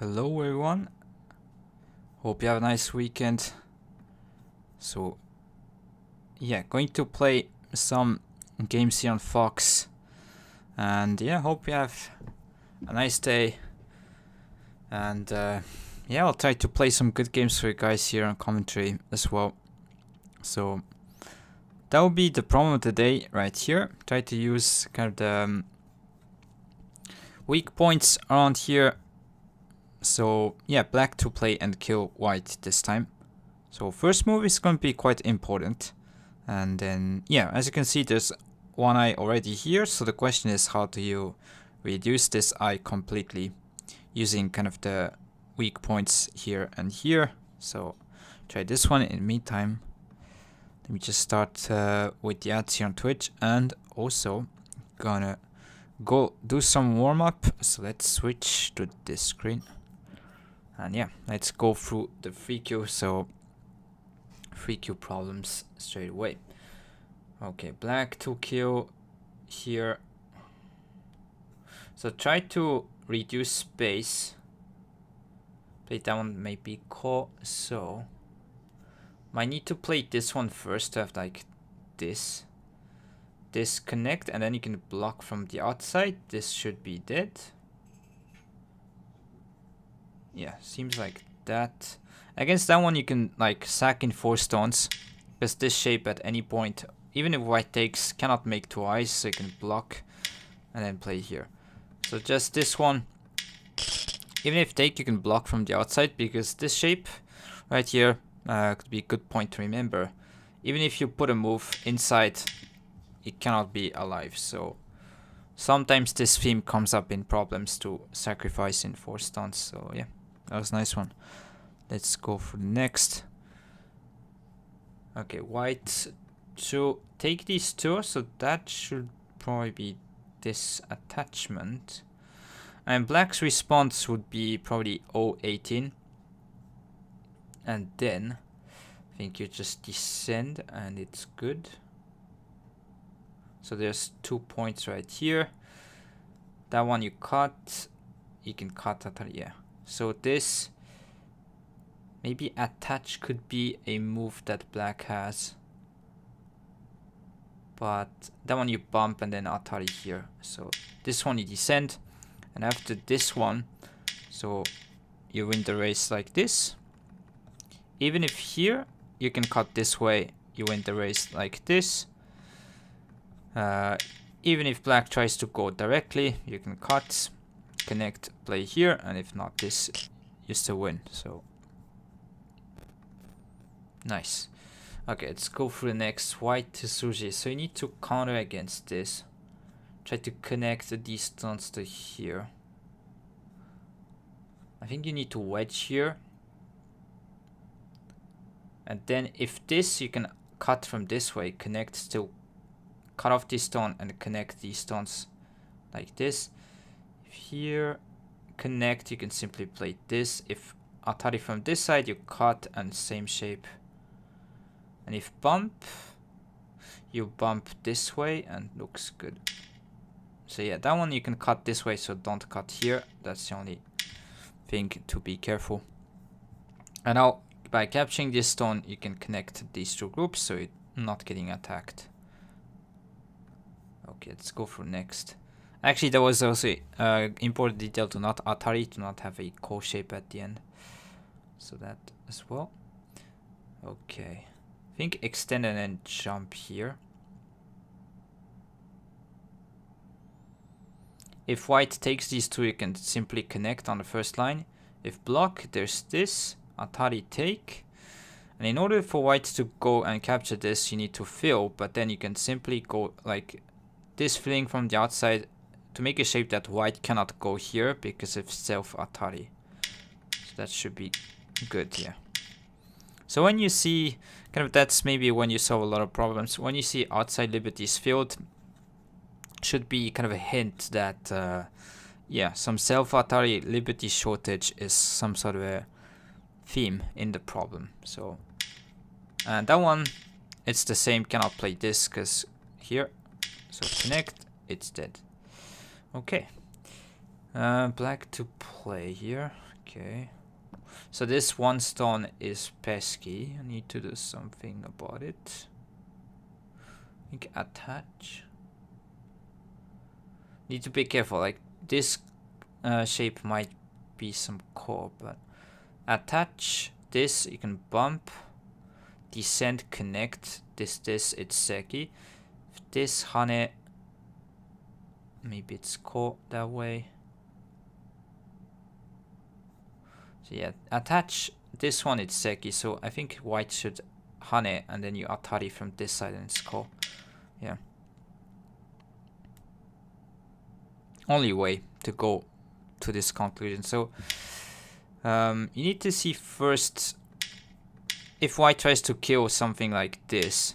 Hello everyone, hope you have a nice weekend. So yeah, going to play some games here on Fox, and yeah, hope you have a nice day. And yeah, I'll try to play some good games for you guys here on commentary as well. So that will be the problem of the day right here. Try to use kind of the weak points around here. So yeah, black to play and kill white this time. So first move is going to be quite important. And then yeah, as you can see, there's one eye already here. So the question is, how do you reduce this eye completely using kind of the weak points here and here. So try this one. In the meantime, let me just start with the ads here on Twitch, and also gonna go do some warm-up. So let's switch to this screen. And yeah, let's go through the free queue. So free queue problems straight away. Okay, black to kill here. So try to reduce space. Play that one, maybe call. So might need to play this one first to have like this connect, and then you can block from the outside. This should be dead. Yeah, seems like that. Against that one you can like sack in 4 stones, because this shape at any point, even if white takes, cannot make 2 eyes, so you can block and then play here. So just this one, even if take, you can block from the outside, because this shape right here could be a good point to remember. Even if you put a move inside, it cannot be alive. So sometimes this theme comes up in problems to sacrifice in 4 stones. So yeah, that was a nice one. Let's go for the next. Okay, white to take these 2, so that should probably be this attachment. And black's response would be probably 018. And then I think you just descend and it's good. So there's 2 points right here. That one you cut. You can cut that, yeah. So this maybe attach could be a move that black has. But that one you bump and then Atari here. So this one you descend. And after this one, so you win the race like this. Even if here you can cut this way, you win the race like this. Even if black tries to go directly, you can cut, connect, play here, and if not this, you still win. So nice. Okay, let's go through the next. White to Suji. So you need to counter against this. Try to connect the distance to here. I think you need to wedge here. And then if this, you can cut from this way, connect, still cut off this stone and connect these stones like this. If here, connect, you can simply play this. If Atari from this side, you cut and same shape. And if bump, you bump this way and looks good. So yeah, that one you can cut this way, so don't cut here. That's the only thing to be careful. And now by capturing this stone, you can connect these 2 groups, so you're not getting attacked. Okay, let's go for next. Actually, there was also important detail to not Atari, to not have a co shape at the end. So that as well. Okay, I think extend and then jump here. If white takes these 2, you can simply connect on the first line. If block, there's this, Atari take. And in order for white to go and capture this, you need to fill, but then you can simply go like this, filling from the outside to make a shape that white cannot go here because of self Atari. So that should be good, yeah. So when you see, kind of that's maybe when you solve a lot of problems, when you see outside liberties filled, should be kind of a hint that yeah, some self-Atari liberty shortage is some sort of a theme in the problem. So and that one, it's the same, cannot play this because here, so connect, it's dead. Okay, black to play here. Okay. So this one stone is pesky. I need to do something about it. I think attach. Need to be careful. Like this shape might be some core, but attach this. You can bump, descend, connect. This it's seki. If this hane, maybe it's core that way. So yeah, attach this one, it's seki, so I think white should hane and then you atari from this side and it's ko. Yeah. Only way to go to this conclusion. So you need to see first if white tries to kill something like this.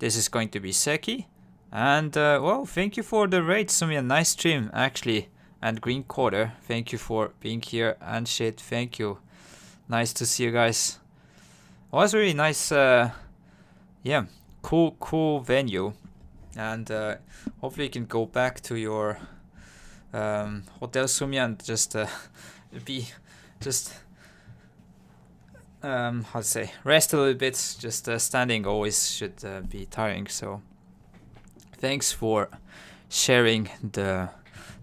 This is going to be seki. And well, thank you for the raid, Sumia. Nice stream actually. And Green Quarter, thank you for being here. And shit, thank you. Nice to see you guys. It was really nice. Yeah, cool venue. And hopefully you can go back to your Hotel Sumia and just be how to say, rest a little bit. Just standing always should be tiring. So thanks for sharing the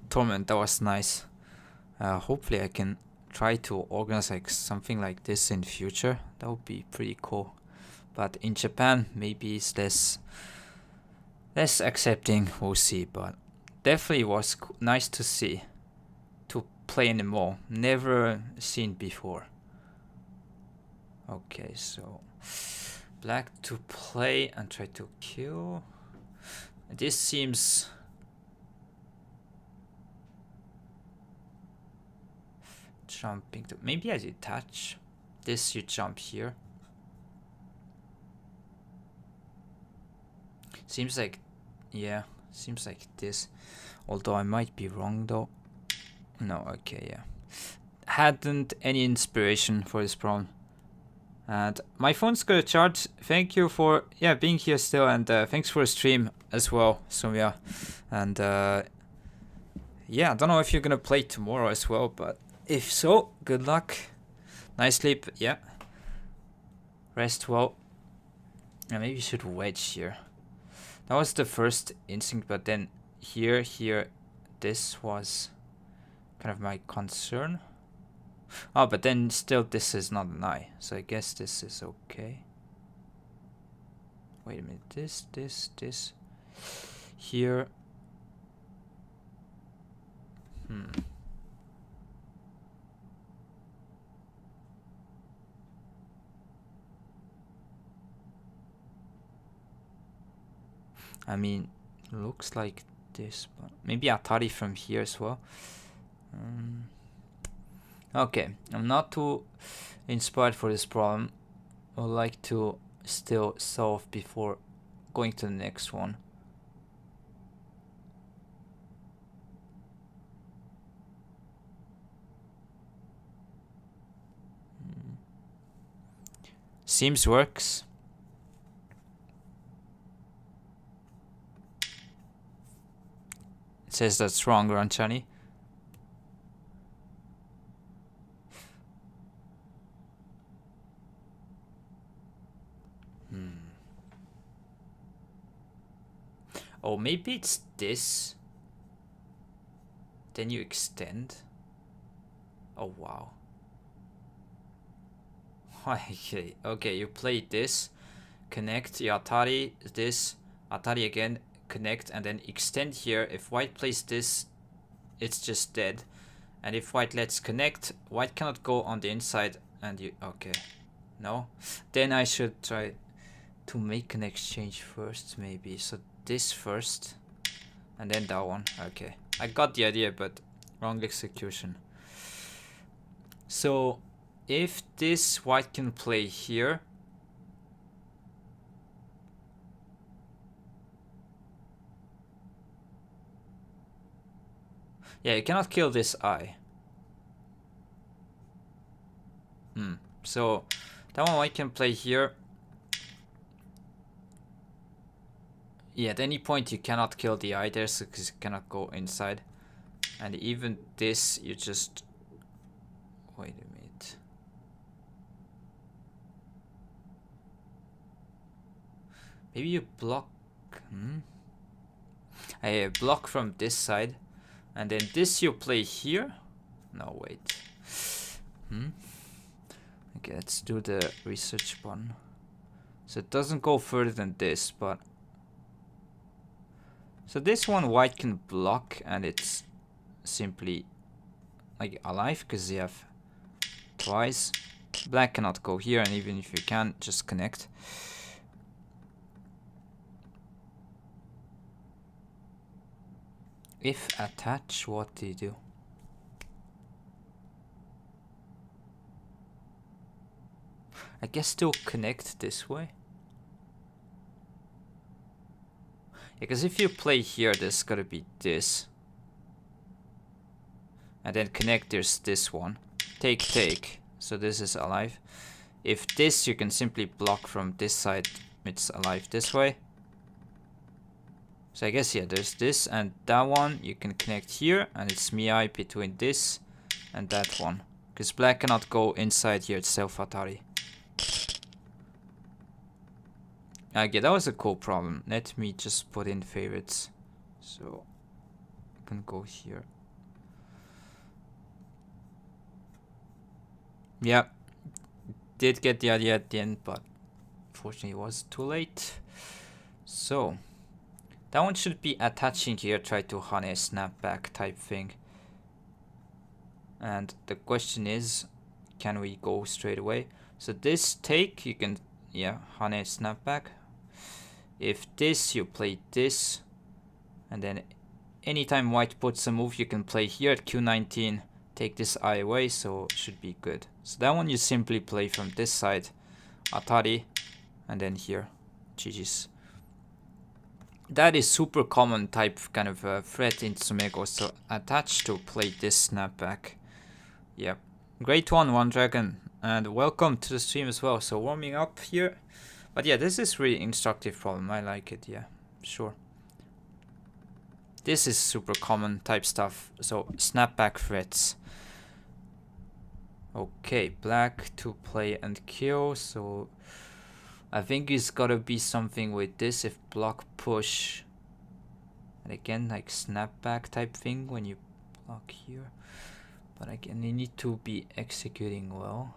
tournament. That was nice. Hopefully I can try to organize like something like this in future. That would be pretty cool. But in Japan maybe it's less accepting. We'll see. But definitely was nice to see, to play in the mall. Never seen before. Okay, so black to play and try to kill. This seems jumping to, maybe I detach this, you jump here. Seems like, yeah, seems like this, although I might be wrong though. No, okay, yeah, hadn't any inspiration for this problem. And my phone's gonna charge. Thank you for being here still, and thanks for the stream as well, Sumia. And yeah, I don't know if you're gonna play tomorrow as well, but if so, good luck. Nice sleep, yeah. Rest well. And maybe you should wedge here. That was the first instinct, but then here, this was kind of my concern. Oh, but then still this is not an eye, so I guess this is okay. Wait a minute, this here. I mean, looks like this, but maybe Atari from here as well. Okay, I'm not too inspired for this problem. I would like to still solve before going to the next one. Seems works. It says that's wrong, Ranchani. Oh, maybe it's this. Then you extend. Oh, wow. Okay, you play this. Connect, you Atari this. Atari again. Connect and then extend here. If white plays this, it's just dead. And if white lets connect, white cannot go on the inside. And you... Okay. No? Then I should try to make an exchange first, maybe. So this first and then that one. Okay, I got the idea, but wrong execution. So if this white can play here, yeah, you cannot kill this eye. So that one white can play here. Yeah, at any point you cannot kill the eye there, so because you cannot go inside. And even this, you just Wait a minute. Maybe you block. I block from this side, and then this you play here. No, wait. Okay, let's do the research button. So it doesn't go further than this, but so this one white can block, and it's simply like alive because you have twice. Black cannot go here, and even if you can, just connect. If attach, what do you do? I guess still connect this way. Because if you play here, there's gotta be this. And then connect, there's this one. Take. So this is alive. If this, you can simply block from this side. It's alive this way. So I guess, yeah, there's this and that one. You can connect here, and it's Miai between this and that one. Because black cannot go inside here, it's self-Atari. Okay, that was a cool problem. Let me just put in favorites. So, I can go here. Yeah, did get the idea at the end, but unfortunately it was too late. So, that one should be attaching here, try to Hane snapback type thing. And the question is, can we go straight away? So this take, you can, yeah, Hane snapback. If this, you play this. And then anytime white puts a move, you can play here at Q19, take this eye away, so it should be good. So that one you simply play from this side, Atari, and then here, GG's. That is super common type kind of threat in Tsumego, so attach to play this snapback. Yep. Great one dragon, and welcome to the stream as well. So warming up here. But yeah, this is really instructive problem. I like it, yeah, sure. This is super common type stuff. So snapback threats. Okay, black to play and kill. So I think it's gotta be something with this. If block push, and again like snapback type thing when you block here. But again, you need to be executing well.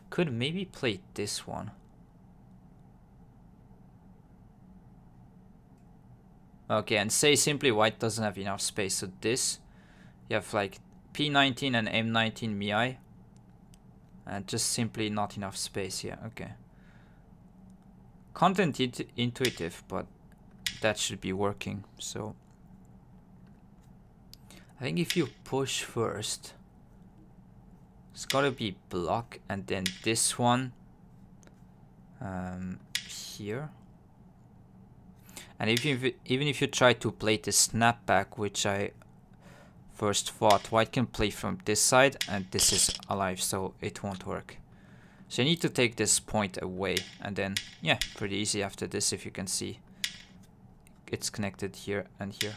Could maybe play this one. Okay, and say simply white doesn't have enough space. So this, you have like P19 and M19 Miai. And just simply not enough space here. Okay. Content intuitive, but that should be working. So I think if you push first, it's gotta be block, and then this one here. And even if you try to play the snapback, which I first thought, white can play from this side, and this is alive, so it won't work. So you need to take this point away, and then, yeah, pretty easy after this, if you can see. It's connected here and here.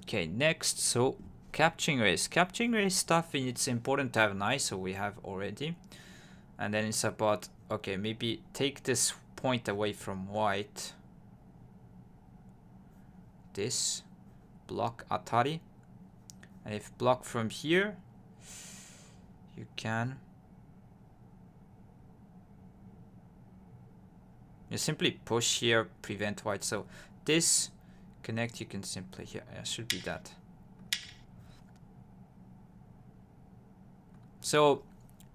Okay, next, so capturing race. Capturing race stuff, it's important to have an eye, so we have already. And then it's about, okay, maybe take this point away from white. This, block Atari. And if block from here, you can. You simply push here, prevent white. So this, connect, you can simply here. Yeah, should be that. So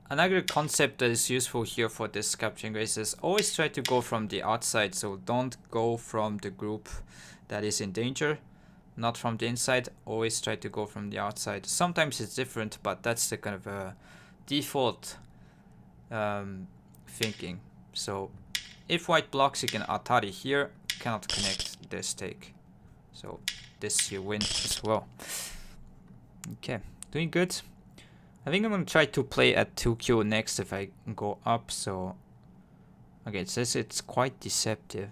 another concept that is useful here for this capturing race is always try to go from the outside. So don't go from the group that is in danger, not from the inside. Always try to go from the outside. Sometimes it's different, but that's the kind of default thinking. So if white blocks, you can Atari here, cannot connect this take. So this you win as well. Okay, doing good. I think I'm gonna try to play at 2Q next if I go up. So okay, it says it's quite deceptive.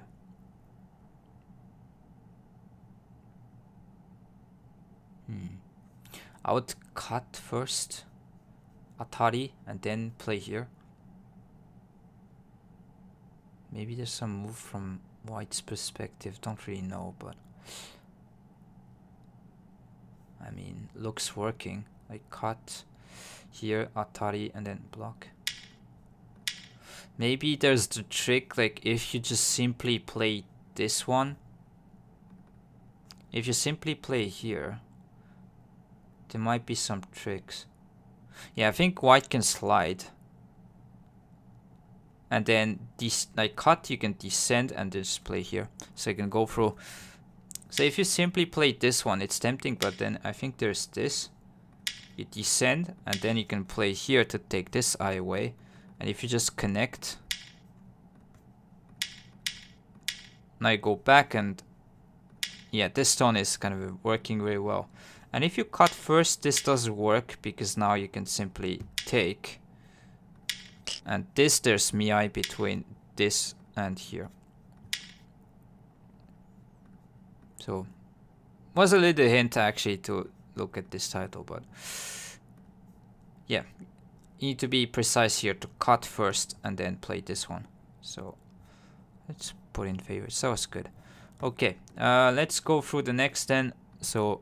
I would cut first Atari and then play here. Maybe there's some move from white's perspective, don't really know, but I mean, looks working. Like cut here, Atari, and then block. Maybe there's the trick, like if you just simply play this one, if you simply play here, there might be some tricks. Yeah, I think white can slide. And then this, like cut, you can descend and just play here. So you can go through. So if you simply play this one, it's tempting, but then I think there's this. You descend, and then you can play here to take this eye away. And if you just connect, now you go back and yeah, this stone is kind of working very well. And if you cut first, this doesn't work because now you can simply take. And this, there's Miai between this and here. So, was a little hint actually to look at this title, but yeah, you need to be precise here to cut first and then play this one. So, let's put in favorites. That was good. Okay, let's go through the next then. So,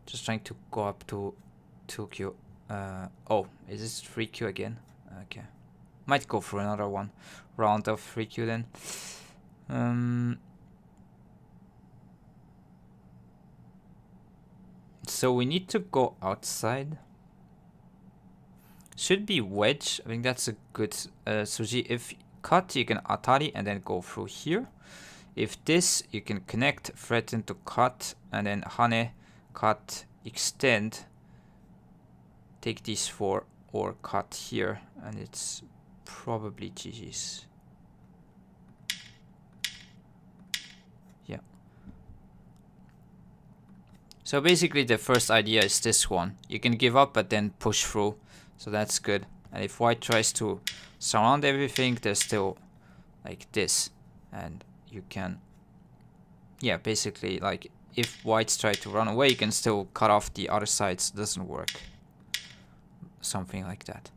just trying to go up to 2Q. Oh, is this 3Q again? Okay. Might go for another one. Round of 3Q then. So we need to go outside. Should be wedge. I think that's a good Suji. If cut, you can Atari and then go through here. If this, you can connect, threaten to cut, and then Hane, cut, extend, take these 4, or cut here, and it's probably GG's. Yeah. So basically the first idea is this one. You can give up but then push through. So that's good. And if white tries to surround everything, there's still like this. And you can, yeah, basically like if whites try to run away, you can still cut off the other sides. It doesn't work. Something like that.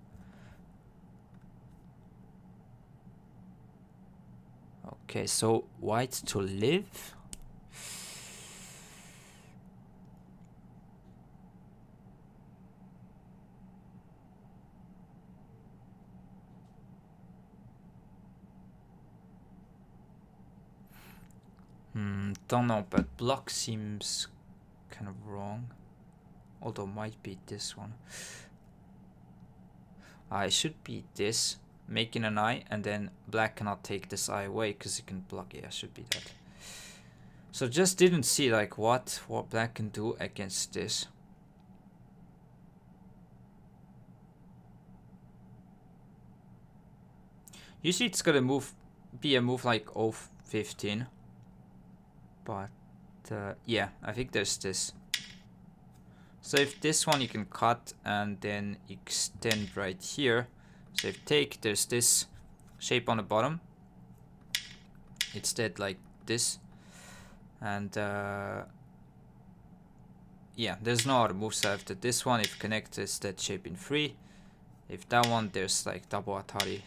Okay, so white to live. Don't know, but block seems kind of wrong. Although might be this one. It should be this. Making an eye, and then black cannot take this eye away because he can block. Yeah, should be that. So just didn't see like what black can do against this. Usually it's gonna be a move like O15. But yeah, I think there's this. So if this one you can cut and then extend right here. So if take, there's this shape on the bottom. It's dead like this. And yeah, there's no other moves after this one. If connect, is that shape in 3. If that one, there's like double Atari.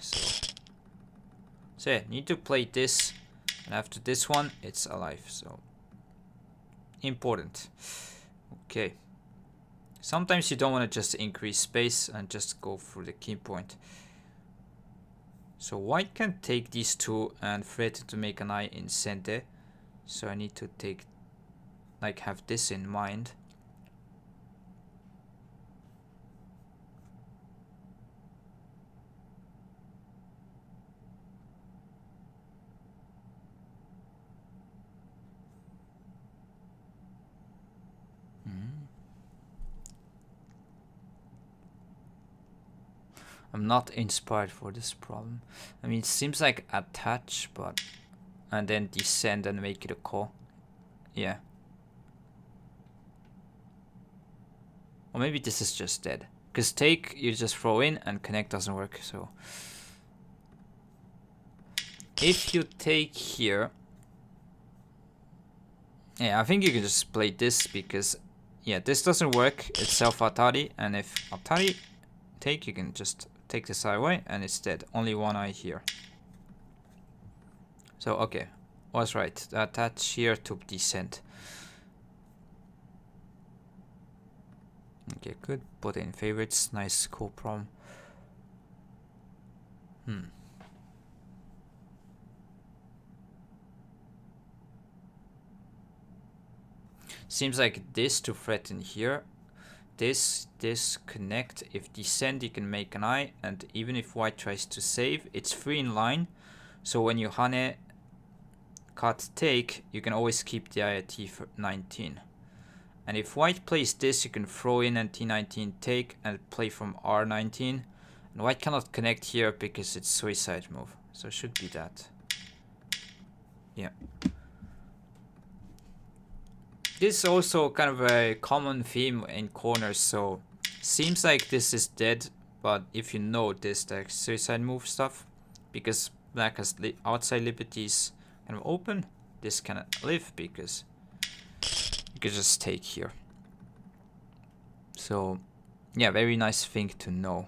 So yeah, need to play this. And after this one, it's alive. So important. Okay. Sometimes you don't want to just increase space and just go through the key point. So white can take these 2 and threaten to make an eye in center. So I need to take, like, have this in mind. I'm not inspired for this problem. I mean, it seems like attach, but and then descend and make it a call. Yeah. Or maybe this is just dead. Because take, you just throw in and connect doesn't work. So if you take here, yeah, I think you can just play this because yeah, this doesn't work. It's self atari, and if atari take, you can just take this eye away, and it's dead. Only one eye here. So okay, was right. Attach here to descent. Okay, good. Put in favorites. Nice, cool problem. Seems like this to threaten here. This connect. If descend, you can make an eye, and even if white tries to save, it's 3 in line. So when you hane, cut, take, you can always keep the eye at T19. And if white plays this, you can throw in and T19 take and play from R19. And white cannot connect here because it's suicide move. So it should be that. Yeah. This is also kind of a common theme in corners, so seems like this is dead, but if you know this, like suicide move stuff, because black has outside liberties kind of open, this cannot live because you can just take here. So yeah, very nice thing to know.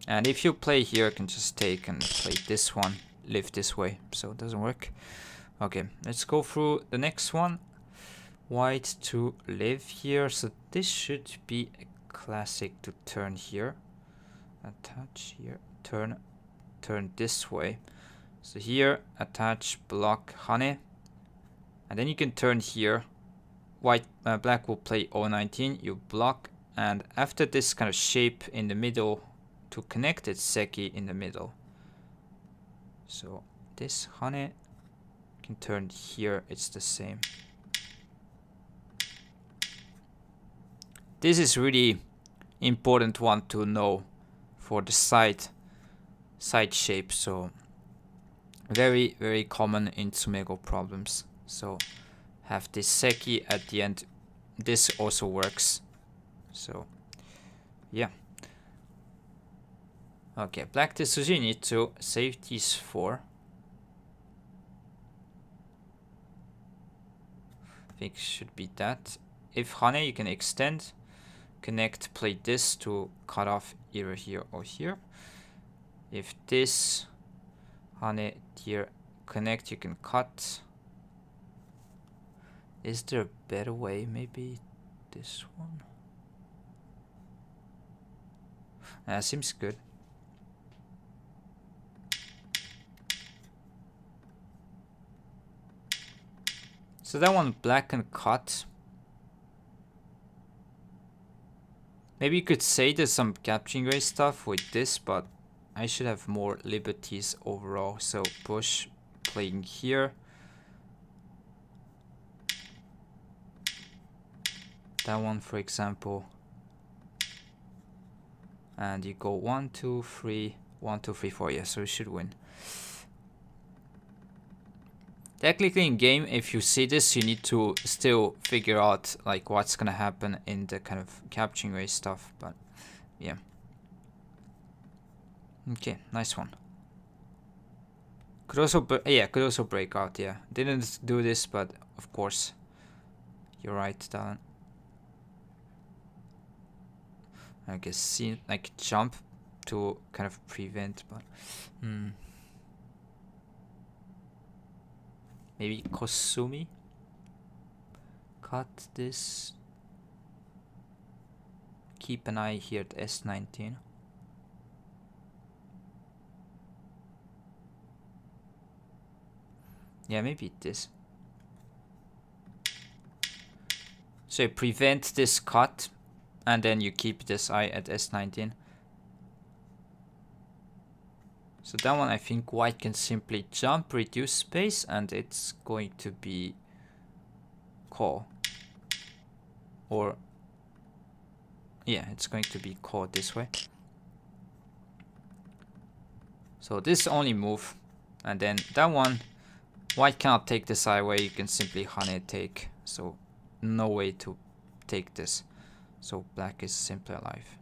And if you play here, you can just take and play this one, live this way, so it doesn't work. Okay, let's go through the next one. White to live here, so this should be a classic to turn here. Attach here, turn this way. So here, attach, block, hane. And then you can turn here. Black will play O19, you block, and after this kind of shape in the middle, to connect it, seki in the middle. So this hane can turn here, it's the same. This is really important one to know for the side shape. So very, very common in Tsumego problems. So have this seki at the end. This also works. So yeah. Okay, black Tsuji need to save these 4. I think it should be that. If hane, you can extend, connect, play this to cut off either here or here. If this hane here connect, you can cut. Is there a better way? Maybe this one. Seems good. So that one black can cut. Maybe you could say there's some capturing ray stuff with this, but I should have more liberties overall. So push, playing here. That one, for example. And you go 1, 2, 3, 1, 2, 3, 4. Yeah, so you should win. Technically in game, if you see this, you need to still figure out like what's gonna happen in the kind of capturing ray stuff, but yeah. Okay, nice one. Could also could also break out. Yeah, didn't do this, but of course, you're right, Talon. I guess see like jump to kind of prevent, but maybe Kosumi. Cut this. Keep an eye here at S19. Yeah, maybe this. So you prevent this cut, and then you keep this eye at S19. So that one, I think white can simply jump, reduce space, and it's going to be call. Or, yeah, it's going to be call this way. So this only move, and then that one, white cannot take this eye away, you can simply hane take. So no way to take this. So black is simply alive.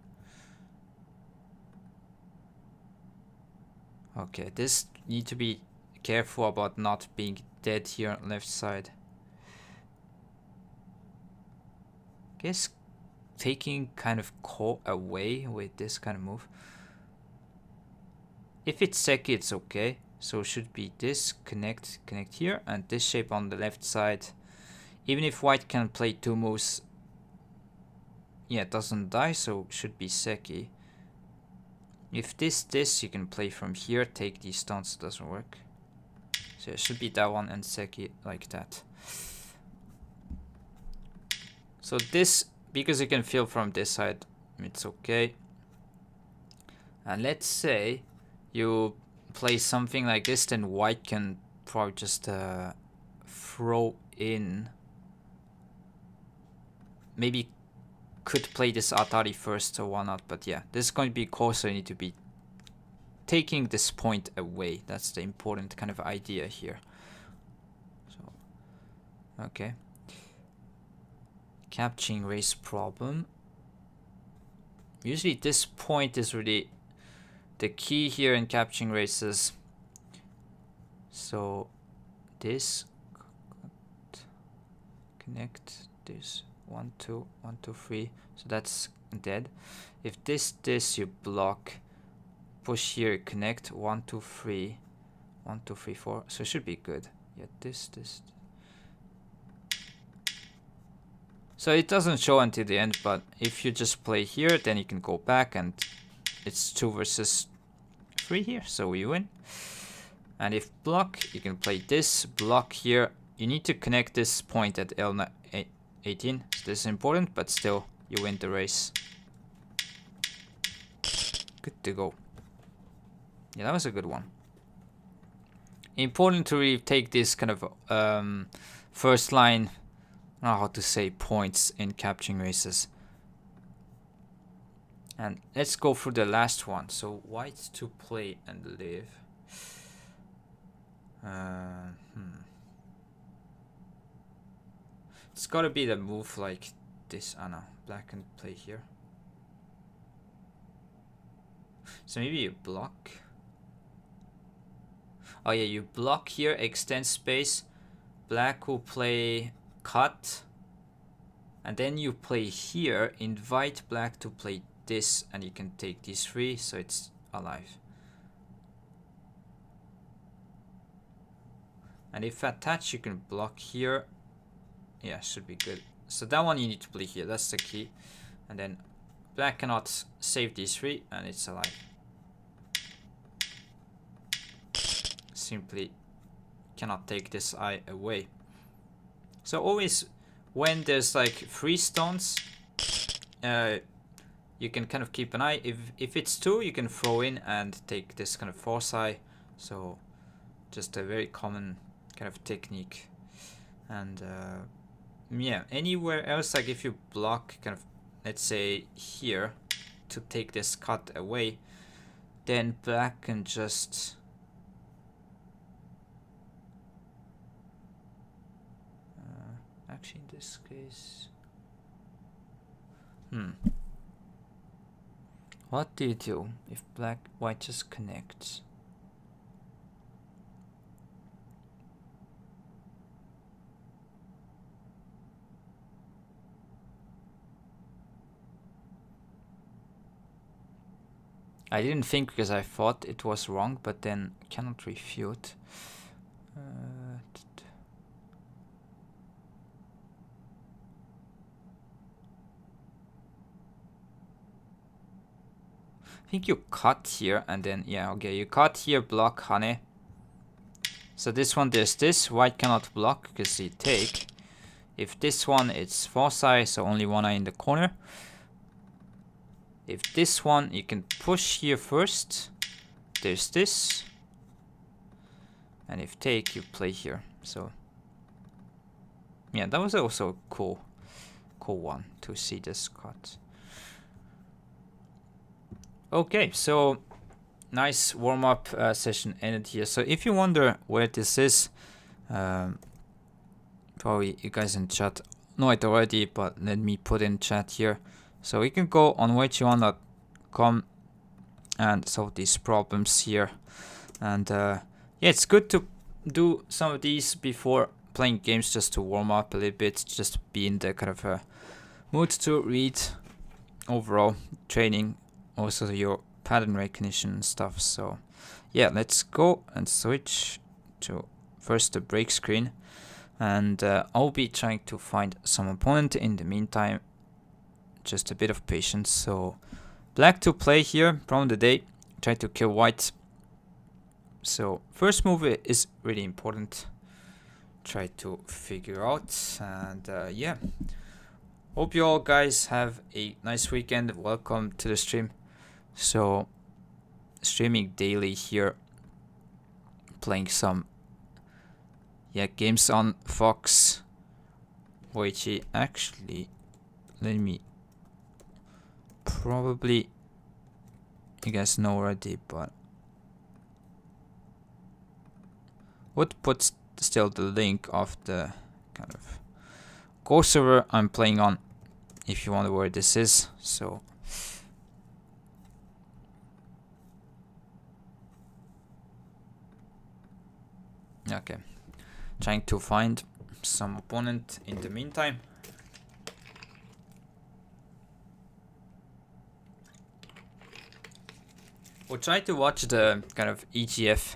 Okay, this need to be careful about not being dead here on left side. Guess taking kind of core away with this kind of move. If it's seki, it's okay. So it should be this, connect here, and this shape on the left side. Even if white can play 2 moves, yeah, it doesn't die, so it should be seki. If this, you can play from here, take these stones, it doesn't work. So it should be that one and seki like that. So this, because you can feel from this side, it's okay. And let's say you play something like this, then white can probably just throw in. Maybe could play this Atari first or why not, but yeah, this is going to be core, so you need to be taking this point away. That's the important kind of idea here. So, okay. Capturing race problem. Usually this point is really the key here in capturing races. So this connect this 1 2 1 2 3, so that's dead. If this you block, push here, connect 1 2 3 1 2 3 4, so it should be good. Yeah, this. So it doesn't show until the end, but if you just play here, then you can go back and it's 2 versus 3 here, so we win. And if block, you can play this, block here. You need to connect this point at L18. So this is important, but still, you win the race. Good to go. Yeah, that was a good one. Important to really take this kind of first line, I don't know how to say, points in capturing races. And let's go through the last one. So white to play and live. It's gotta be the move like this. I know. Black can play here. So maybe you block. Oh yeah, you block here, extend space. Black will play cut. And then you play here, invite black to play this, and you can take these 3, so it's alive. And if attached, you can block here. Yeah, should be good. So that one you need to play here, that's the key. And then black cannot save these 3, and it's alive. Simply cannot take this eye away. So always when there's like 3 stones, you can kind of keep an eye. If it's 2, you can throw in and take this kind of force eye. So just a very common kind of technique. And yeah, anywhere else, like if you block kind of, let's say here, to take this cut away, then black can just actually in this case, what do you do if white just connects? I didn't think because I thought it was wrong, but then cannot refute. I think you cut here and then, yeah, okay, you cut here, block Hane. So this one, there's this, white cannot block because he take. If this one, it's force eye, so only 1 eye in the corner. If this one, you can push here first. There's this. And if take, you play here. So yeah, that was also a cool one to see this cut. Okay, so nice warm-up session ended here. So if you wonder where this is, probably you guys in chat know it already, but let me put in chat here. So you can go on weiqi1.com and solve these problems here. And yeah, it's good to do some of these before playing games just to warm up a little bit, just to be in the kind of mood to read overall training, also your pattern recognition and stuff. So yeah, let's go and switch to first the break screen, and I'll be trying to find some opponent in the meantime. Just a bit of patience. So black to play here, problem of the day, try to kill white. So first move is really important, try to figure out, and yeah, hope you all guys have a nice weekend. Welcome to the stream. So streaming daily here, playing some games on Fox, weiqi. Actually, let me, probably you guys know already, but would put still the link of the kind of Go server I'm playing on if you wonder where this is. So okay, trying to find some opponent in the meantime. We'll try to watch the kind of EGF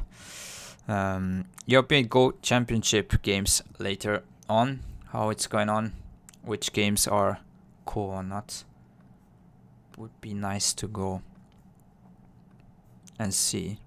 European Go Championship games later on, how it's going on, which games are cool or not. Would be nice to go and see.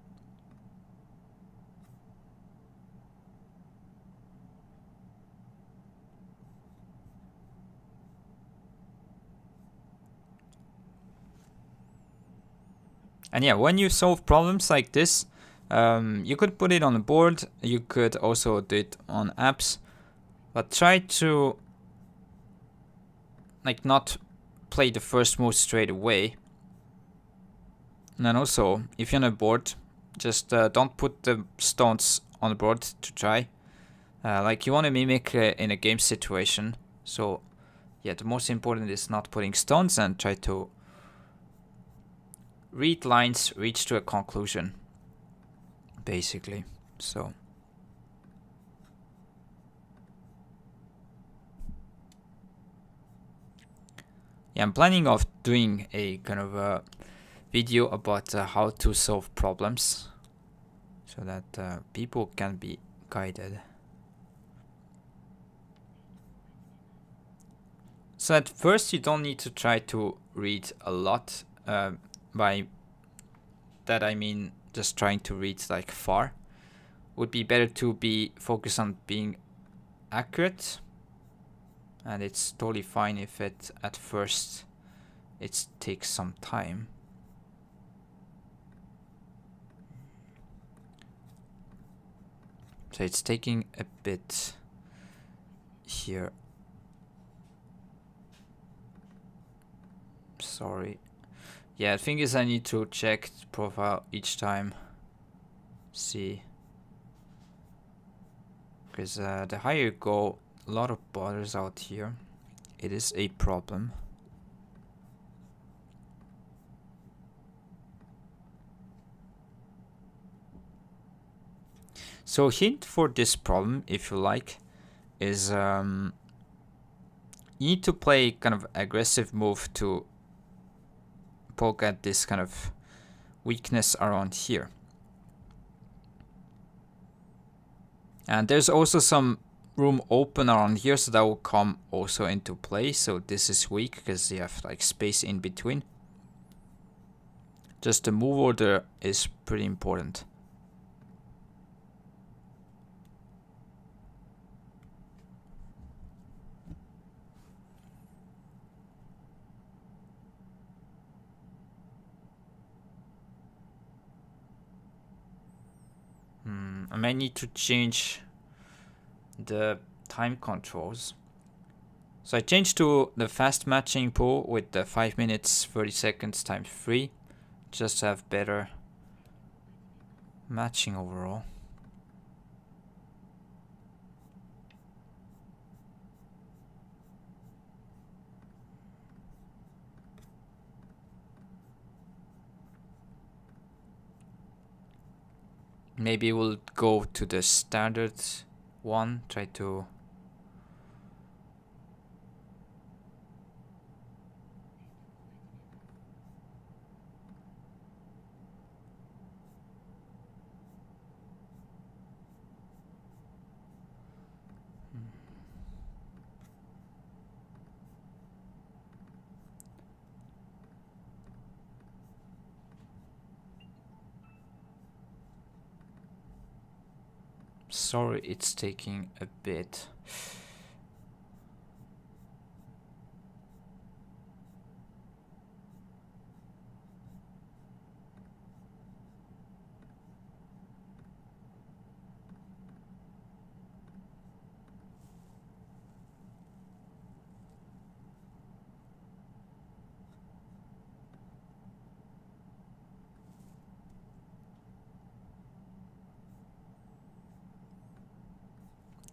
And yeah, when you solve problems like this, you could put it on the board, you could also do it on apps, but try to like not play the first move straight away. And then also, if you're on a board, just don't put the stones on the board to try. Like you want to mimic in a game situation. So yeah, the most important is not putting stones, and try to read lines, reach to a conclusion, basically. So yeah, I'm planning of doing a kind of a video about how to solve problems, so that people can be guided. So at first you don't need to try to read a lot. By that I mean just trying to read like far. Would be better to be focused on being accurate, and it's totally fine if it at first it takes some time. So it's taking a bit here. Sorry. Yeah, the thing is I need to check the profile each time. See. Because the higher you go, a lot of bothers out here. It is a problem. So hint for this problem, if you like, is you need to play kind of aggressive move to poke at this kind of weakness around here. And there's also some room open around here, so that will come also into play. So this is weak because you have like space in between. Just the move order is pretty important. I might need to change the time controls. So I changed to the fast matching pool with the 5 minutes 30 seconds times 3, just to have better matching overall. Maybe we'll go to the standard one, try to... Sorry, it's taking a bit.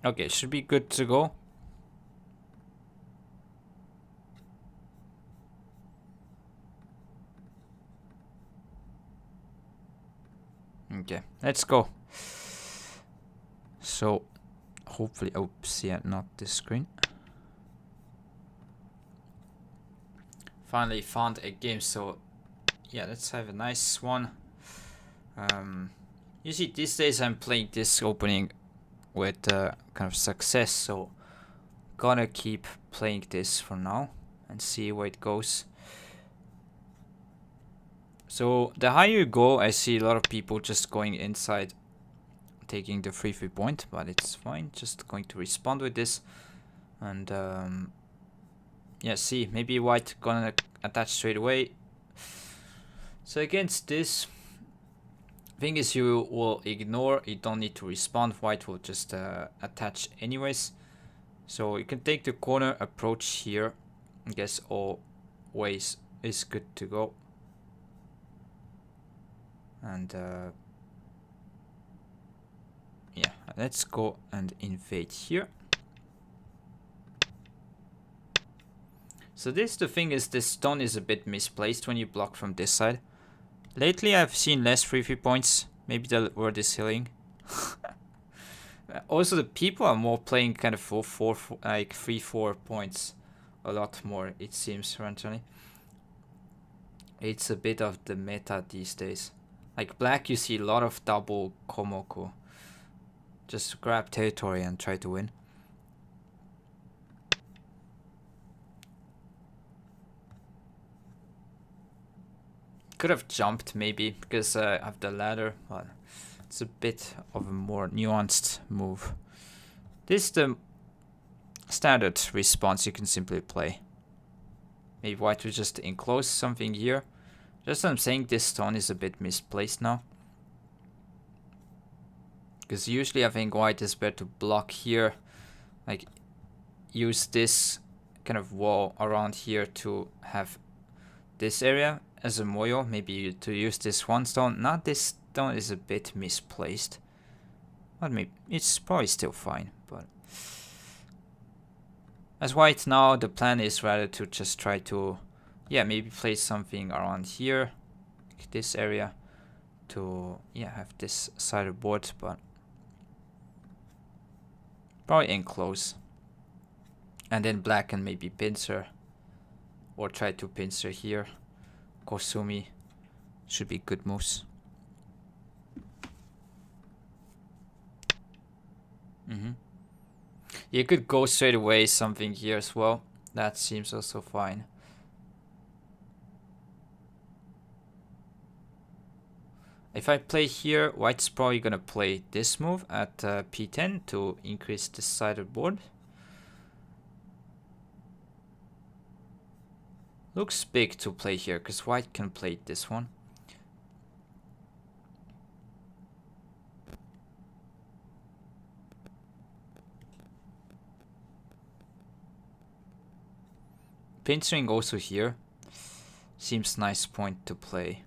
Okay, should be good to go. Okay, let's go. So, hopefully, oops, yeah, not this screen. Finally found a game, so yeah, let's have a nice one. You see, these days I'm playing this opening with kind of success, so gonna keep playing this for now and see where it goes. So the higher you go, I see a lot of people just going inside, taking the free point, but it's fine. Just going to respond with this, and yeah, see, maybe white gonna attach straight away. So against this, thing is you will ignore, you don't need to respond, white will just attach anyways. So you can take the corner approach here. I guess all ways is good to go. And yeah, let's go and invade here. So the thing is, this stone is a bit misplaced when you block from this side. Lately I've seen less free points. Maybe the word is healing. Also the people are more playing kind of for like 3-4 points. A lot more, it seems, randomly. It's a bit of the meta these days. Like black, you see a lot of double Komoku. Just grab territory and try to win. Could have jumped maybe because of the ladder, but it's a bit of a more nuanced move. This is the standard response you can simply play. Maybe white will just enclose something here. Just I'm saying this stone is a bit misplaced now. Because usually I think white is better to block here. Like use this kind of wall around here to have this area as a moyo. Maybe to use this one stone. Not this stone is a bit misplaced. But maybe it's probably still fine. But as white now, the plan is rather to just try to, yeah, maybe place something around here, like this area, to, yeah, have this side of the board, but probably enclose. And then black can maybe pincer, or try to pincer here. Kosumi should be good moves. You could go straight away something here as well. That seems also fine. If I play here, white's probably gonna play this move at p10 to increase this side of the board. Looks big to play here because white can play this one. Pincering also here seems nice point to play.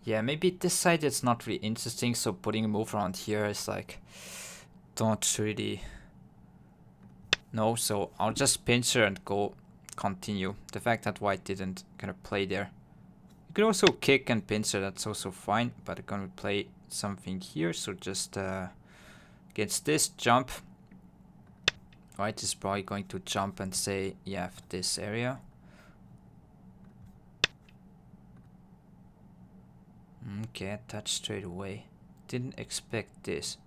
Yeah, maybe this side is not really interesting, so putting a move around here is like, don't really know, so I'll just pincer and go continue. The fact that white didn't kind of play there. You could also kick and pincer, that's also fine, but I'm gonna play something here, so just against this jump. White is probably going to jump and say, yeah, this area. Okay, attach straight away. Didn't expect this.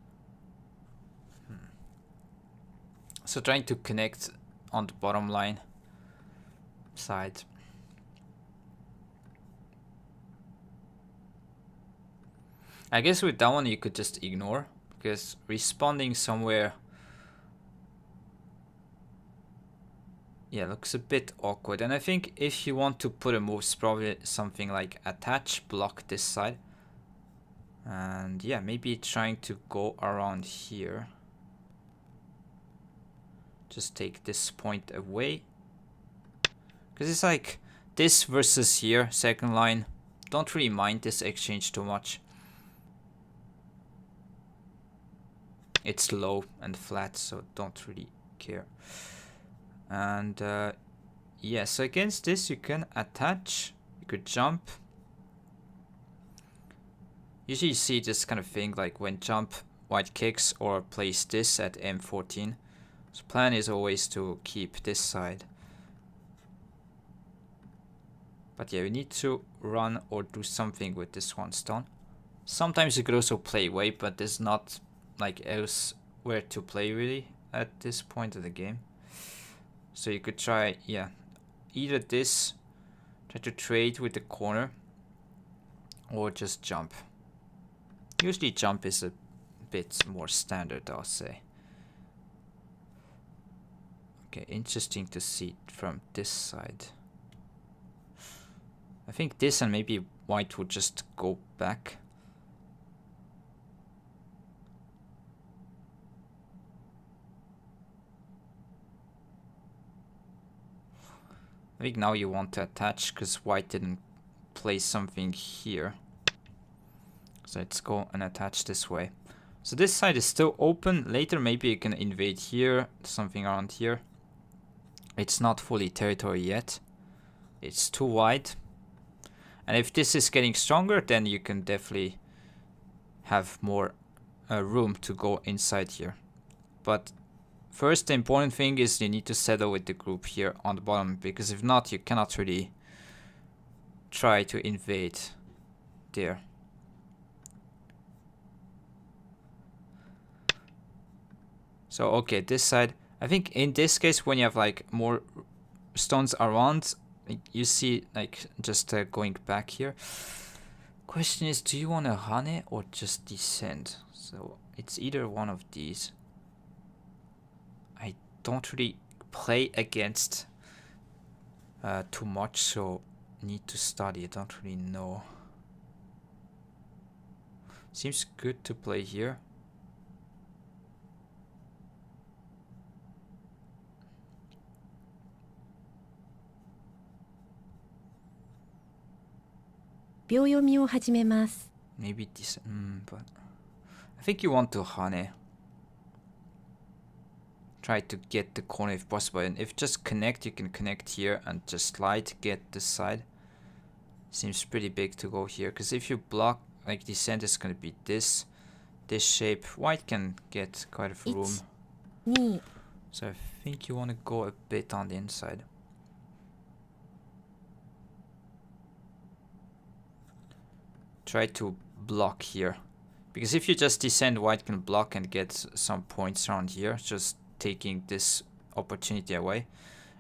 So trying to connect on the bottom line side. I guess with that one you could just ignore, because responding somewhere, yeah, looks a bit awkward. And I think if you want to put a move, it's probably something like attach, block this side. And yeah, maybe trying to go around here. Just take this point away. Because it's like this versus here, second line. Don't really mind this exchange too much. It's low and flat, so don't really care. And yeah, so against this you can attach, you could jump. Usually you see this kind of thing, like when jump, white kicks or plays this at M14. So plan is always to keep this side. But yeah, we need to run or do something with this one stone. Sometimes you could also play away, but there's not like elsewhere to play really at this point of the game. So you could try, yeah, either this, try to trade with the corner, or just jump. Usually jump is a bit more standard, I'll say. Okay, interesting to see it from this side. I think this and maybe white would just go back. I think now you want to attach because white didn't play something here. So let's go and attach this way. So this side is still open. Later maybe you can invade here, something around here. It's not fully territory yet. It's too wide. And if this is getting stronger, then you can definitely have more room to go inside here. But first, the important thing is you need to settle with the group here on the bottom, because if not, you cannot really try to invade there. So, okay, this side. I think in this case, when you have like more stones around, you see like just going back here. Question is, do you want to hane or just descend? So it's either one of these. I don't really play against too much, so need to study. I don't really know. Seems good to play here. Maybe this, but I think you want to hane. Try to get the corner if possible, and if just connect, you can connect here and just slide, get this side. Seems pretty big to go here, because if you block, like descent is going to be this shape. White can get quite a room. So I think you want to go a bit on the inside. Try to block here, because if you just descend, white can block and get some points around here, just taking this opportunity away.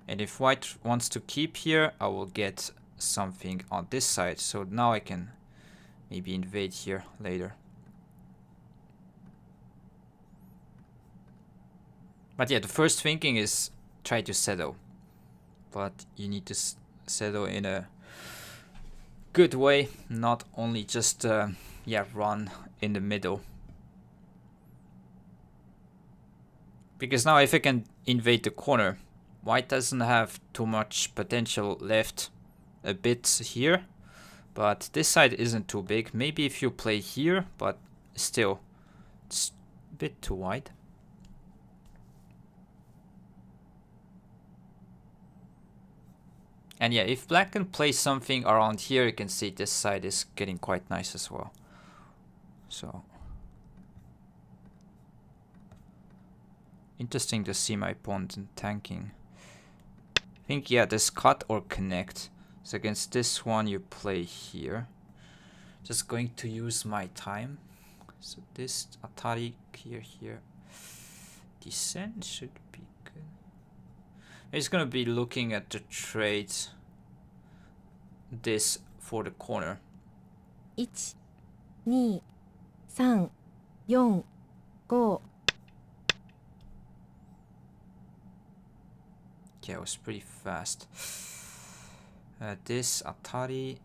And if white wants to keep here, I will get something on this side, so now I can maybe invade here later. But yeah, the first thinking is try to settle, but you need to settle in a good way, not only just yeah, run in the middle. Because now if I can invade the corner, white doesn't have too much potential left. A bit here, But this side isn't too big. Maybe if you play here, but still, it's a bit too wide. And yeah, if black can play something around here, you can see this side is getting quite nice as well. So interesting to see my opponent tanking. I think, yeah, this cut or connect. So against this one, you play here. Just going to use my time. So this Atari here. Descent should be good. It's gonna be looking at the trades. This for the corner. 1、2、3、4、5。 Yeah, it was pretty fast. This Atari.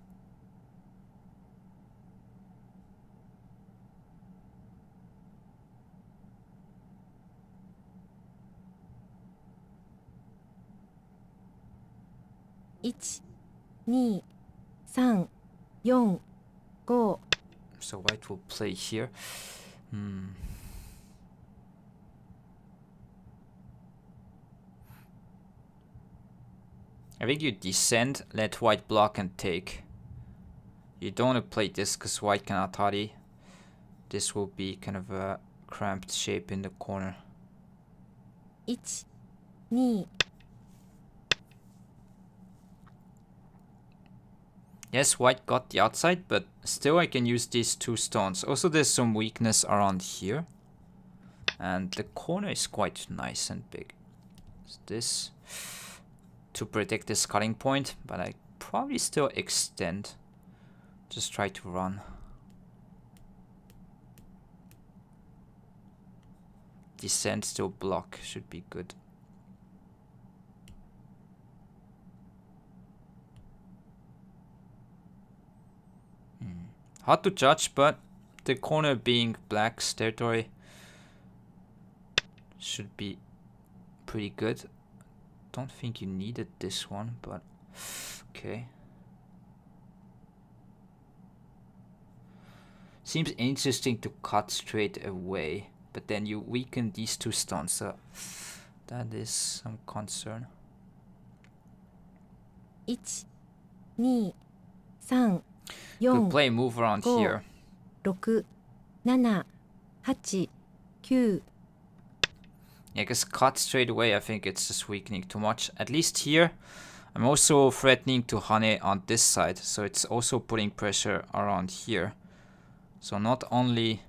So white will play here. I think you descend, let white block and take. You don't want to play this because white can Atari. This will be kind of a cramped shape in the corner. 1、2。 Yes, white got the outside, but still I can use these two stones. Also, there's some weakness around here. And the corner is quite nice and big. So this to protect this cutting point, but I probably still extend. Just try to run. Descent still block should be good. Hard to judge, but the corner being black's territory should be pretty good. Don't think you needed this one, but okay. Seems interesting to cut straight away, but then you weaken these two stones, so that is some concern. 1、2、3、4、Could play a move around here. 6、7、8、9。 Yeah, because cut straight away, I think it's just weakening too much. At least here, I'm also threatening to hane on this side, so it's also putting pressure around here. So not only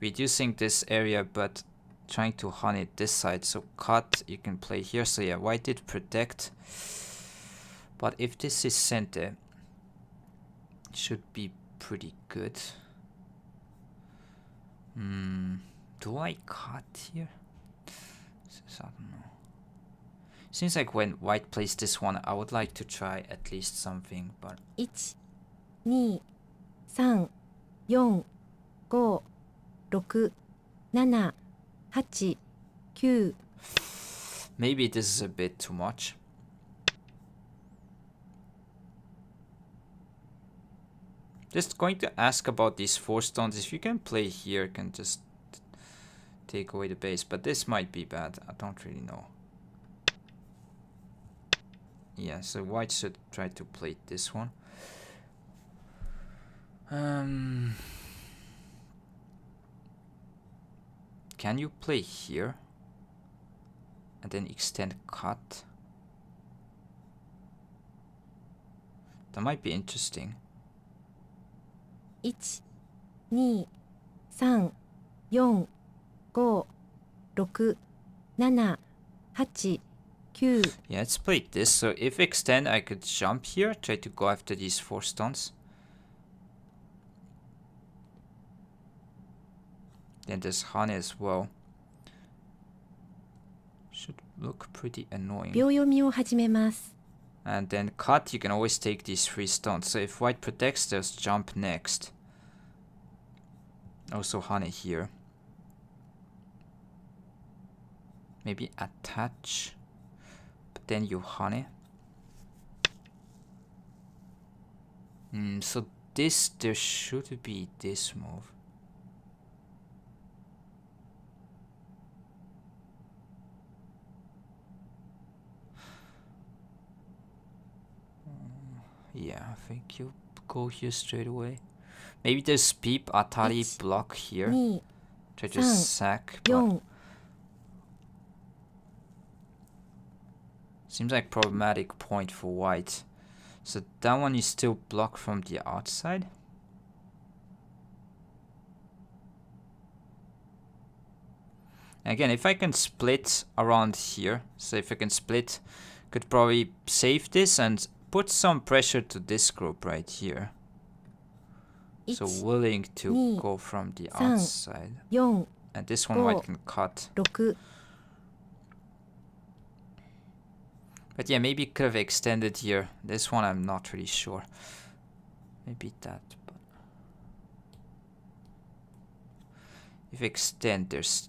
reducing this area, but trying to hane this side. So cut, you can play here. So yeah, white did protect. But if this is center, it should be pretty good. Do I cut here? I don't know. Seems like when white plays this one, I would like to try at least something, but 1、2、3、4、5、6、7、8、9。 maybe this is a bit too much. Just going to ask about these 4 stones. If you can play here, you can just take away the base, but this might be bad. I don't really know. Yeah, so white should try to play this one. Can you play here and then extend cut? That might be interesting. 1、2、3、4、5、6、7、8、9。 Yeah, let's play this. So if extend, I could jump here, try to go after these 4 stones. Then there's hane as well. Should look pretty annoying. 秒読みを始めます。 And then cut, you can always take these 3 stones. So if white protects, there's jump next. Also hane here. Maybe attach. But then you hane. So this, there should be this move. Yeah, I think you go here straight away. Maybe there's peep Atari block here. 2 Try to sack, but 4 seems like problematic point for white. So that one is still blocked from the outside. Again, if I can split around here, so if I can split, could probably save this and put some pressure to this group right here. So willing to go from the outside. 4 And this one white can cut. 6 But yeah, maybe could have extended here. This one I'm not really sure. Maybe that. But if extend, there's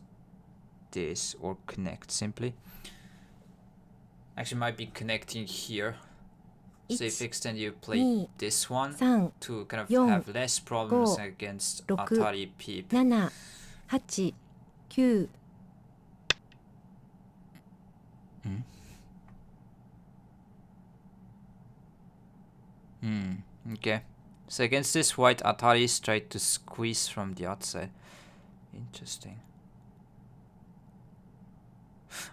this, or connect simply. Actually might be connecting here. So if extend, you play this one to kind of have less problems against Atari peep. 7 8 9 Okay. So against this white, Ataris tried to squeeze from the outside. Interesting.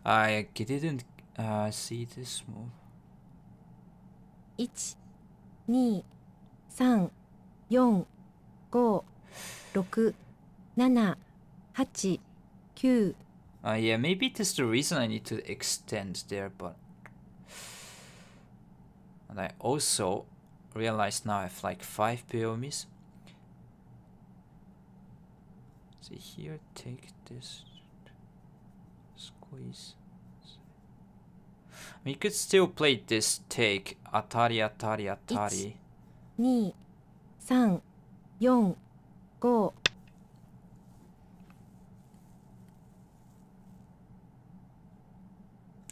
I didn't see this move. 1 2 3 4 5 6 7 8 9 Yeah, maybe this is the reason I need to extend there, but... And I also realized now I have like 5 Pyomis. See here, take this, squeeze. I mean, you could still play this take, Atari, Atari, Atari. 2 3 4 5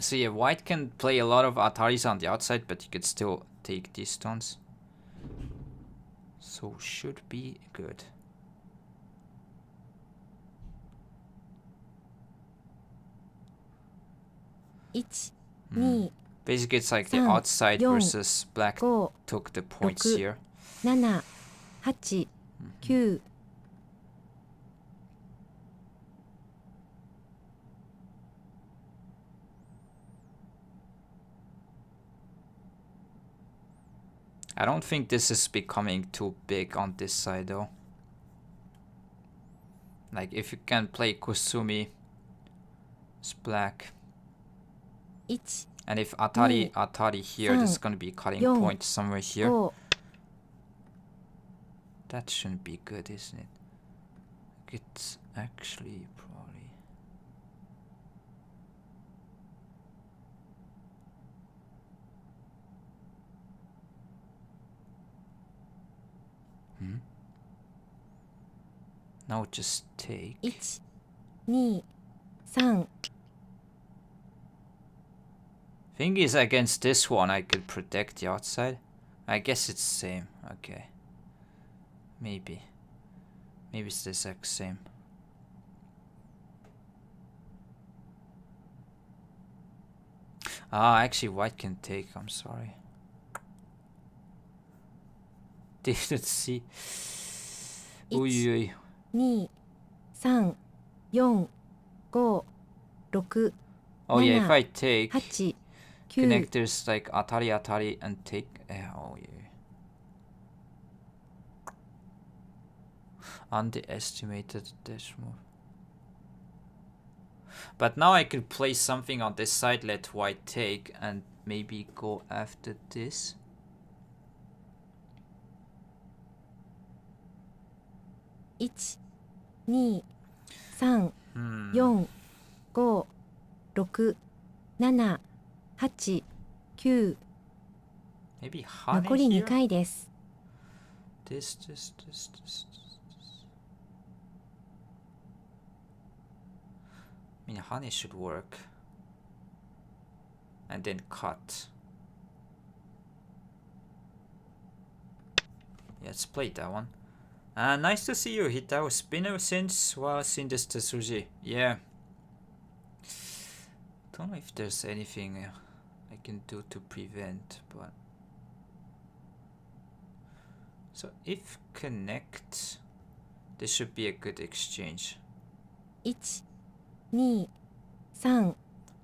So yeah, white can play a lot of Ataris on the outside, but you could still take these stones. So should be good. Basically, it's like the outside versus black took the points here. 7 8 9 I don't think this is becoming too big on this side though. Like if you can play Kusumi, it's black. 1 And if Atari, Atari here, this is gonna be cutting point somewhere here. 5 That shouldn't be good, isn't it? It's actually probably... Now just take... 1 2 3 Thing is, against this one, I could protect the outside. I guess it's the same. Okay. Maybe. Maybe it's the exact same. Ah, actually, white can take. I'm sorry. Didn't see. Oi, oi. 2 3 4 5 6 Oh yeah, if I take 8 9 connectors like Atari, Atari, and take. Oh yeah. Underestimated this move. But now I could play something on this side, let white take, and maybe go after this. 1 2 3 4 5 6 7 8 9 Maybe honey 残り2 here? 回です This. I mean, honey should work. And then cut. Yeah, let's play that one. Nice to see you, Hitao. It's been since seen this Tetsuji. Yeah. Don't know if there's anything I can do to prevent, but so if connect, this should be a good exchange. 1 2 3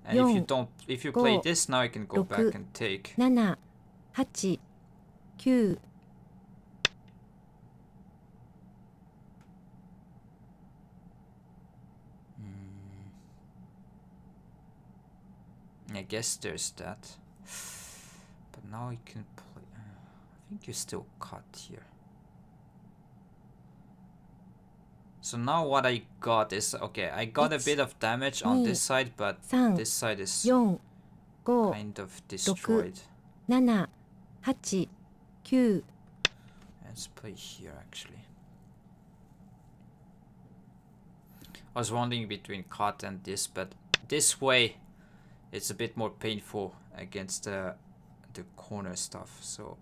And if you play this now, I can go back and take. 7 8 9 I guess there's that. But now I can play. I think you still cut here. So now what I got is, okay, I got a bit of damage on this side, but this side is 4 5 kind of destroyed. 7 8 9 Let's play here actually. I was wondering between cut and this, but this way it's a bit more painful against the corner stuff, so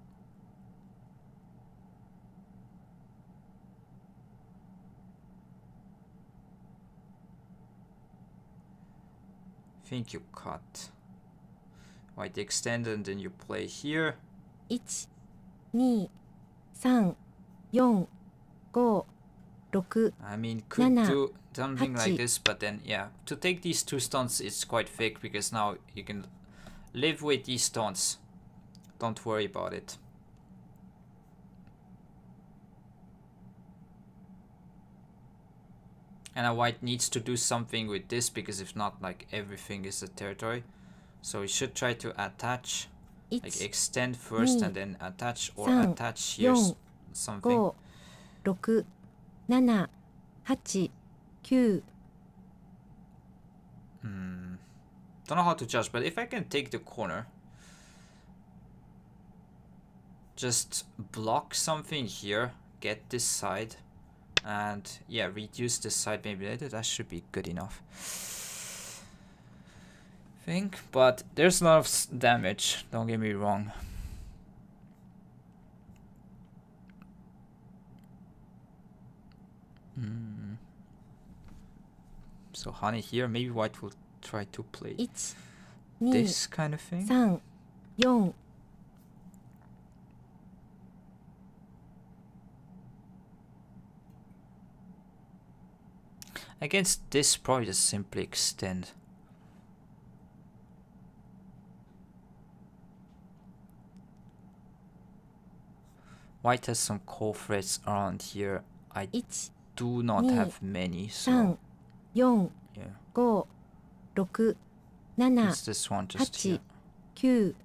I think you cut. White extend and then you play here. 1 2 3 4 5 6 I mean, could do something like this, but then yeah, to take these two stones it's quite fake because now you can live with these stones. Don't worry about it. And a white needs to do something with this because if not, like everything is a territory. So we should try to attach, like extend first and then attach, or attach here something. 5 6 7 8 9 Don't know how to judge, but if I can take the corner, just block something here, get this side, and yeah, reduce this side maybe later, that should be good enough. Think, but there's a lot of damage, don't get me wrong. So honey here, maybe white will try to play 1 2 this kind of thing. 3 4 Against this, probably just simply extend. White has some coal threads around here. I 1 do not have many, 3 so 4 yeah. 5 6 7 It's this one just 8 here. 9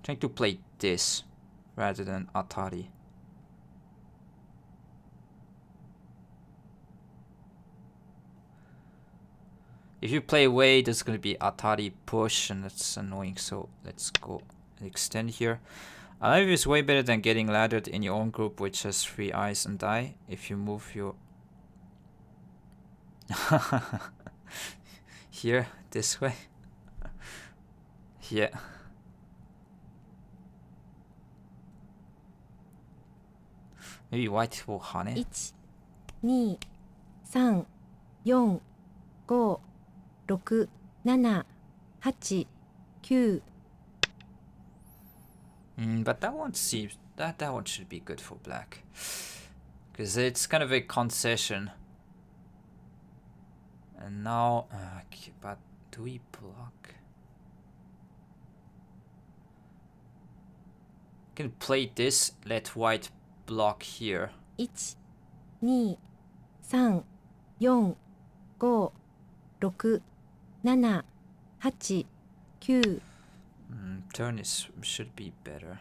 Trying to play this rather than Atari. If you play away, there's gonna be Atari push, and that's annoying. So let's go extend here. Alive is way better than getting laddered in your own group, which has 3 eyes and die. If you move your here this way, yeah. Maybe white will honey. 1 2 3 4 5 6 7 8 9 But that one seems that one should be good for black, because it's kind of a concession. And now, but do we block? Can play this. Let white block here. 1 2 3 4 5 6 7 8 9 Turn is should be better.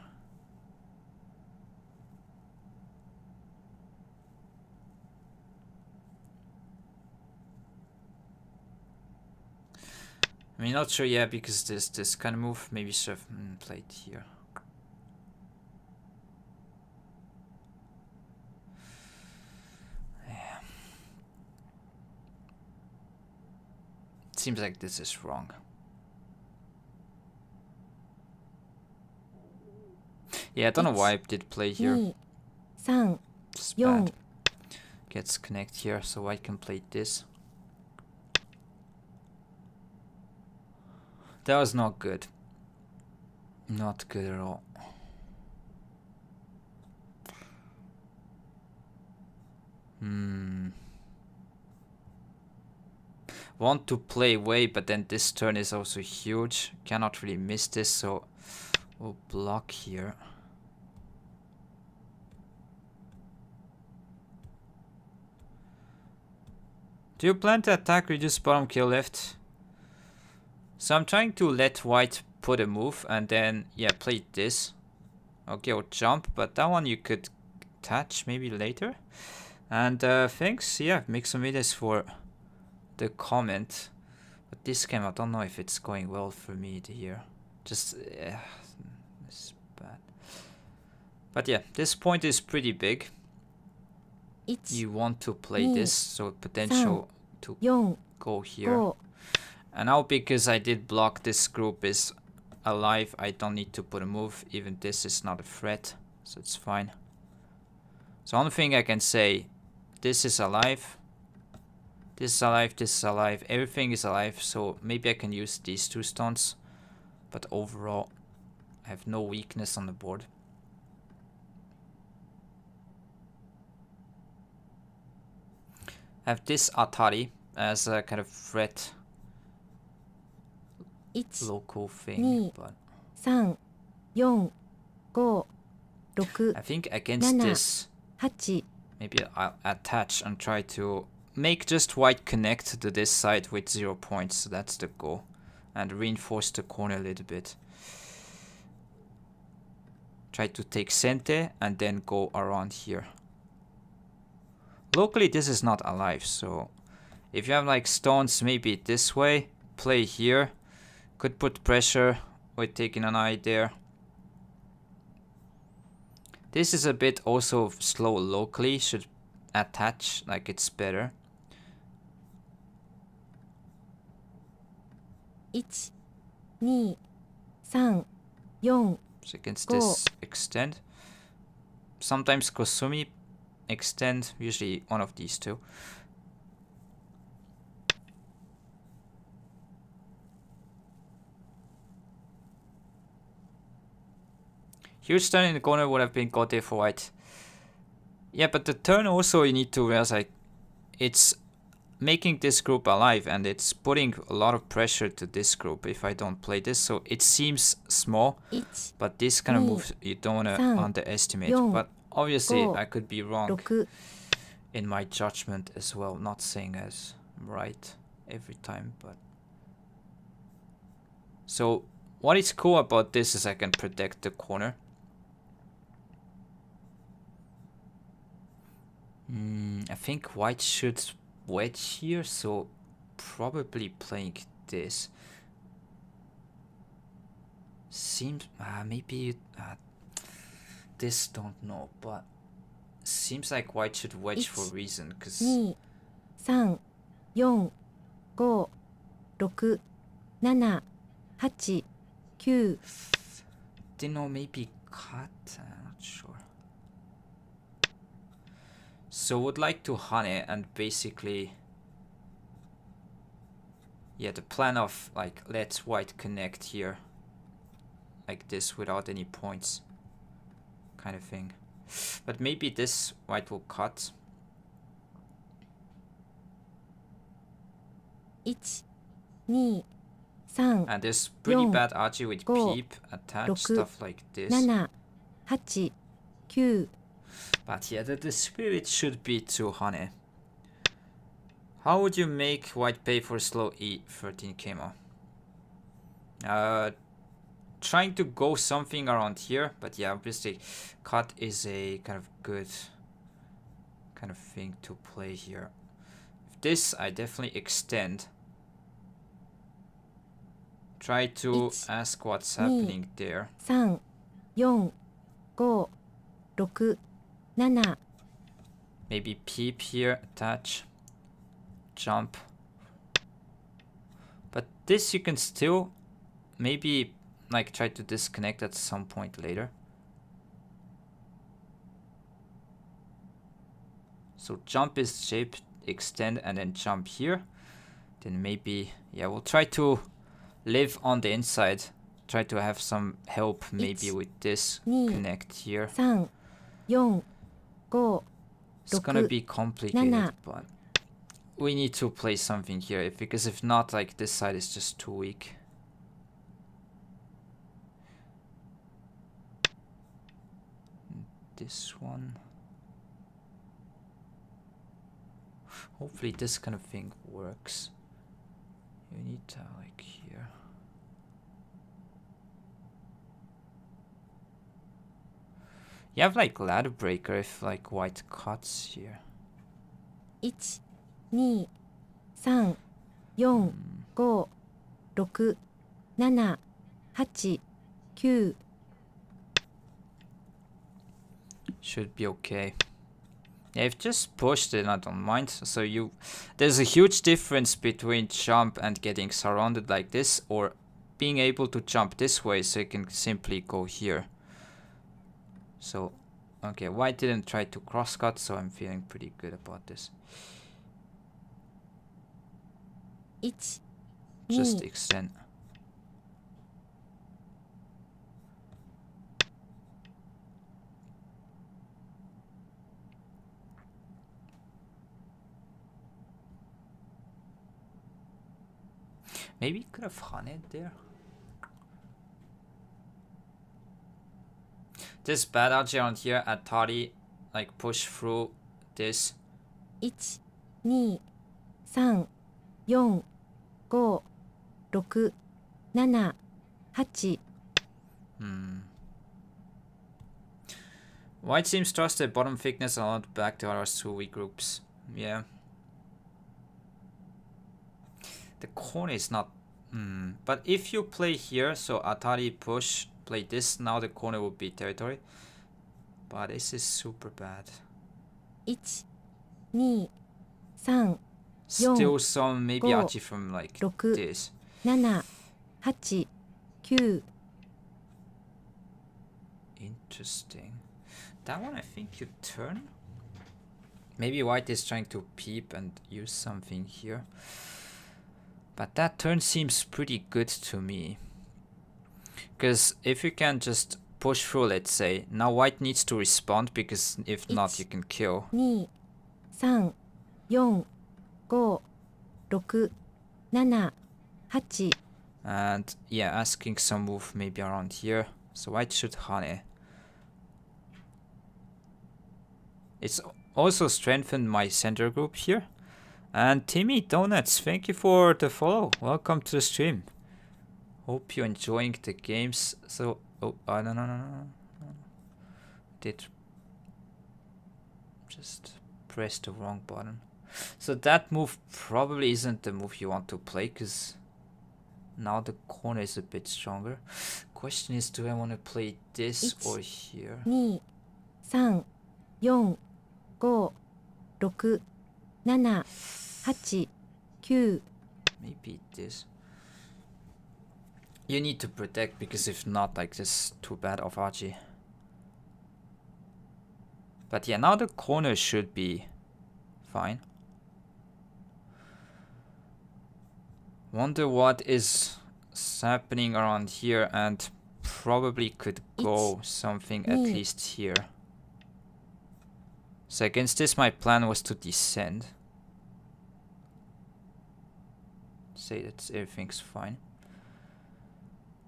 I mean, not sure yet because this kind of move maybe should have played here. Yeah. Seems like this is wrong. Yeah, I don't know why I did play here. 2、3、 It's 4、 bad. Gets connect here, so I can play this. That was not good. Not good at all. Want to play away, but then this turn is also huge. Cannot really miss this, so we'll block here. Do you plan to attack reduce bottom kill left? So I'm trying to let white put a move and then, yeah, play this. Okay, or jump, but that one you could attach maybe later. And thanks, yeah, Mixomides for the comment. But this game, I don't know if it's going well for me here. Just, it's bad. But yeah, this point is pretty big. 1、 You want to play this, so potential to 4、 go here. 5、 And now because I did block, this group is alive. I don't need to put a move. Even this is not a threat, so it's fine. So one thing I can say, this is alive. This is alive, this is alive. Everything is alive, so maybe I can use these 2 stones. But overall, I have no weakness on the board. I have this Atari as a kind of threat 1、 local thing, 2、 but 3、4、5、6、 I think against 7、 this, 8、 maybe I'll attach and try to make just white connect to this side with 0 points. So that's the goal. And reinforce the corner a little bit. Try to take Sente and then go around here. Locally this is not alive, so if you have like stones maybe this way, play here. Could put pressure with taking an eye there. This is a bit also slow locally, should attach like it's better. 1、2、3、4、 So against this extend. Sometimes Kosumi extend, usually one of these 2. Huge turn in the corner would have been gote for white. Yeah, but the turn also you need to realize like it's making this group alive and it's putting a lot of pressure to this group if I don't play this. So it seems small, 1、 but this kind of 2、 moves you don't want to 3、 underestimate. 4、 But obviously 5、 I could be wrong 6、 in my judgment as well. Not saying as right every time, but so what is cool about this is I can protect the corner. I think white should wedge here, so probably playing this. Seems maybe this, don't know, but seems like white should wedge for a reason, because 2、3、4、5、6、7、8、9。 didn't know, maybe cut, I'm not sure. So would like to honey and basically, yeah, the plan of like let white connect here like this without any points kind of thing. But maybe this white will cut. 1、2、3、 And there's pretty bad Archie with go, peep, attach, 6、 stuff like this. 7、8、9。 But yeah, the spirit should be to honey. How would you make white pay for slow E13 camo? Trying to go something around here, but yeah, obviously cut is a kind of good kind of thing to play here. If this, I definitely extend. Try to ask what's happening there. 3、4、5、6、7。 Maybe peep here, attach, jump. But this you can still maybe like try to disconnect at some point later. So jump is shape, extend, and then jump here. Then maybe, yeah, we'll try to live on the inside. Try to have some help maybe with this connect here. 3、4、5、 It's gonna 6、 be complicated, 7 but we need to play something here, because if not, like, this side is just too weak. This one. Hopefully this kind of thing works. You need to, like, here. You have, like, ladder breaker if, like, white cuts here. 1、2、3、4、5、6、7、8、9 Should be okay. Yeah, if just pushed it, I don't mind. So there's a huge difference between jump and getting surrounded like this, or being able to jump this way so you can simply go here. So, okay, white didn't try to crosscut, so I'm feeling pretty good about this. 1、Just 2、 extend. Maybe you could have hunted there. This bad RG around here at Tari, like push through this. 1、2、3、4、5、6、7、8 White seems trusted bottom thickness and allowed back to our two weak groups. Yeah. The corner is not... But if you play here, so Atari push, play this, now the corner will be territory. But this is super bad. 1、2、3、Still some maybe 5 Achi from like 6 this. 7、8、9 Interesting. That one I think you turn. Maybe white is trying to peep and use something here. But that turn seems pretty good to me. Because if you can just push through, let's say, now white needs to respond, because if not you can kill. 2、3、4、5、6、7、8 And yeah, asking some move maybe around here. So white should Hane. It's also strengthened my center group here. And Timmy Donuts, thank you for the follow. Welcome to the stream. Hope you're enjoying the games. So, oh, no. Did just press the wrong button. So that move probably isn't the move you want to play, because now the corner is a bit stronger. Question is, do I want to play this or here? 2、3、4、5、6、7、8、9 Maybe this. You need to protect, because if not, like, this is too bad of Archie. But yeah, now the corner should be fine. Wonder what is happening around here, and probably could go something at least here. So against this, my plan was to descend. Say that everything's fine.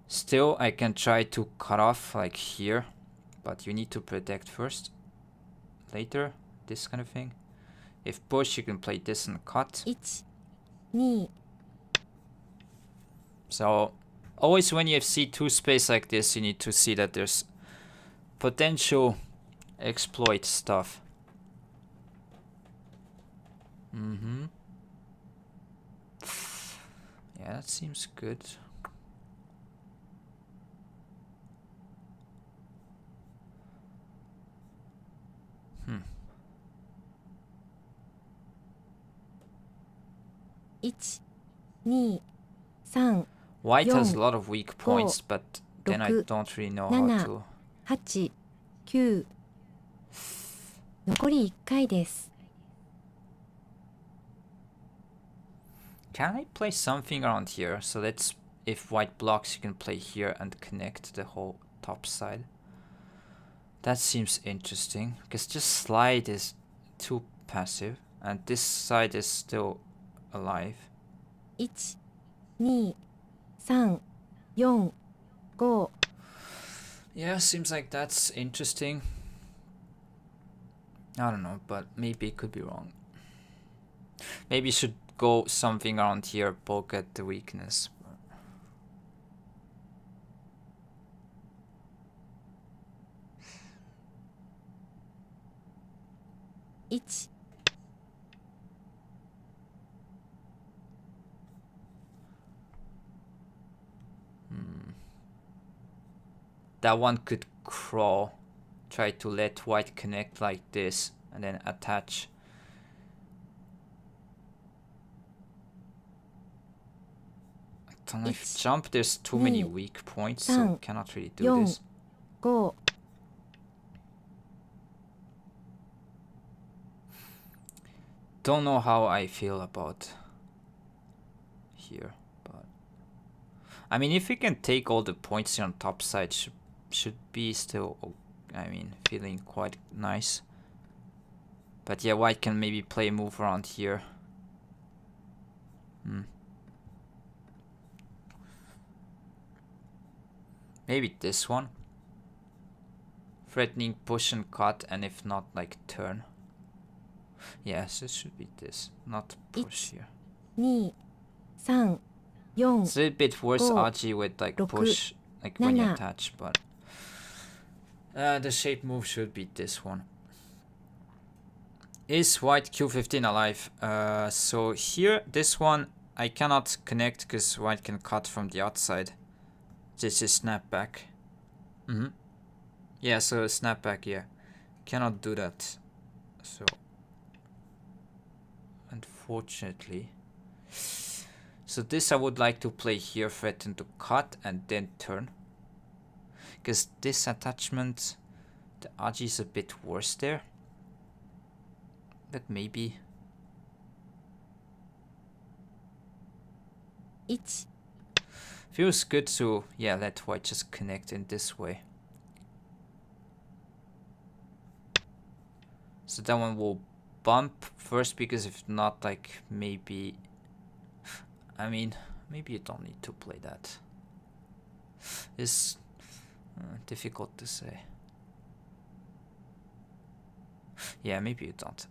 Still, I can try to cut off like here, but you need to protect first. Later, this kind of thing. If push, you can play this and cut. 1、2 So always when you see two space like this, you need to see that there's potential exploit stuff. Yeah, that seems good.1、2、3、 White has a 4 lot of weak points, but then I 6 don't really know how 7 to. 8、9残り1回です。Can I play something around here? So let's, if white blocks, you can play here and connect the whole top side. That seems interesting, because just slide is too passive, and this side is still alive. 1、2、3、4、5。 Yeah, seems like that's interesting. I don't know, but maybe it could be wrong. Maybe you should go something around here, poke at the weakness. 1、That one could crawl. Try to let white connect like this and then attach. I don't know if jump, there's too many weak points, so cannot really do this. 5。 Don't know how I feel about here, but I mean, if we can take all the points here on top side, should be still, I mean, feeling quite nice. But yeah, white can maybe play a move around here. Maybe this one. Threatening push and cut, and if not, like turn. Yes, it should be this, not push here. 2、3、4。 It's a little bit worse RG with like push, like when you attach, but the shape move should be this one. Is white Q15 alive? So here, this one I cannot connect because white can cut from the outside. This is snapback. Yeah, so snapback, yeah. Cannot do that. So unfortunately. So this I would like to play here, threaten to cut and then turn. Because this attachment, the RG is a bit worse there. But maybe. 1、 Feels good to, yeah, let white just connect in this way. So that one will bump first, because if not, like maybe, I mean, maybe you don't need to play that. It's difficult to say. Yeah, maybe you don't.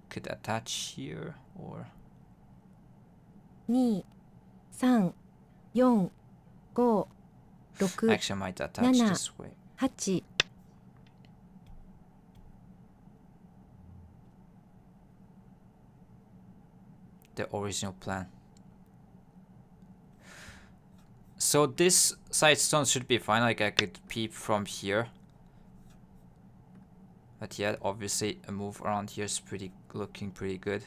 Could attach here or 2、3、4、5、6、 actually I might attach this way. 8。 The original plan. So this side stone should be fine, like I could peep from here. But yeah, obviously a move around here is looking pretty good.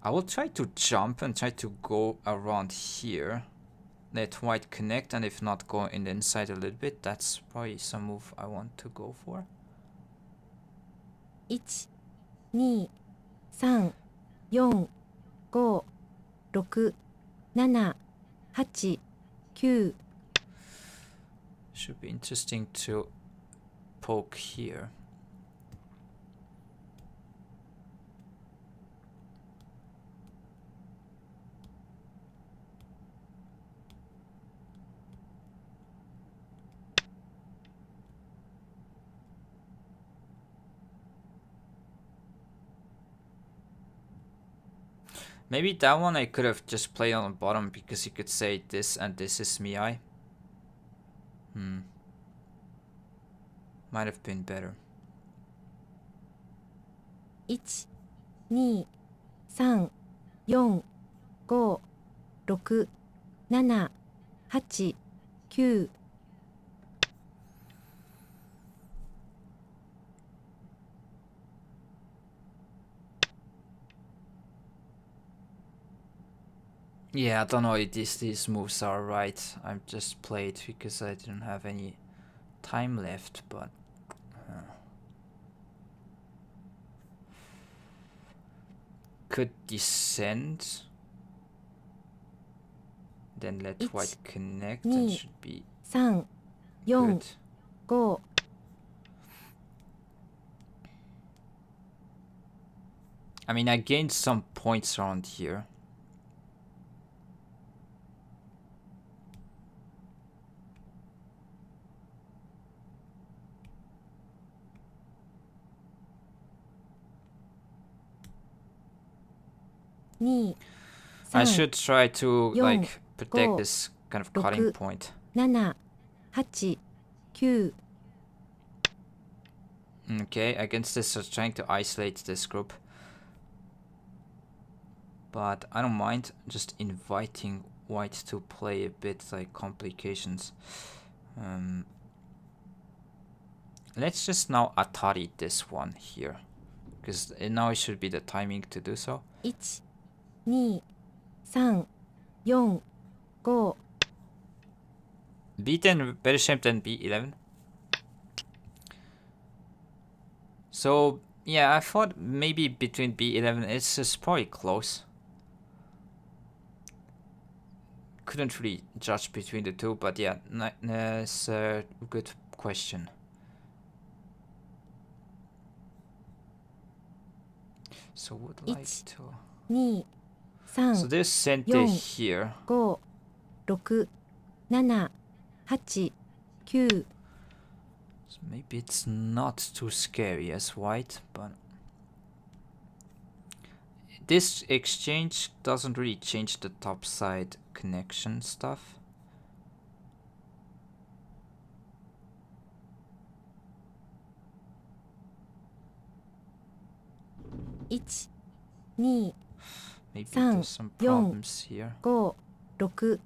I will try to jump and try to go around here. Let white connect, and if not, go in the inside a little bit. That's probably some move I want to go for. 1、2、3、4、5、6、7、8、9。 Should be interesting to poke here. Maybe that one I could have just played on the bottom, because you could say this and this is Miai. Might have been better. 1、2、3、4、5、6、7、8、9。 Yeah, I don't know if these moves are right. I just played because I didn't have any time left, but could descend. Then let white connect and should be 3、4、 good. 5、 I mean, I gained some points around here. I should try to like protect this kind of cutting point. 7、8、9、 Okay, against this, I was trying to isolate this group. But I don't mind just inviting white to play a bit like complications. Let's just now Atari this one here. Because now it should be the timing to do so. 1、2、3、4、5、 B10 better shape than B11. So yeah, I thought maybe between B11 it's just probably close. Couldn't really judge between the two, but yeah, that's a good question. So would like to. 2、3、 So there's center here. 5、6、7、8、9。 So maybe it's not too scary as white, but this exchange doesn't really change the top side connection stuff. One, two, Maybe 3、 there's some 4、 problems here. 5、6。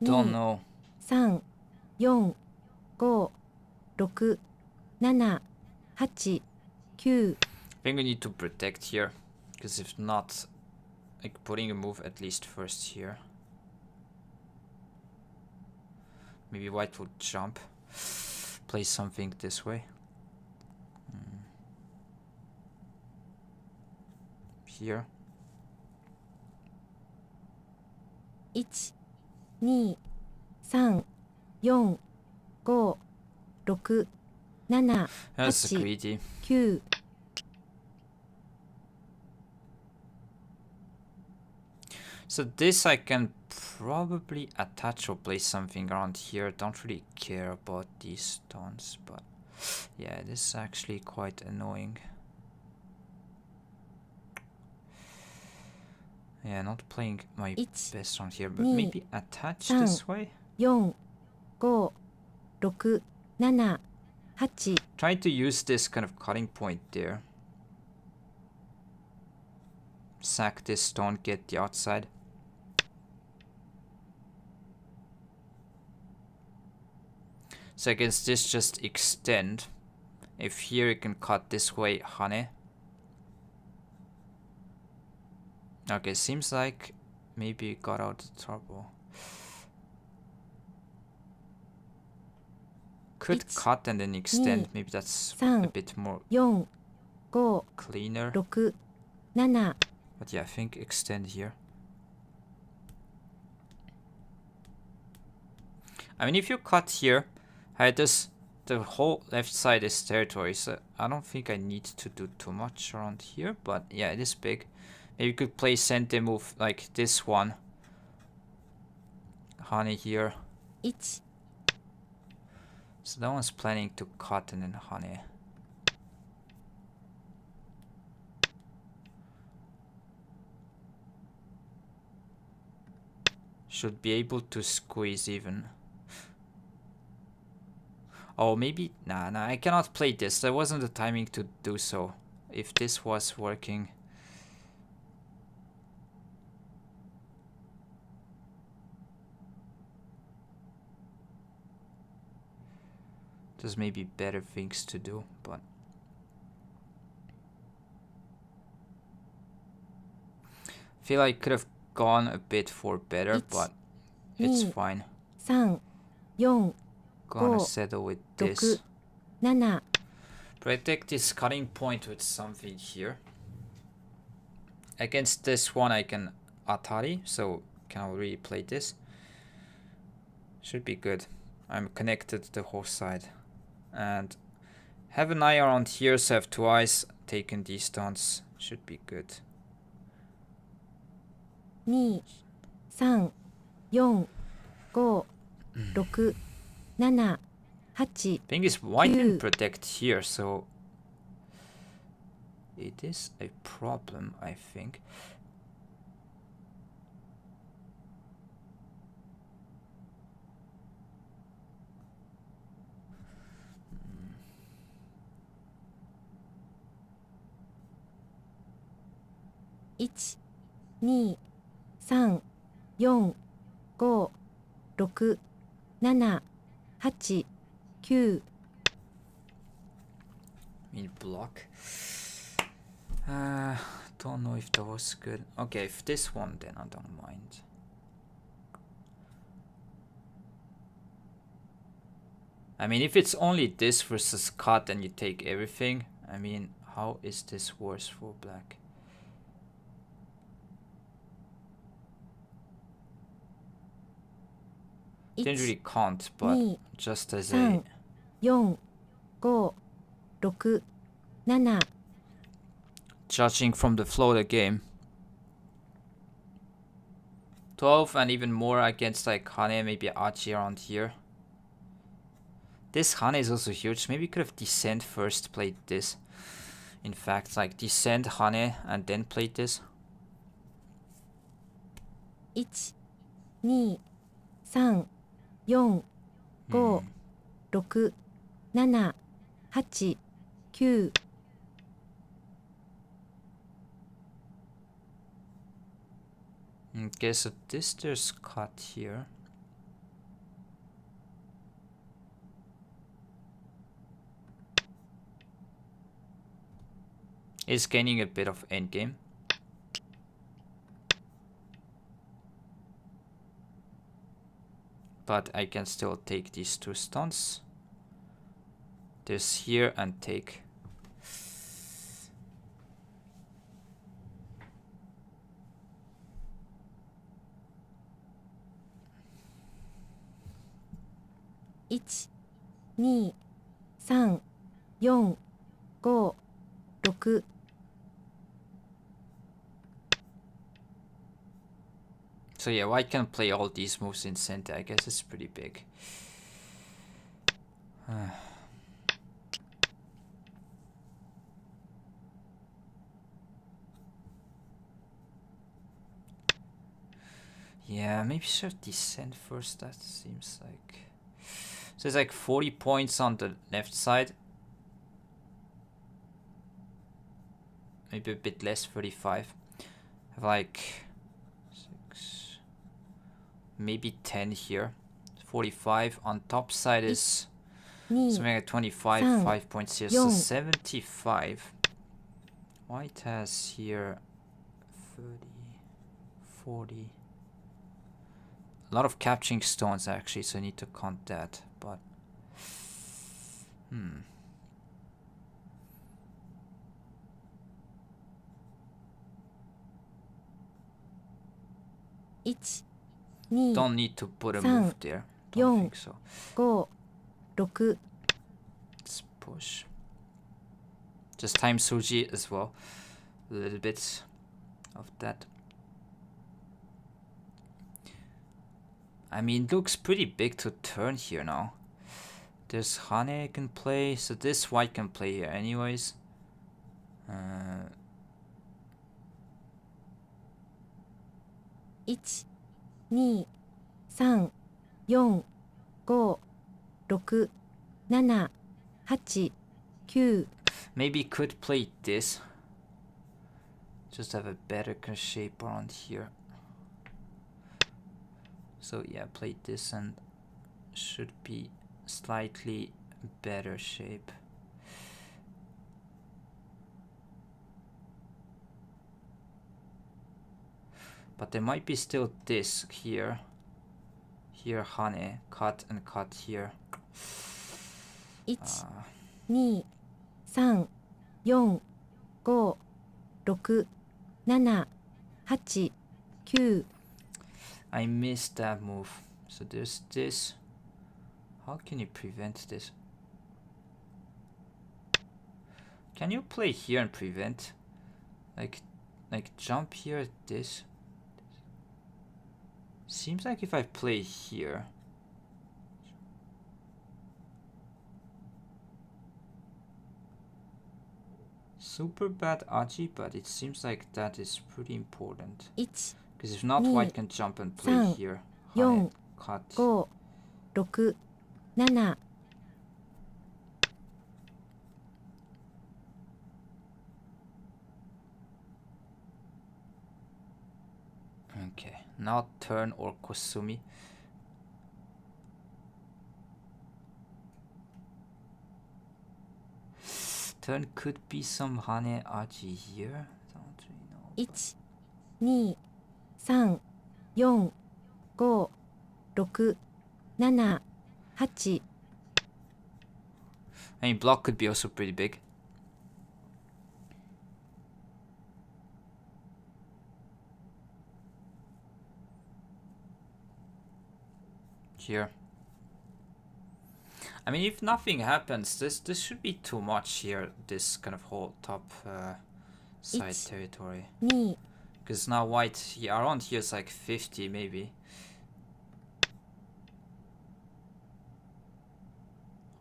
1、Don't 2、 know. 3、4、5、6、7、8、9。 I think we need to protect here, because if not, like putting a move at least first here. Maybe white will jump, play something this way. Here. 1、2、3、4、5、6、7、 That's 8、 greedy. 9。 So this I can probably attach or place something around here. Don't really care about these stones, but yeah, this is actually quite annoying. Yeah, not playing my best around here, but maybe attach this way. 4、5、6、7、8。 Try to use this kind of cutting point there. Sack this stone, get the outside. So against this, just extend. If here you can cut this way, honey. Okay, seems like maybe you got out of trouble. Could cut and then extend. Maybe that's a bit more 4、5、 cleaner. 6、7。 But yeah, I think extend here. I mean, if you cut here, the whole left side is territory, so I don't think I need to do too much around here. But yeah, it is big. Maybe you could play center move like this one. Honey here. 1、 So that one's planning to cut and then honey. Should be able to squeeze even. Oh, maybe... Nah, I cannot play this. There wasn't the timing to do so. If this was working... There's maybe better things to do, but I feel like I could have gone a bit for better, but it's fine. 3、4、 Gonna 5、 settle with 6、 this. 7、 Protect this cutting point with something here. Against this one I can Atari, so can already play this. Should be good. I'm connected the whole side. And have an eye around here, so I have twice taken these stones. Should be good. 2、3、4、5、6、7、8、 Thing is, white Q. can protect here, so it is a problem, I think.1、2、3、4、5、6、7、8、9、 Mean block. Don't know if that was good. Okay, if this one, then I don't mind. I mean, if it's only this versus cut and you take everything, I mean, how is this worse for black? Didn't really count, but 2、 just as 3、 a 4、5、6、7、 judging from the flow of the game. 12 and even more against like Hane, maybe Achi around here. This Hane is also huge. Maybe could have descent first, played this. In fact, like descent Hane and then played this. 1、2、3、4、5、6、7、8、9、 Okay, so this there's cut here. Is gaining a bit of endgame. But I can still take these two stuns. This here and take.1、2、3、4、5、6、 So yeah, white can play all these moves in center. I guess it's pretty big. Yeah, maybe should have descent first. That seems like. So it's like 40 points on the left side. Maybe a bit less, 35. Have like 6, maybe 10 here. 45 on top side is 2、 something like 25, 3、 5 points here, so 4. 75. White has here 30, 40. A lot of capturing stones actually, so I need to count that, but 1、2、 don't need to put a 3、 move there. Don't think so. 5、6、 Let's push. Just time Suji as well. A little bit of that. I mean, looks pretty big to turn here now. There's Hane can play, so this white can play here anyways. 1、2、3、4、5、6、7、8、9。 Maybe could play this. Just have a better shape around here. So yeah, play this and should be slightly better shape. But there might be still this here. Here, hane, cut and cut here. 1、2、3、4、5、6、7、8、9。 I missed that move. So there's this. How can you prevent this? Can you play here and prevent? Like jump here, this? Seems like if I play here. Super bad aji, but it seems like that is pretty important. 1、 Because if not, 2、 white can jump and play 3、 here. 4、 Hane, cut. 5、6、7。 Okay, now turn or kosumi. Turn could be some hane aji here. Don't really know. 1、2、3、4、5、6、7、8。 I mean, block could be also pretty big. Here. I mean, if nothing happens, this should be too much here. This kind of whole top side territory. 2、 Because now white here, around here is like 50 maybe.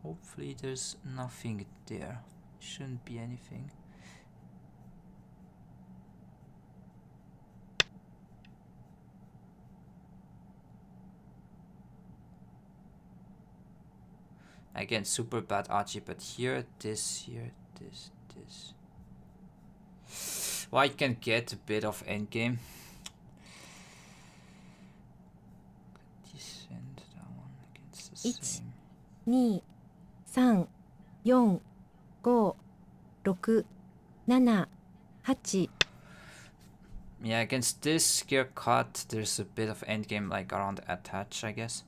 Hopefully there's nothing there. Shouldn't be anything. Again, super bad aji, but here, this, this. White can get a bit of endgame. Descend that one against the same. 2、3、4、5、6、7、8。 Yeah, against this scare cut, there's a bit of endgame like around attach, I guess.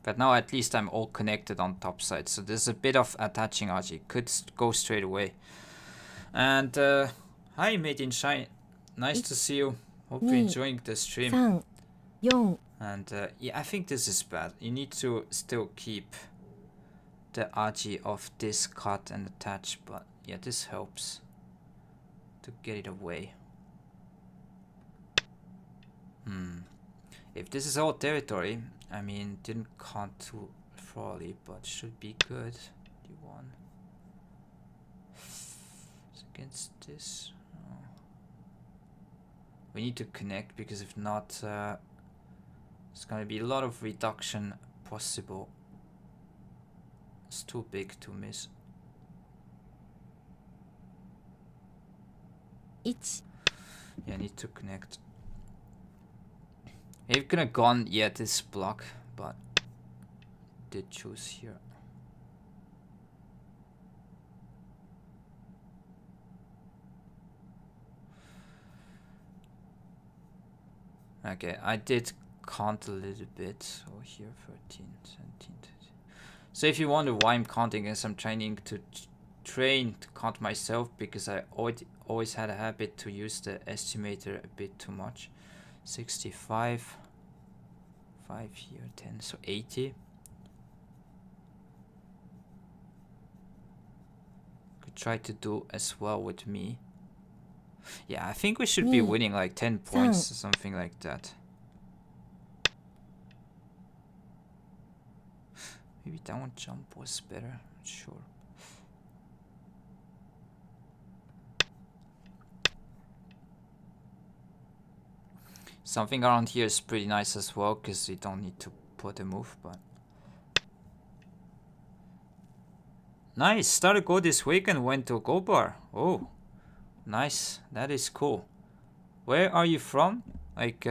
But now at least I'm all connected on top side, so there's a bit of attaching aji. Could go straight away. And hi, Made in Shine. Nice to see you. Hope you're enjoying the stream. 3、4。 And yeah, I think this is bad. You need to still keep the aji of this cut and attach, but yeah, this helps to get it away. If this is all territory, I mean, didn't count too thoroughly, but should be good. D1. It's against this. Oh. We need to connect, because if not, there's gonna be a lot of reduction possible. It's too big to miss. 1、 Yeah, I need to connect. He could have gone yet this block, but did choose here. Okay, I did count a little bit. So here 13, 17, 13. So if you wonder why I'm counting, as I'm trying to train to count myself, because I always had a habit to use the estimator a bit too much. 65, 5 here, 10, so 80. Could try to do as well with me. Yeah, I think we should be winning like 10 points or something like that. Maybe that one jump was better, not sure. Something around here is pretty nice as well, because you don't need to put a move, but... Nice! Started go this week and went to Go Bar. Oh, nice. That is cool. Where are you from? Like,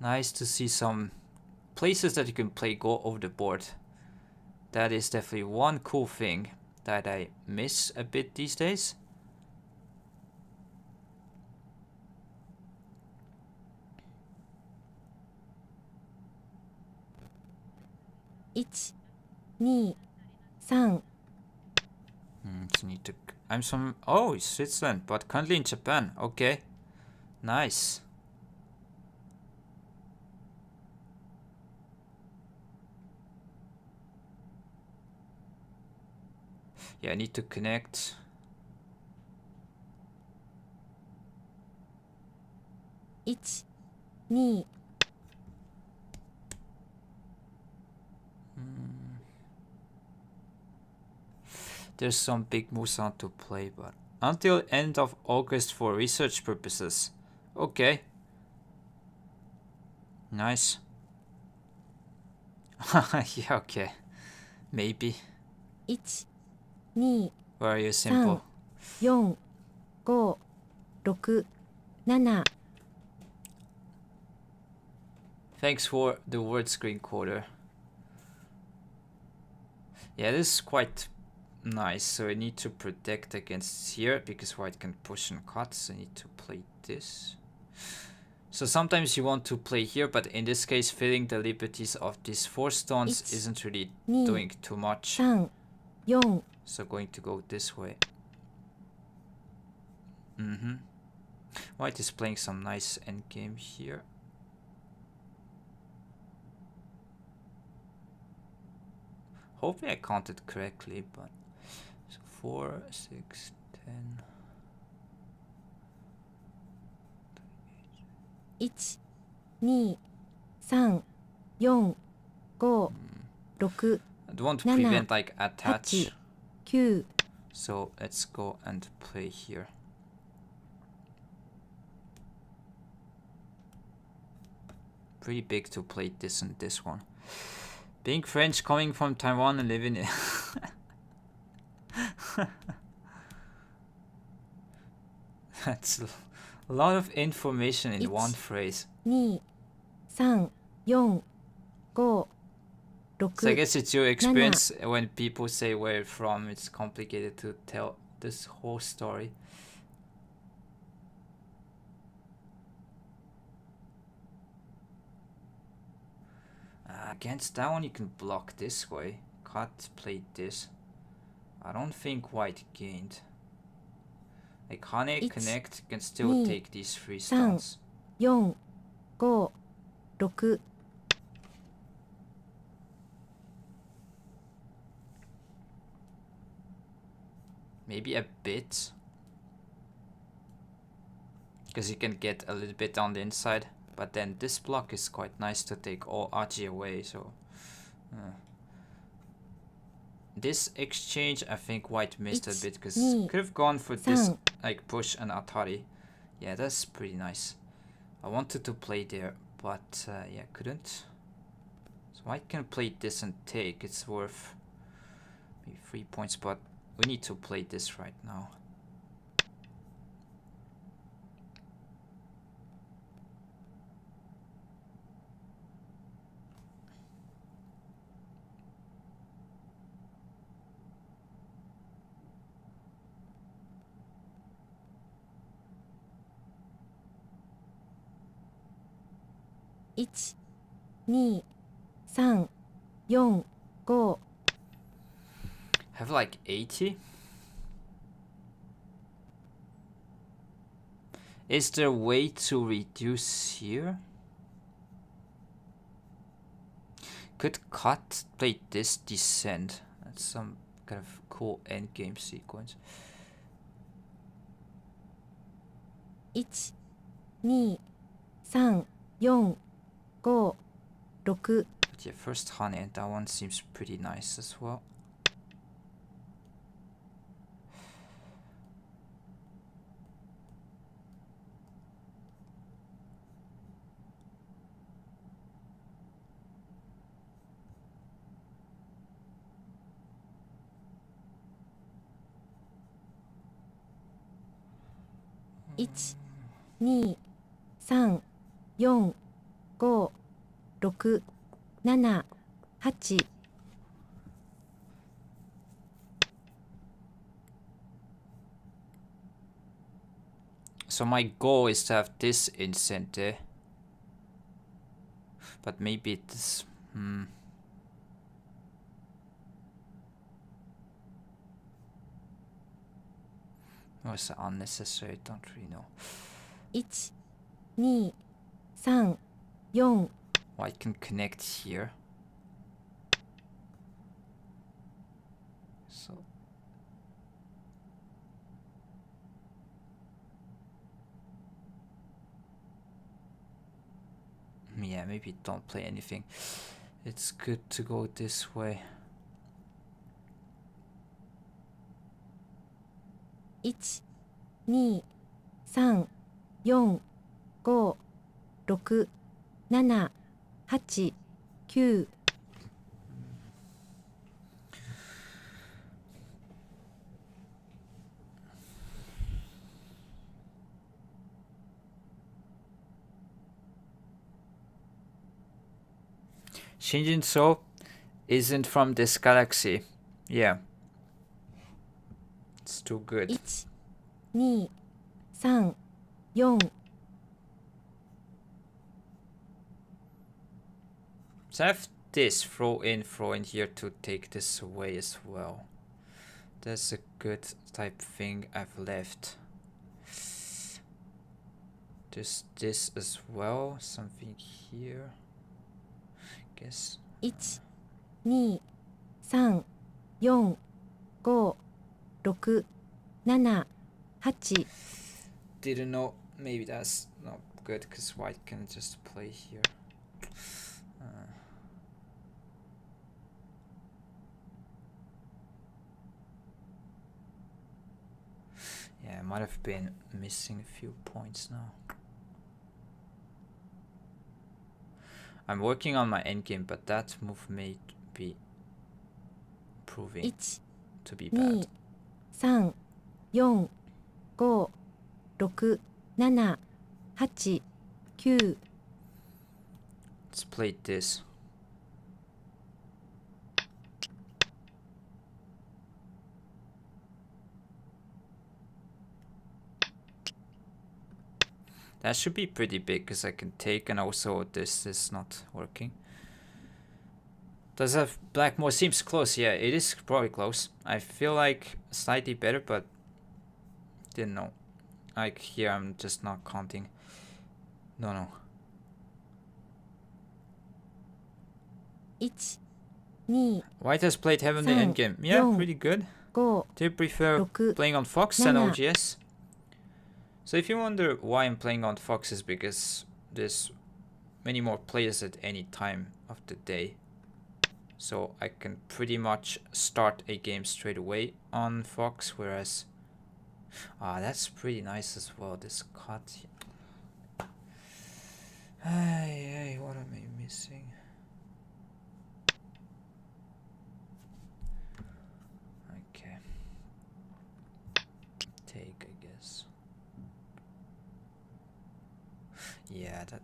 Nice to see some places that you can play go over the board. That is definitely one cool thing that I miss a bit these days. One, 2, 3. So need to. I'm from Switzerland, but currently in Japan. Okay, nice. Yeah, I need to connect. One, 2. There's some big moves on to play, but until end of August for research purposes. Okay. Nice. Yeah, okay. Maybe. 1, 2, Very simple. 4, 5, 6, 7. Thanks for the word screen quarter. Yeah, this is quite nice. So I need to protect against here because white can push and cut. So I need to play this. So sometimes you want to play here, but in this case, filling the liberties of these 4 stones isn't really doing too much. 3, 4. So going to go this way. White is playing some nice endgame here. Hopefully I counted correctly, but so 4, 6, 10. 1, 2, 3, 4, 5, 6, I don't want to prevent like attach. 9. So let's go and play here. Pretty big to play this and this one. Being French, coming from Taiwan and living in that's a lot of information in one phrase. 2, 3, 4, 5, 6. So I guess it's your experience when people say where you're from, it's complicated to tell this whole story. Against that one you can block this way. Cut, play this. I don't think white gained. Like Hane connect can still take these 3 stones. 4, 5, 6. Maybe a bit. Because you can get a little bit on the inside. But then this block is quite nice to take all Aji away, so... This exchange, I think white missed a bit, because could have gone for this, like push and Atari. Yeah, that's pretty nice. I wanted to play there, but yeah, couldn't. So white can play this and take, it's worth maybe 3 points, but we need to play this right now. One, 2, 3, 4, 5. Have like 80? Is there a way to reduce here? Could cut, play this, descend. That's some kind of cool endgame sequence. 1, 2, 3, 4, 5, 6. But yeah, first Hane, that one seems pretty nice as well. One, 2, 3, 4, 5、6、7、8。So my goal is to have this in center. But maybe it's... Was unnecessary? Don't really know. 1、2、3、4。 Well, I can connect here. So... Yeah, maybe don't play anything. It's good to go this way. 1、2、3、4、5、6、7、8、9。 Shinjin-so isn't from this galaxy. Yeah. It's too good. 1、2、3、4。 So I have this, throw in here to take this away as well. That's a good type thing I've left. There's this as well, something here. Guess. 1、2、3、4、5、6、7、8。 Didn't know. Maybe that's not good because white can just play here. Yeah, I might have been missing a few points now. I'm working on my endgame, but that move may be proving 1、 to be 2、 bad. 3、4、5、6、7、8、9。 Let's play this. That should be pretty big because I can take, and also this is not working. Does have black more? Seems close. Yeah, it is probably close. I feel like slightly better, but didn't know. Like here, I'm just not counting. No. 1、2、 White has played heavily Sam, endgame. Yeah, Young. pretty good. 5、 Do you prefer 6、 playing on Fox and 7. OGS? So if you wonder why I'm playing on Fox, is because there's many more players at any time of the day. So I can pretty much start a game straight away on Fox, whereas that's pretty nice as well, this cut. Hey, what am I missing? Okay. Take, I guess. Yeah, that.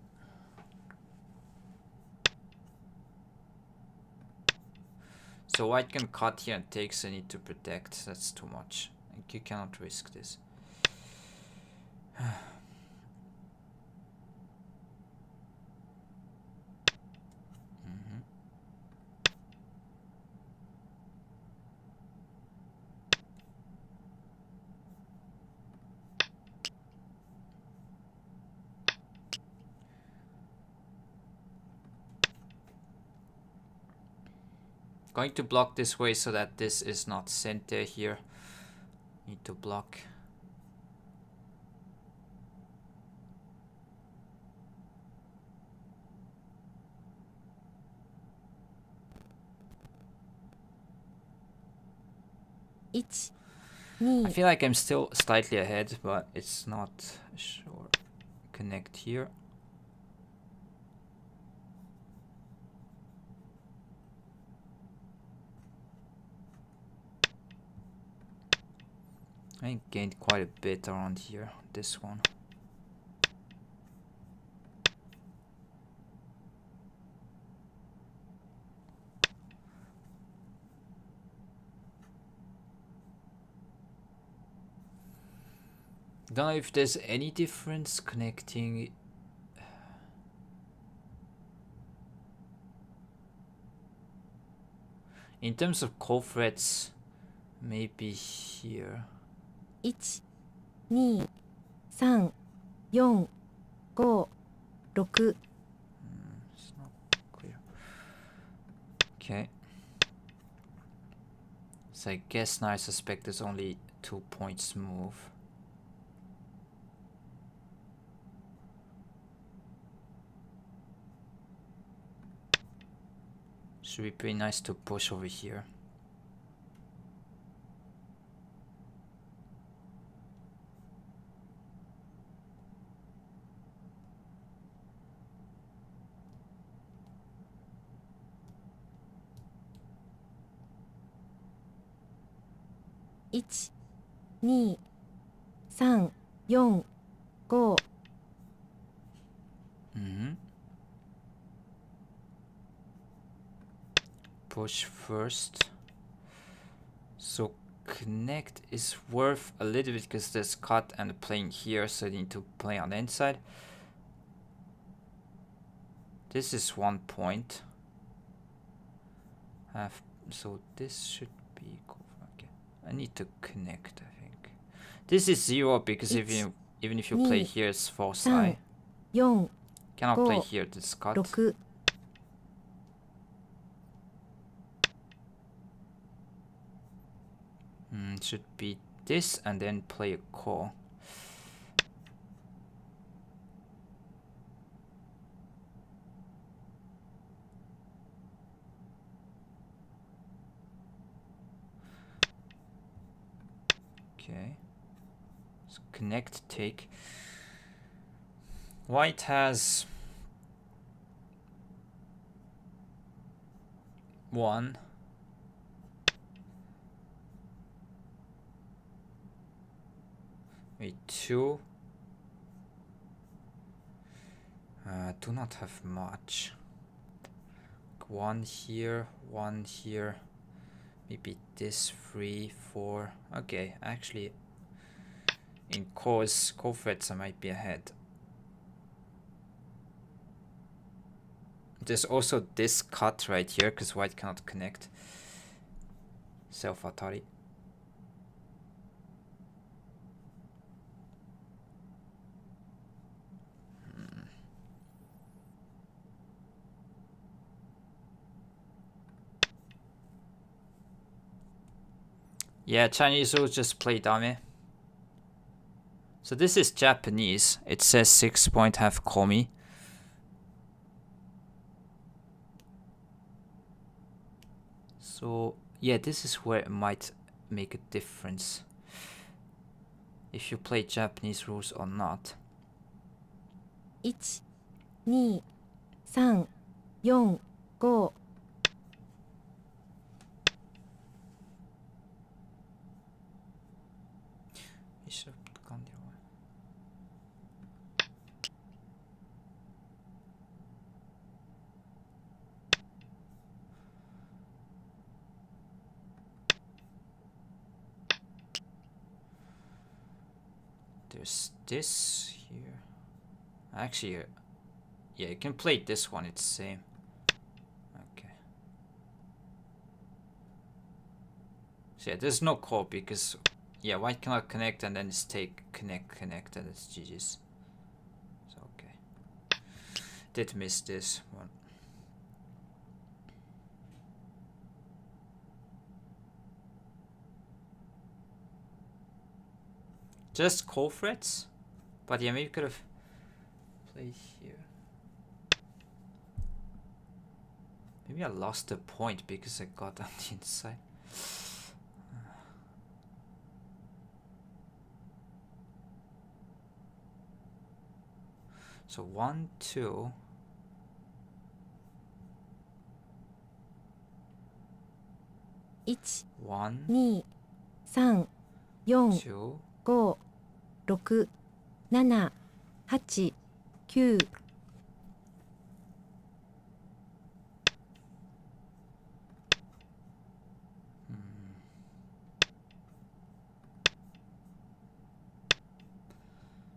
So white can cut here and takes. I need to protect. That's too much. Like, you cannot risk this. Going to block this way so that this is not center here. Need to block. I feel like I'm still slightly ahead, but it's not sure. Connect here. I gained quite a bit around here, this one. Don't know if there's any difference connecting. In terms of call threads, maybe here. 1、2、3、4、5、6。It's not clear. Okay. So I guess now I suspect there's only 2 points move. Should be pretty nice to push over here.1、2、3、4、5。Push first. So connect is worth a little bit because there's cut and playing here, so you need to play on the inside. This is 1 point. So this should be okay. I need to connect, I think. This is 0 because even if you play here, it's false eye. 4、Cannot play here, this cut. 6。Should be this and then play a call. Okay. So connect, take. White has 1. Wait, 2. Do not have much. 1 here, 1 here. Maybe this 3, 4. Okay, actually, in call threads I might be ahead. There's also this cut right here because white cannot connect. Self-atari. Yeah, Chinese rules just play dame. So this is Japanese. It says 6 point have komi. So yeah, this is where it might make a difference if you play Japanese rules or not. 1、2、3、4、5。There's this here. Actually, yeah, you can play this one. It's the same. Okay. So yeah, there's no call because yeah, white cannot connect and then it's take connect and it's GG's. So okay. Did miss this one. Just call threats, but yeah, maybe could have played here. Maybe I lost the point because I got on the inside. So 1, 2. 1、 1, 2、3、4、 2. 5、6、7、8、9。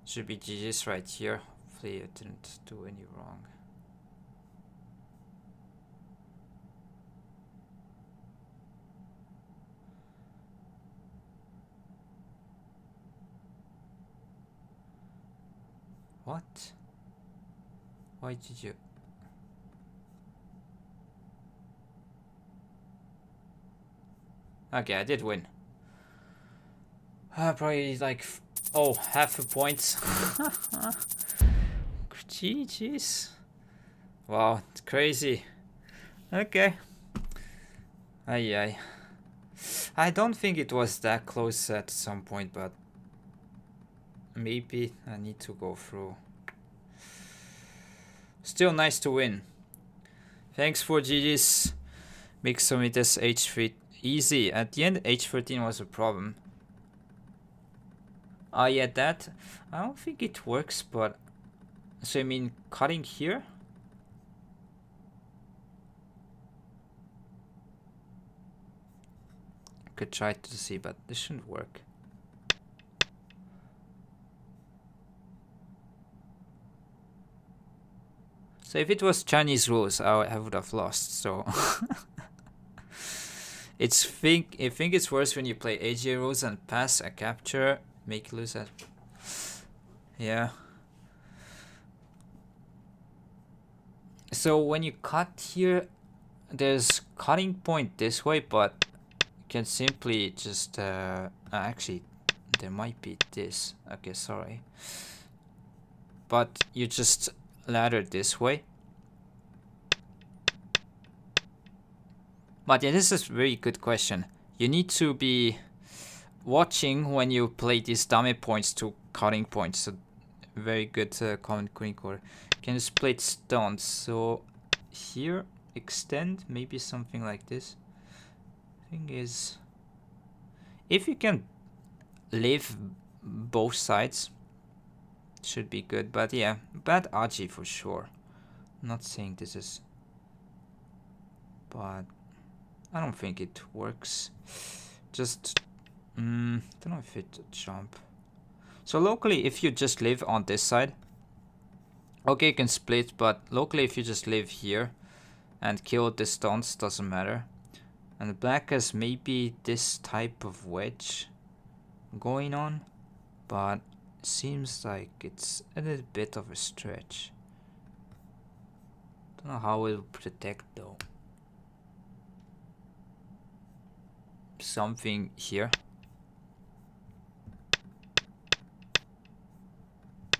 Should be GG's right here. Hopefully I didn't do any wrong. What? Why did you? Okay, I did win. Probably like, oh, half a point. GG's. Wow, it's crazy. Okay. Aye. I don't think it was that close at some point, but maybe I need to go through. Still nice to win. Thanks for GG's. Mixometers H3 easy. At the end, H13 was a problem. Yeah, that I don't think it works, but so I mean cutting here. Could try to see, but this shouldn't work. So if it was Chinese rules, I would have lost. So I think it's worse when you play AJ rules and pass a capture, make lose that. Yeah. So when you cut here, there's cutting point this way, but you can simply just actually there might be this. Okay, sorry. But you just ladder this way. But yeah, this is a very good question. You need to be watching when you play these dummy points to cutting points. So very good comment, Queen. Can split stones. So here extend, maybe something like this. Thing is, if you can live both sides, should be good. But yeah, bad Aji for sure. I'm not saying this is, but I don't think it works. Just don't know if it jump. So locally, if you just live on this side, okay, you can split, but locally if you just live here and kill the stones, doesn't matter. And the black has maybe this type of wedge going on, but seems like it's a little bit of a stretch. Don't know how it will protect though. Something here.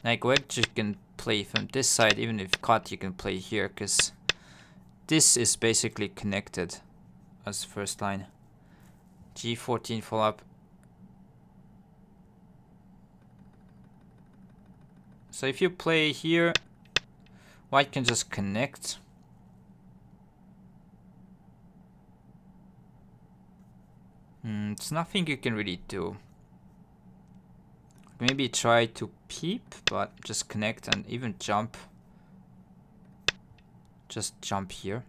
Like wedge you can play from this side, even if cut you can play here, because this is basically connected as first line. G14 follow up. So if you play here, white can just connect. It's nothing you can really do. Maybe try to peep, but just connect and even jump. Just jump here.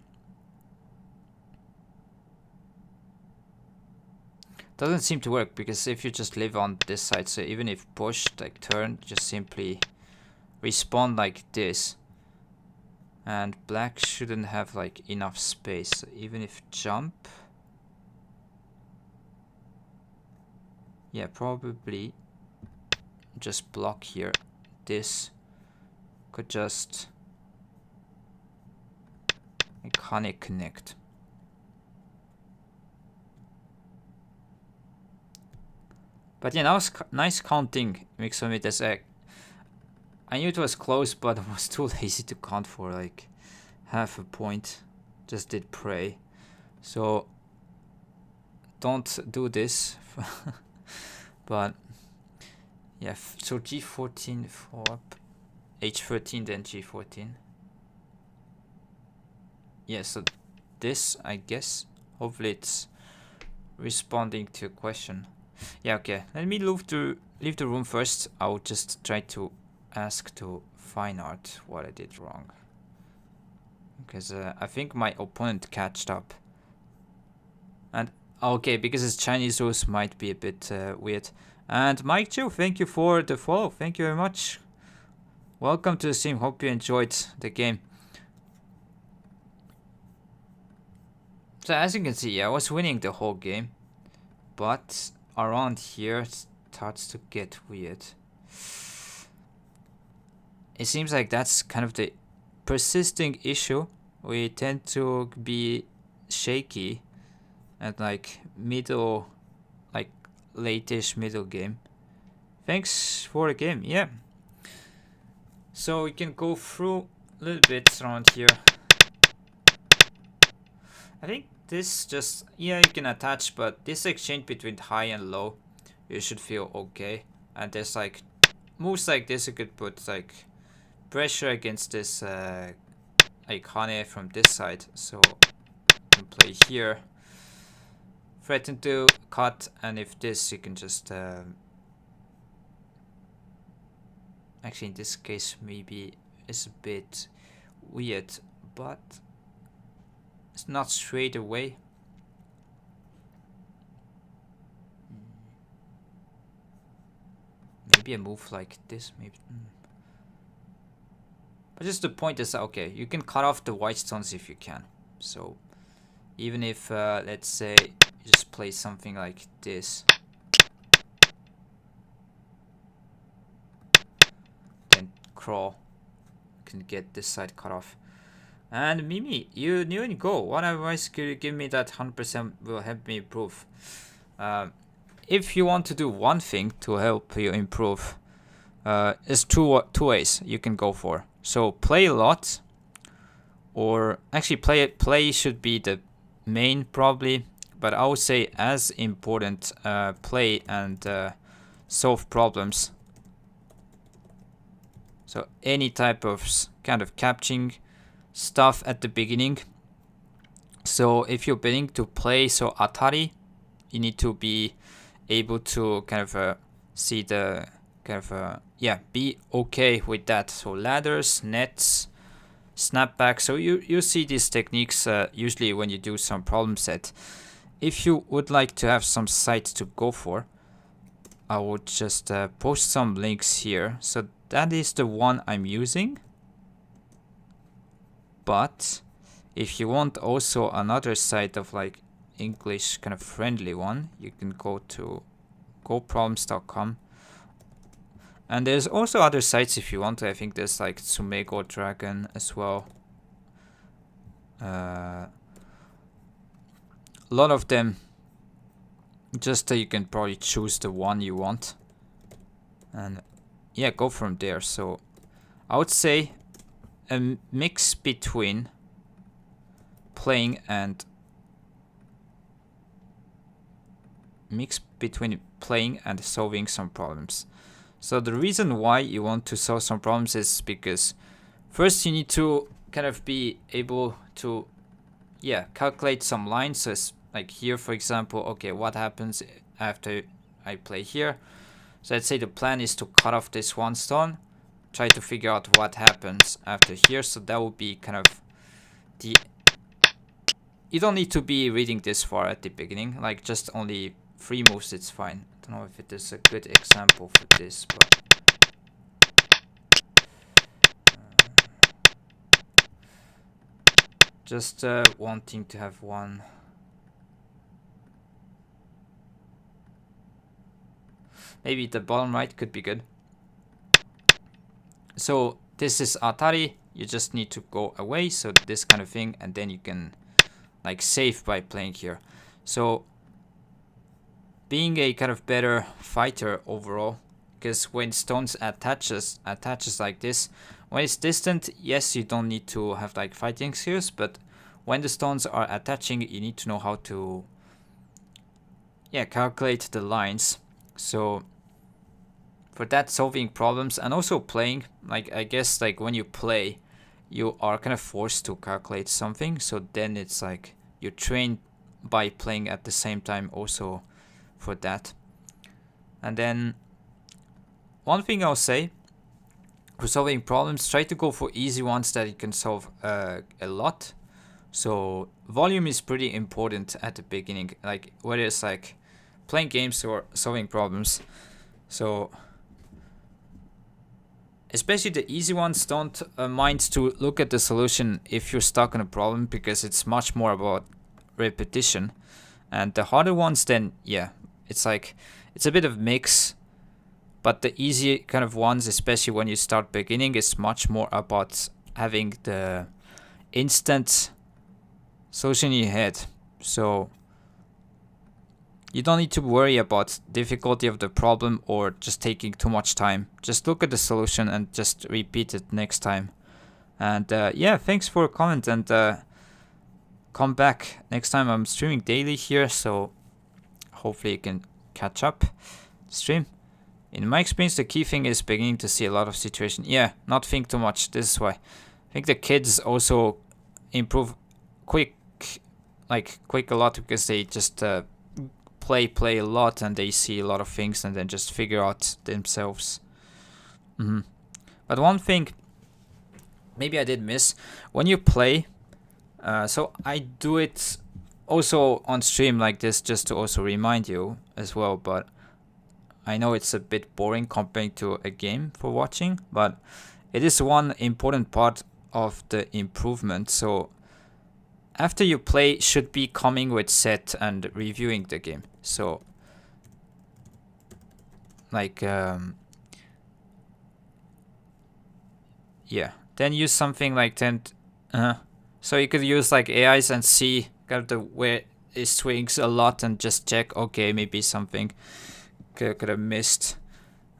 Doesn't seem to work, because if you just live on this side, so even if pushed, like turn, just simply respawn like this. And black shouldn't have like enough space, so even if jump. Yeah, probably just block here. This could just iconic connect. But yeah, that was nice counting. Mixometers. I knew it was close, but I was too lazy to count for like half a point. Just did pray. So don't do this. But yeah, so G14 for up, H13 then G14. Yeah, so this, I guess, hopefully it's responding to a question. Yeah, okay, let me leave the room first. I'll just try to ask to fine art what I did wrong, because I think my opponent catched up. And okay, because it's Chinese rules might be a bit weird. And Mike Joe, thank you for the follow. Thank you very much. Welcome to the stream. Hope you enjoyed the game. So as you can see, I was winning the whole game, but around here it starts to get weird. It seems like that's kind of the persisting issue. We tend to be shaky at like middle, like late-ish middle game. Thanks for the game, yeah. So we can go through a little bit around here. I think this just, yeah, you can attach, but this exchange between high and low, you should feel okay. And there's like moves like this, you could put like pressure against this like Hane from this side. So you can play here, threaten to cut, and if this, you can just actually in this case maybe it's a bit weird, but it's not straight away. Maybe a move like this, maybe. But just the point is, okay, you can cut off the white stones if you can. So even if, let's say, you just play something like this, then crawl, you can get this side cut off. And Mimi, you knew in Go. What advice could you give me that 100% will help me improve? If you want to do one thing to help you improve, there's two ways you can go for. So play a lot, or actually play should be the main probably, but I would say as important, play and solve problems. So any type of kind of capturing stuff at the beginning. So if you're betting to play so Atari, you need to be able to kind of see the kind of yeah, be okay with that. So ladders, nets, snapback. So you see these techniques usually when you do some problem set. If you would like to have some sites to go for, I would just post some links here. So that is the one I'm using. But if you want also another site of like English kind of friendly one, you can go to goproblems.com. And there's also other sites if you want to. I think there's like Sumego Dragon as well. A lot of them. Just you can probably choose the one you want. And yeah, go from there. So I would say a mix between playing and solving some problems. So the reason why you want to solve some problems is because first you need to kind of be able to, yeah, calculate some lines. So it's like here, for example, okay, what happens after I play here? So let's say the plan is to cut off this one stone, try to figure out what happens after here. So that would be kind of the, you don't need to be reading this far at the beginning, like just only 3 moves, it's fine. I don't know if it is a good example for this, but just wanting to have one. Maybe the bottom right could be good. So this is Atari, you just need to go away, so this kind of thing, and then you can like save by playing here. So being a kind of better fighter overall, because when stones attaches like this, when it's distant, yes, you don't need to have like fighting skills, but when the stones are attaching, you need to know how to, yeah, calculate the lines. So for that, solving problems and also playing, like I guess like when you play, you are kind of forced to calculate something. So then it's like you train by playing at the same time also for that. And then one thing I'll say for solving problems, try to go for easy ones that you can solve a lot. So volume is pretty important at the beginning, like whether it's like playing games or solving problems. So especially the easy ones, don't mind to look at the solution if you're stuck on a problem, because it's much more about repetition. And the harder ones, then yeah, it's like it's a bit of mix. But the easy kind of ones, especially when you start beginning, is much more about having the instant solution in your head. So you don't need to worry about difficulty of the problem or just taking too much time. Just look at the solution and just repeat it next time. And yeah, thanks for a comment, and come back next time. I'm streaming daily here, so hopefully you can catch up stream. In my experience, the key thing is beginning to see a lot of situation. Yeah, not think too much. This is why I think the kids also improve quick a lot, because they just play a lot and they see a lot of things and then just figure out themselves. But one thing maybe I did miss, when you play, so I do it also on stream like this just to also remind you as well, but I know it's a bit boring comparing to a game for watching, but it is one important part of the improvement. So after you play, should be coming with set and reviewing the game. So like yeah, then use something like 10 so you could use like AIs and see kind of the where it swings a lot and just check, okay, maybe something could have missed.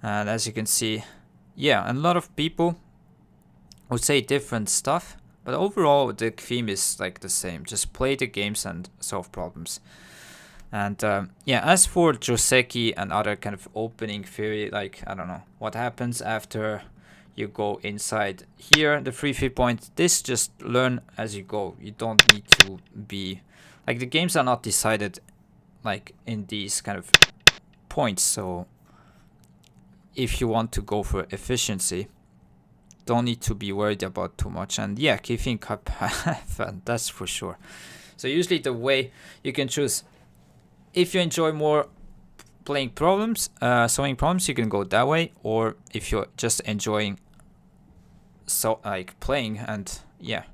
And as you can see, yeah, and a lot of people would say different stuff, but overall the theme is like the same. Just play the games and solve problems. And yeah, as for Joseki and other kind of opening theory, like I don't know what happens after you go inside here, the free point, this just learn as you go. You don't need to be like, the games are not decided like in these kind of points. So if you want to go for efficiency, don't need to be worried about too much. And yeah, keeping up fun, that's for sure. So usually the way you can choose, if you enjoy more playing problems, solving problems, you can go that way. Or if you're just enjoying so like playing and yeah,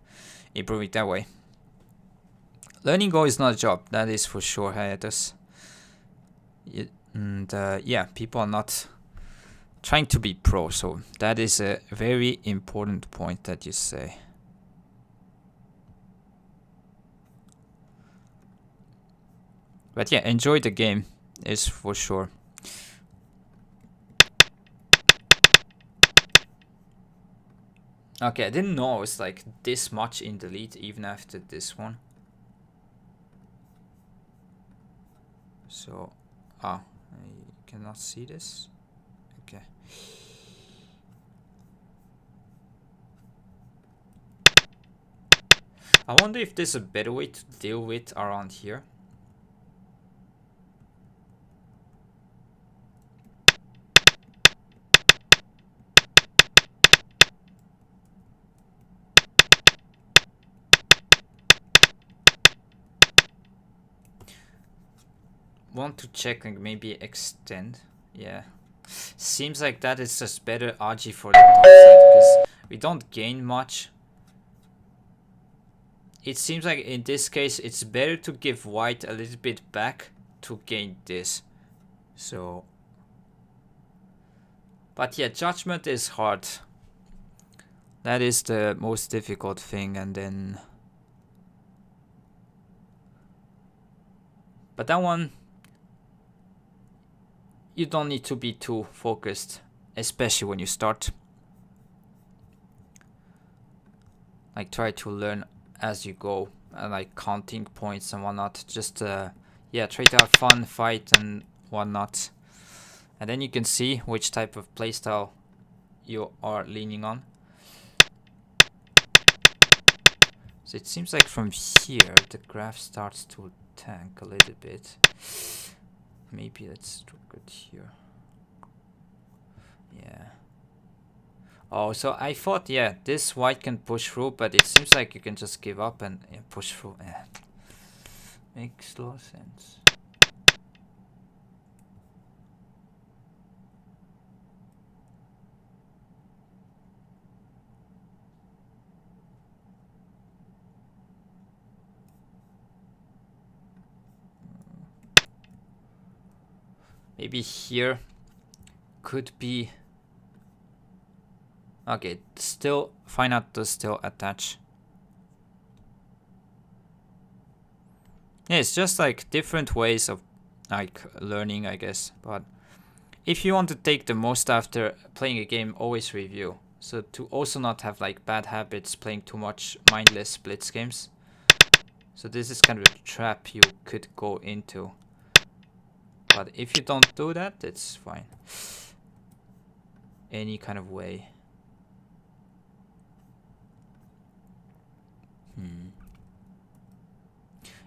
improving that way. Learning Go is not a job, that is for sure, hiatus. And yeah, people are not trying to be pro, so that is a very important point that you say. But yeah, enjoy the game is for sure. Okay, I didn't know it was like this much in the lead even after this one. So, I cannot see this. Okay. I wonder if there's a better way to deal with around here. Want to check, like maybe extend. Yeah, seems like that is just better RG for the top side, because we don't gain much. It seems like in this case it's better to give white a little bit back to gain this. So, but yeah, judgment is hard. That is the most difficult thing. And then, but that one, you don't need to be too focused, especially when you start. Like, try to learn as you go, and like counting points and whatnot. Just yeah, try to have fun, fight and whatnot, and then you can see which type of playstyle you are leaning on. So it seems like from here the graph starts to tank a little bit. Maybe let's look at here. Yeah. Oh, so I thought, yeah, this white can push through, but it seems like you can just give up and push through. Yeah. Makes a lot of sense. Maybe here could be... Okay, still fine art to still attach. Yeah, it's just like different ways of like learning, I guess. But if you want to take the most after playing a game, always review. So to also not have like bad habits playing too much mindless blitz games. So this is kind of a trap you could go into. But if you don't do that, it's fine. Any kind of way.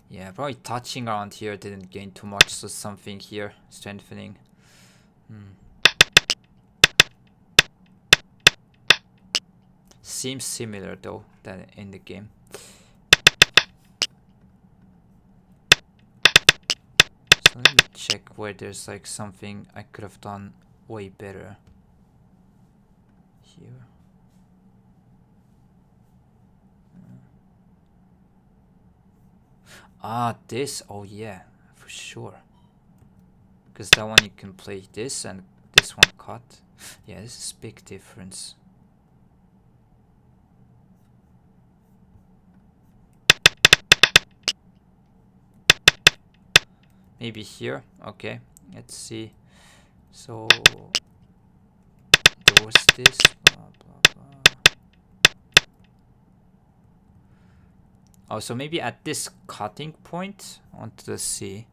Yeah, probably touching around here didn't gain too much, so something here strengthening. Seems similar though than in the game. So let me check where there's like something I could have done way better. Here. This. Oh yeah, for sure. Because that one you can play this and this one cut. Yeah, this is a big difference. Maybe here. Okay, let's see. So there was this. Blah, blah, blah. Oh, so maybe at this cutting point, I want to see.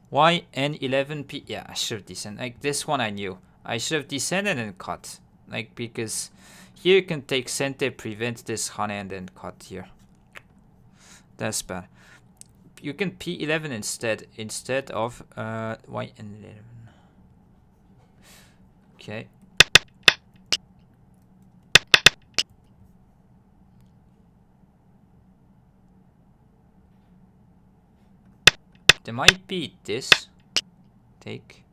Why N11P? Yeah, I should have descended. Like this one I knew. I should have descended and cut. Like because here you can take Sente, prevent this Hane and then cut here. That's bad. You can P11 instead of YN11. Okay. There might be this. Take.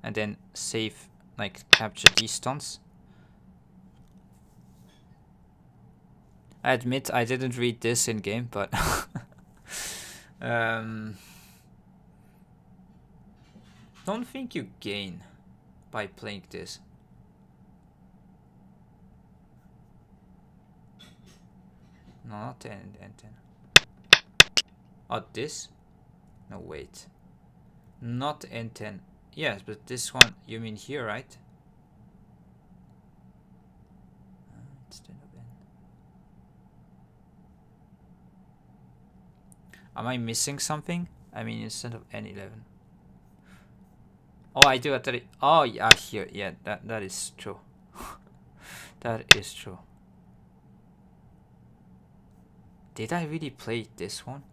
And then save, like capture these stunts. I admit I didn't read this in game, but don't think you gain by playing this. No, not N10. Oh, this? No, wait. Not N10. Yes, but this one, you mean here, right? Instead of N. Am I missing something? I mean, instead of N11. Oh, I do at the... Oh, yeah, here. Yeah, that is true. That is true. Did I really play this one?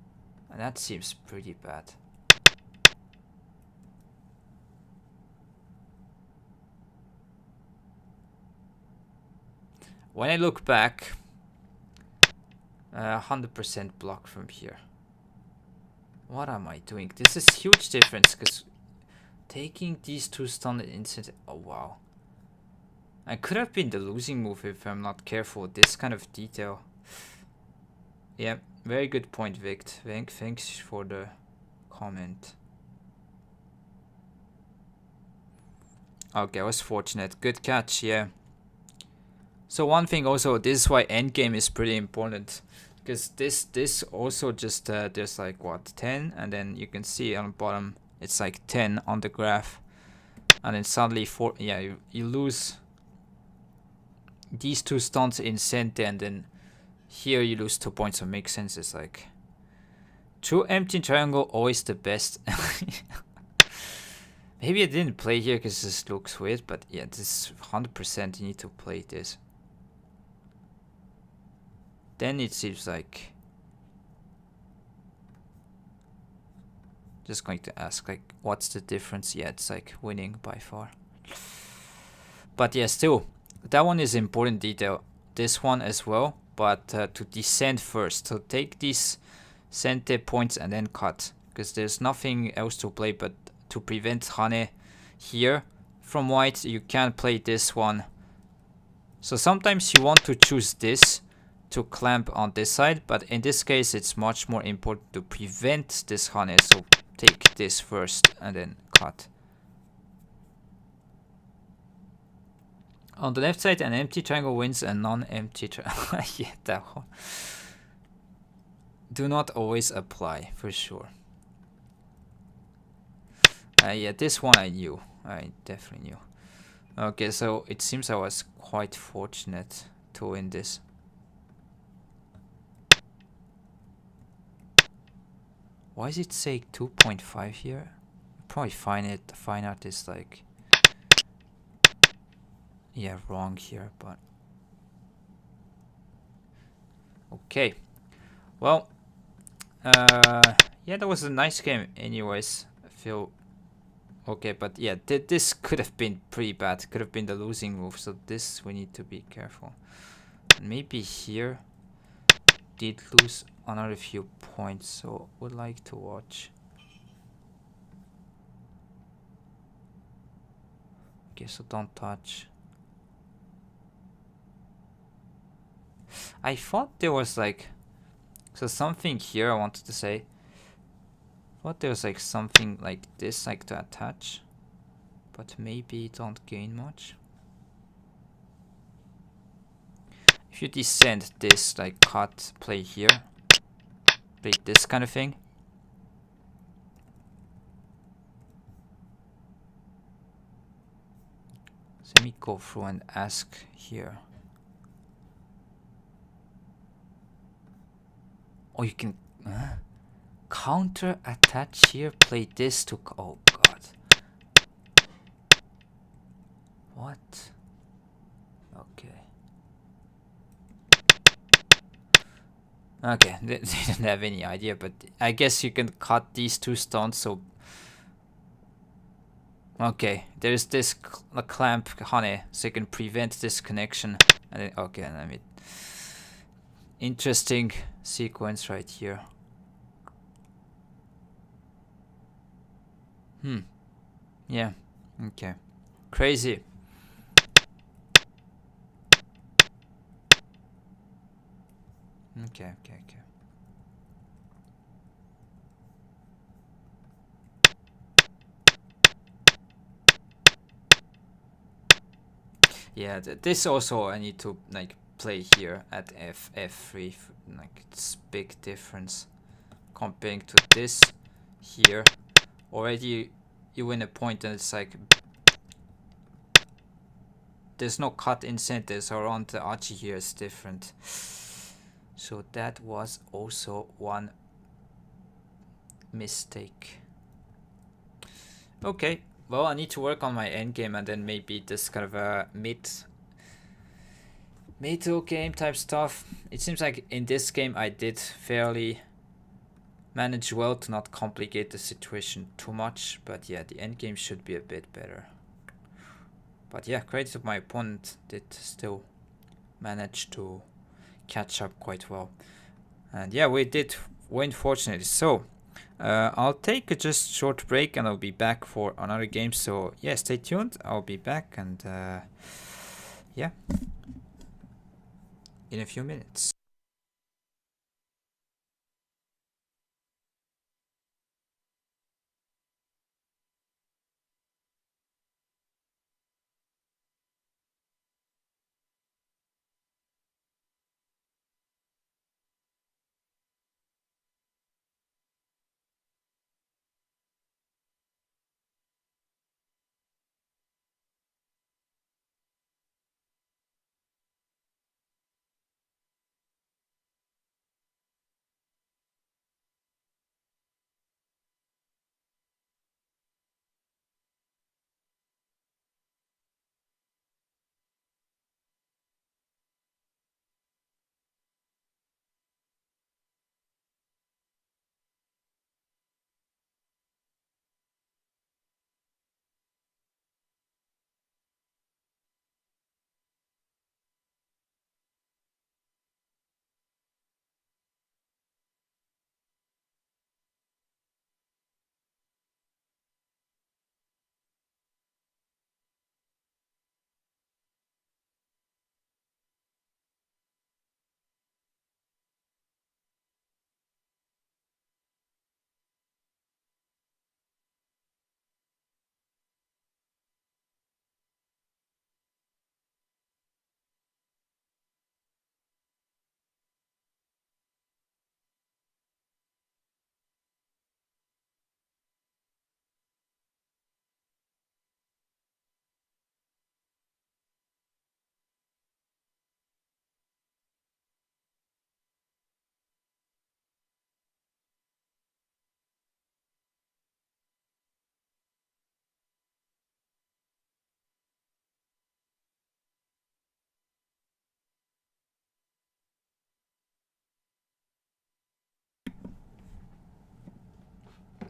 That seems pretty bad. When I look back, 100% block from here. What am I doing? This is huge difference because taking these two stun instant. Oh wow! I could have been the losing move if I'm not careful with this kind of detail. Yeah, very good point, Vict. Thanks for the comment. Okay, I was fortunate. Good catch, yeah. So one thing also, this is why endgame is pretty important. Because this also just, there's like what, 10? And then you can see on the bottom, it's like 10 on the graph. And then suddenly, you lose these two stunts in Sente, and then here you lose 2 points, so it makes sense. It's like true empty triangle, always the best. Maybe I didn't play here because this looks weird, but yeah, this 100% you need to play this. Then it seems like just going to ask like what's the difference? Yeah, it's like winning by far. But yeah, still that one is important detail. This one as well, but to descend first. So take these Sente points and then cut, because there's nothing else to play but to prevent Hane here from white. You can't play this one. So sometimes you want to choose this to clamp on this side, but in this case it's much more important to prevent this Hane. So take this first and then cut. On the left side, an empty triangle wins a non-empty triangle. Yeah, that one. Do not always apply, for sure. Yeah, this one I knew. I definitely knew. Okay, so it seems I was quite fortunate to win this. Why does it say 2.5 here? Probably fine art is like, yeah, wrong here, but okay. Well, yeah, that was a nice game anyways. I feel okay, but yeah, this could have been pretty bad. Could have been the losing move, so this we need to be careful. Maybe here did lose another few points, so would like to watch. Okay, so don't touch. I thought there was like, so something here I wanted to say. I thought there was like something like this, like to attach, but maybe don't gain much. If you descend this, like cut, play here, play this kind of thing. So let me go through and ask here. Oh, you can counter attach here, play this to, oh god. What? Okay. Okay, they didn't have any idea, but I guess you can cut these two stones, so... Okay, there's this clamp honey, so you can prevent this connection. And then, okay, I mean... Interesting sequence right here. Yeah, okay. Crazy. Okay. Yeah, this also I need to like play here at f3. Like it's big difference comparing to this here. Already you win a point and it's like there's no cut in centers around the archie here is different. So that was also one mistake. Okay, well I need to work on my endgame and then maybe this kind of a middle game type stuff. It seems like in this game I did fairly manage well to not complicate the situation too much, but yeah, the end game should be a bit better. But yeah, credit to my opponent did still manage to catch up quite well. And yeah, we did win fortunately. So I'll take a just short break and I'll be back for another game. So yeah, stay tuned. I'll be back and yeah, in a few minutes.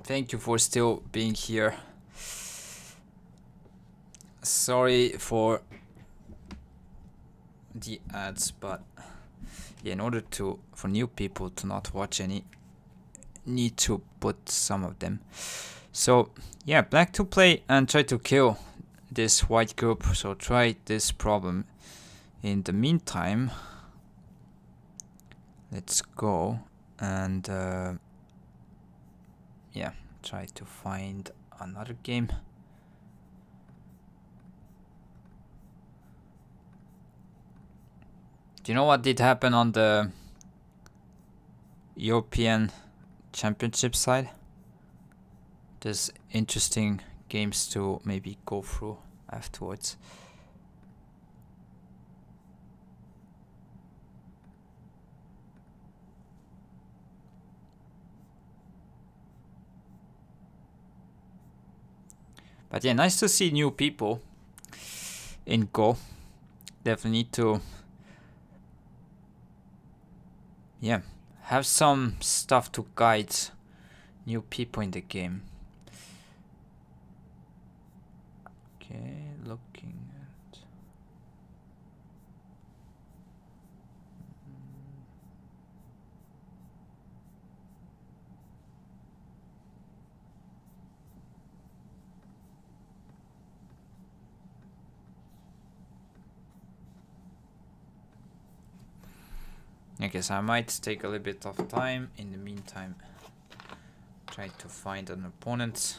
Thank you for still being here. Sorry for the ads, but yeah, in order for new people to not watch any, need to put some of them. So yeah, black to play and try to kill this white group. So try this problem. In the meantime, let's go and yeah, try to find another game. Do you know what did happen on the European Championship side? There's interesting games to maybe go through afterwards. But yeah, nice to see new people in Go. Definitely need to, yeah, have some stuff to guide new people in the game. Okay, looking at... I guess I might take a little bit of time. In the meantime, try to find an opponent.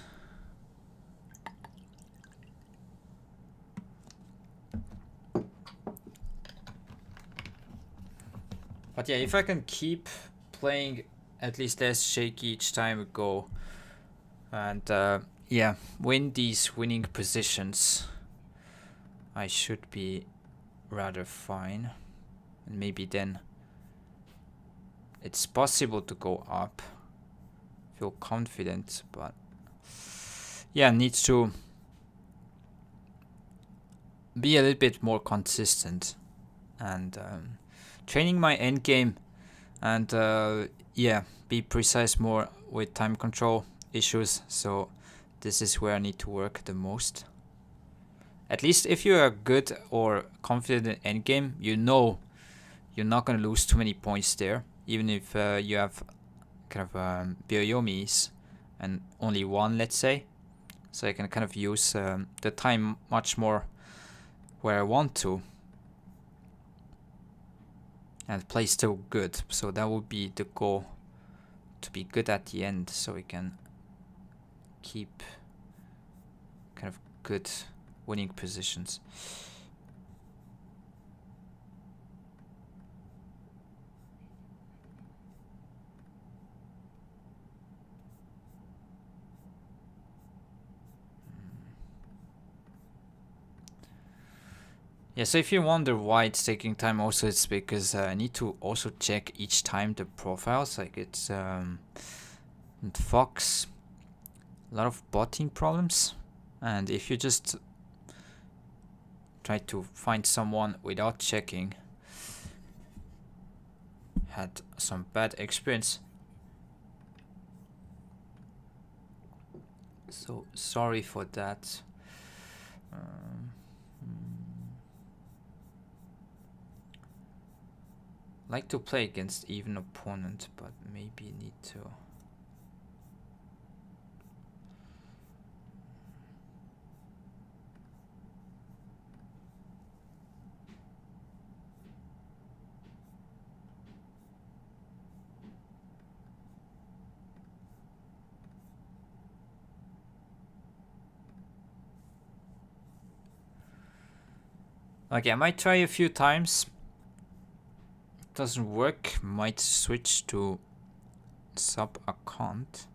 But yeah, if I can keep playing at least less shaky each time we go, and yeah, win these winning positions, I should be rather fine. And maybe then it's possible to go up. Feel confident, but yeah, needs to be a little bit more consistent and training my end game, and yeah, be precise more with time control issues. So this is where I need to work the most. At least if you are good or confident in end game, you know you're not gonna lose too many points there, even if you have kind of Byoyomis and only one, let's say. So I can kind of use the time much more where I want to and play still good. So that would be the goal, to be good at the end, so we can keep kind of good winning positions. Yeah, so if you wonder why it's taking time, also it's because I need to also check each time the profiles. Like it's Fox, a lot of botting problems, and if you just try to find someone without checking, had some bad experience. So sorry for that. Like to play against even opponent, but maybe need to. Okay, I might try a few times. Doesn't work, might switch to sub account.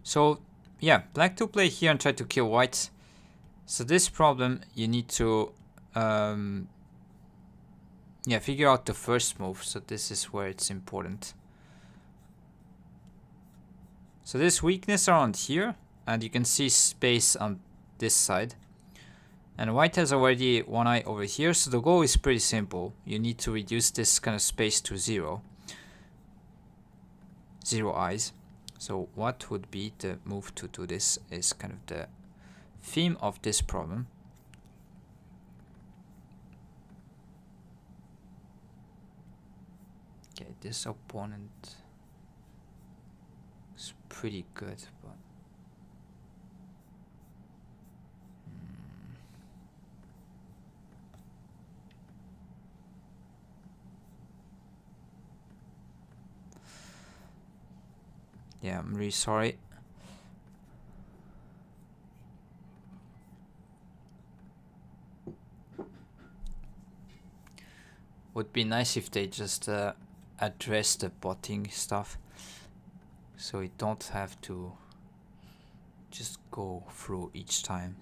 So yeah, black to play here and try to kill white. So this problem you need to yeah, figure out the first move. So this is where it's important. So this weakness around here, and you can see space on this side. And white has already one eye over here, so the goal is pretty simple. You need to reduce this kind of space to 0. 0 eyes. So what would be the move to do this is kind of the theme of this problem. Okay, this opponent is pretty good, but yeah, I'm really sorry. Would be nice if they just address the botting stuff, so we don't have to just go through each time.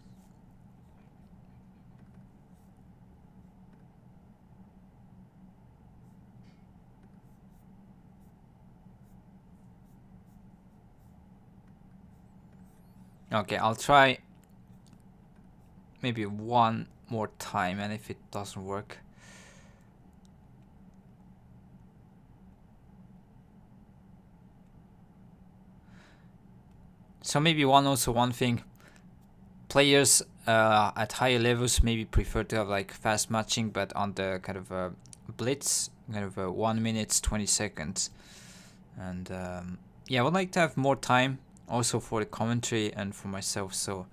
Okay, I'll try maybe one more time, and if it doesn't work, so maybe one thing, players at higher levels maybe prefer to have like fast matching, but on the kind of blitz, kind of 1 minute 20 seconds. And yeah, I would like to have more time also for the commentary and for myself, so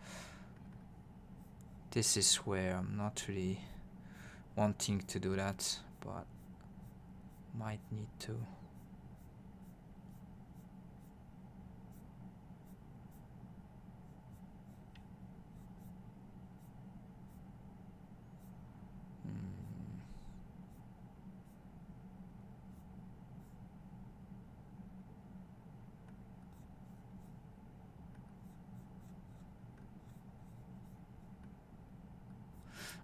this is where I'm not really wanting to do that, but might need to.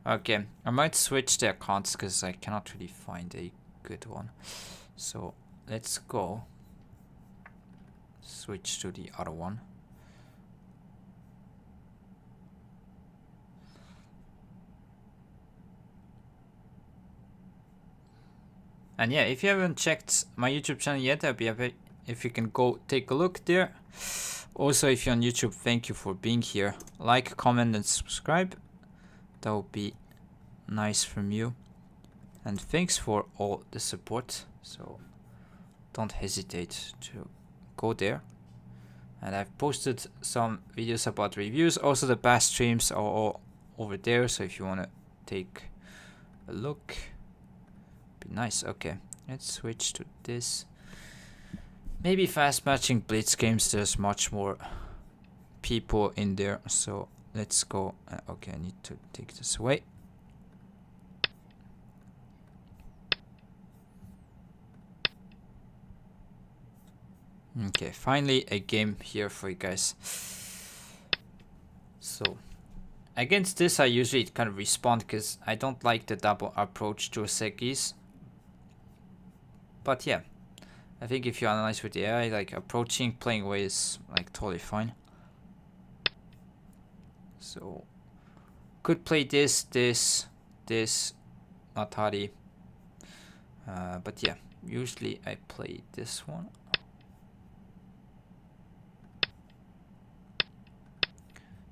Okay, I might switch the accounts because I cannot really find a good one. So let's go switch to the other one. And yeah, if you haven't checked my YouTube channel yet, I'd be happy if you can go take a look there. Also, if you're on YouTube, thank you for being here. Like, comment, and subscribe. That would be nice from you. And thanks for all the support. So don't hesitate to go there. And I've posted some videos about reviews. Also, the past streams are all over there. So if you want to take a look, be nice. Okay, let's switch to this. Maybe fast matching blitz games, there's much more people in there, so let's go. Okay, I need to take this away. Okay, finally a game here for you guys. So against this I usually kind of respond because I don't like the double approach to Sekis. But yeah, I think if you analyze with the AI, like approaching, playing away is like totally fine. So could play this, Atari. But yeah, usually I play this one.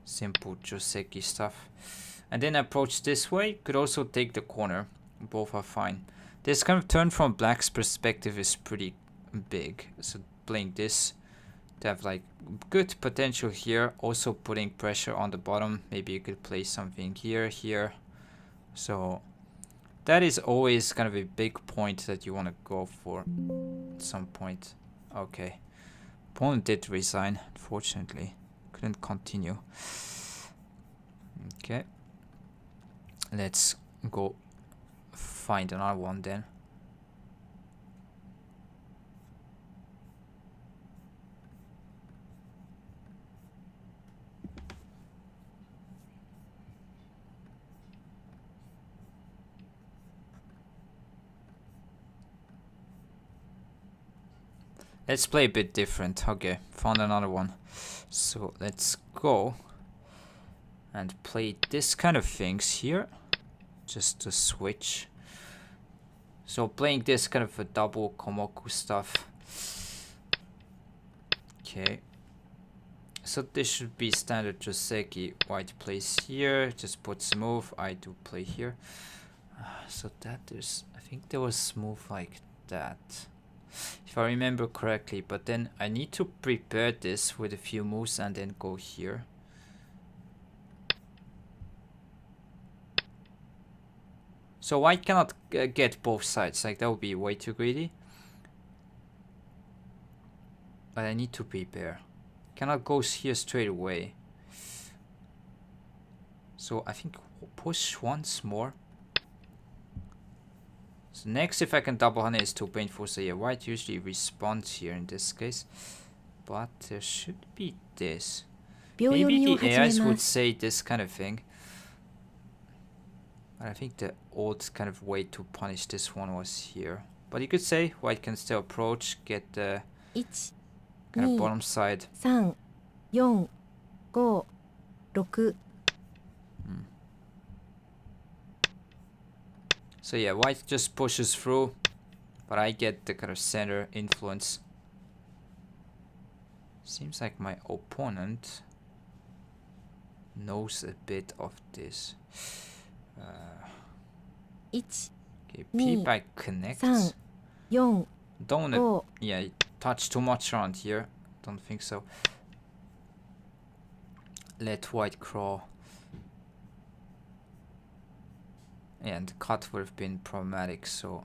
Simple Joseki stuff. And then approach this way. Could also take the corner. Both are fine. This kind of turn from black's perspective is pretty big. So playing this to have like good potential here. Also putting pressure on the bottom. Maybe you could play something here. So that is always kind of a big point that you want to go for at some point. Okay. Opponent did resign, unfortunately. Couldn't continue. Okay. Let's go find another one then. Let's play a bit different. Okay, found another one. So let's go. and play this kind of things here, just to switch. So playing this kind of a double komoku stuff. Okay. So this should be standard joseki. White plays here, just puts a move. I do play here. So that is, I think there was move like that, if I remember correctly. But then I need to prepare this with a few moves and then go here. So white cannot get both sides, like that would be way too greedy. But I need to prepare. Cannot go here straight away. So I think push once more. So next, if I can double Hane is too painful. So yeah, white usually responds here in this case. But there should be this. Maybe the AIs would say this kind of thing. But I think the old kind of way to punish this one was here. But you could say white can still approach, get the kind of bottom side. 3、4、5、6。So yeah, white just pushes through, but I get the kind of center influence. Seems like my opponent knows a bit of this. Okay, P by connects. Don't wanna, yeah, touch too much around here. Don't think so. Let white crawl. And cut would have been problematic, so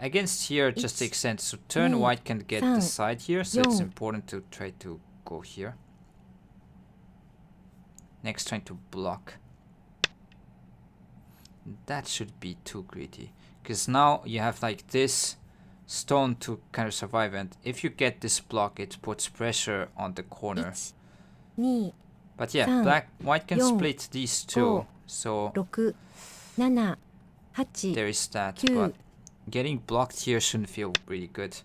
against here it just makes sense. So turn white can get the side here, so it's important to try to go here. Next, trying to block. That should be too greedy, because now you have like this stone to kind of survive, and if you get this block, it puts pressure on the corner. But yeah, white can split these two, so there is that, but getting blocked here shouldn't feel really good.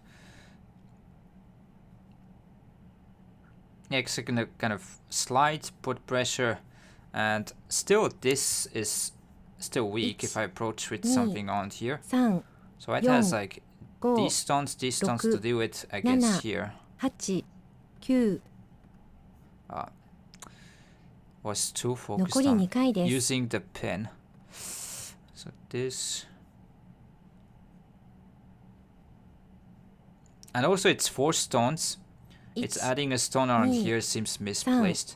Next, I'm gonna kind of slide, put pressure, and still this is still weak if I approach with something on here. So white has like these stones to deal with against here. Was too focused on using the pen. So this, and also it's 4 stones. It's adding a stone around here seems misplaced.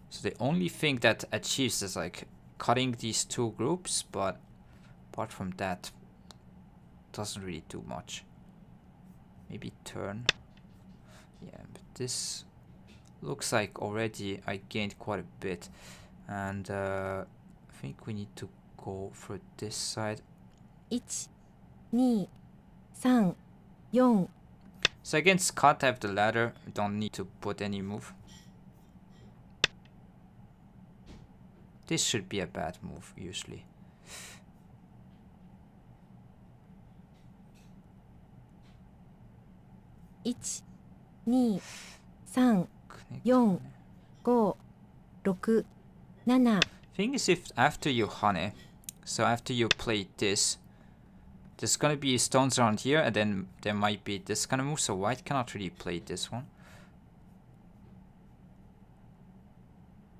So the only thing that achieves is like cutting these 2 groups, but apart from that, doesn't really do much. Maybe turn. Yeah, but this looks like already I gained quite a bit, and I think we need to go for this side. 1、2、3、4。 So against cut I have the ladder, don't need to put any move. This should be a bad move usually. Thing is, if after you Hane, so after you play this, there's gonna be stones around here, and then there might be this kind of move, so white cannot really play this one.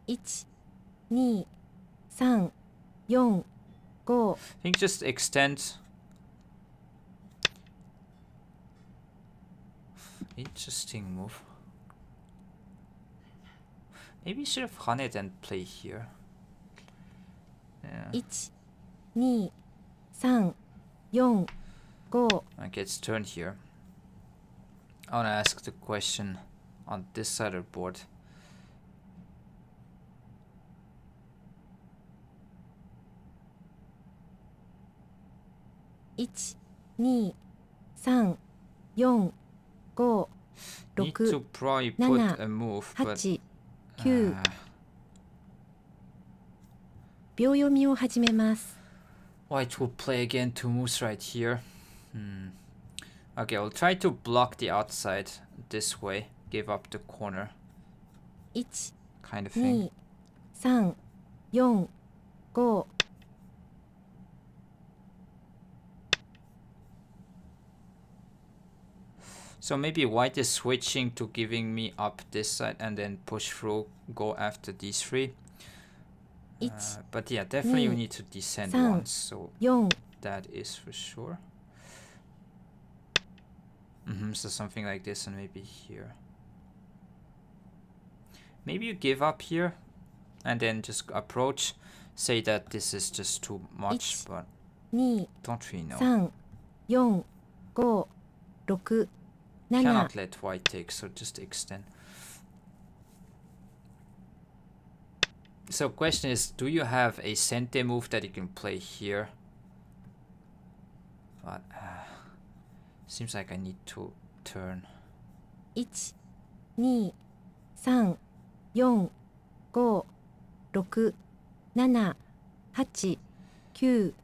1、2、3、4、5。 I think just extend. Interesting move. Maybe you should have Hane and play here. Yeah. 1、2、3、4、5。 Okay, it's turn here. I wanna ask the question on this side of the board. 1、2、3、4、5、 Need 6、 to probably put a move, but 8、9。秒読みを始めます。 white will play again 2 moves right here. Okay, I'll try to block the outside this way, give up the corner 1、kind of 2、thing. 3、4、5、So maybe white is switching to giving me up this side and then push through, go after these three. But yeah, definitely we need to descend once, so 4、that is for sure. So something like this and maybe here. Maybe you give up here and then just approach, say that this is just too much, but 2、 don't really know. 3、4、5、6、7、 Cannot let white take, so just extend. So question is, do you have a sente move that you can play here? But seems like I need to turn. 1、2、3、4、5、6、7、8、9。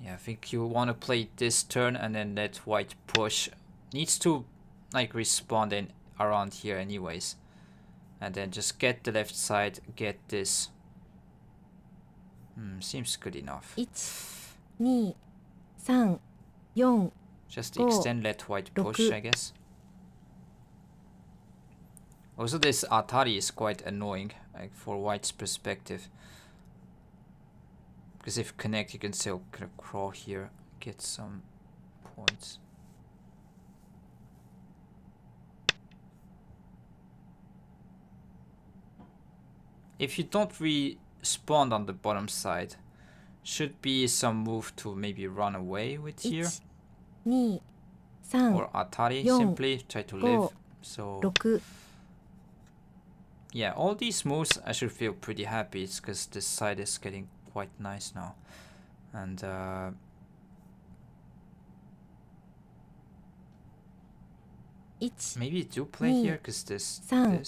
Yeah, I think you want to play this turn and then let white push. Needs to like respond in around here anyways. And then just get the left side, get this. Seems good enough. 1、2、3、4、 Just Go. extend, let white push, Roku. I guess. Also, this Atari is quite annoying, like for white's perspective. Because if connect, you can still crawl here, get some points. If you don't respawn on the bottom side, should be some move to maybe run away with here. 1、2、3、 Or Atari, Yon. simply try to Go. live. So 6。 yeah, all these moves I should feel pretty happy. It's because this side is getting quite nice now. And 1、 maybe do play Ni. here because this, 3.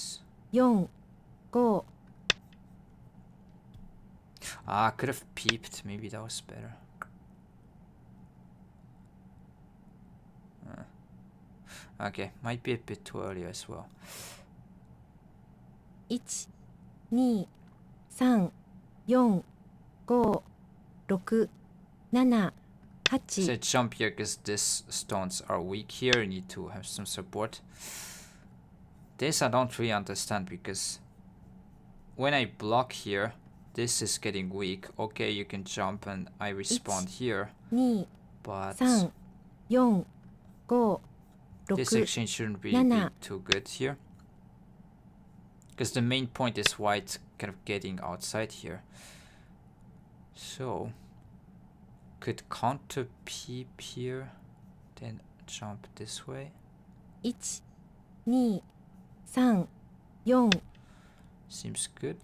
4、5。 could have peeped. Maybe that was better. Okay, might be a bit too early as well. 1、2、3、4、5、6、7、8。 Say jump here because these stones are weak here. You need to have some support. This I don't really understand because when I block here, this is getting weak. Okay, you can jump and I respawn here. 2、 But 3、4、5、 this 6、 exchange shouldn't really be 7。 too good here. Because the main point is white kind of getting outside here. So, could counter peep here, then jump this way. 1、2、3、4。 Seems good.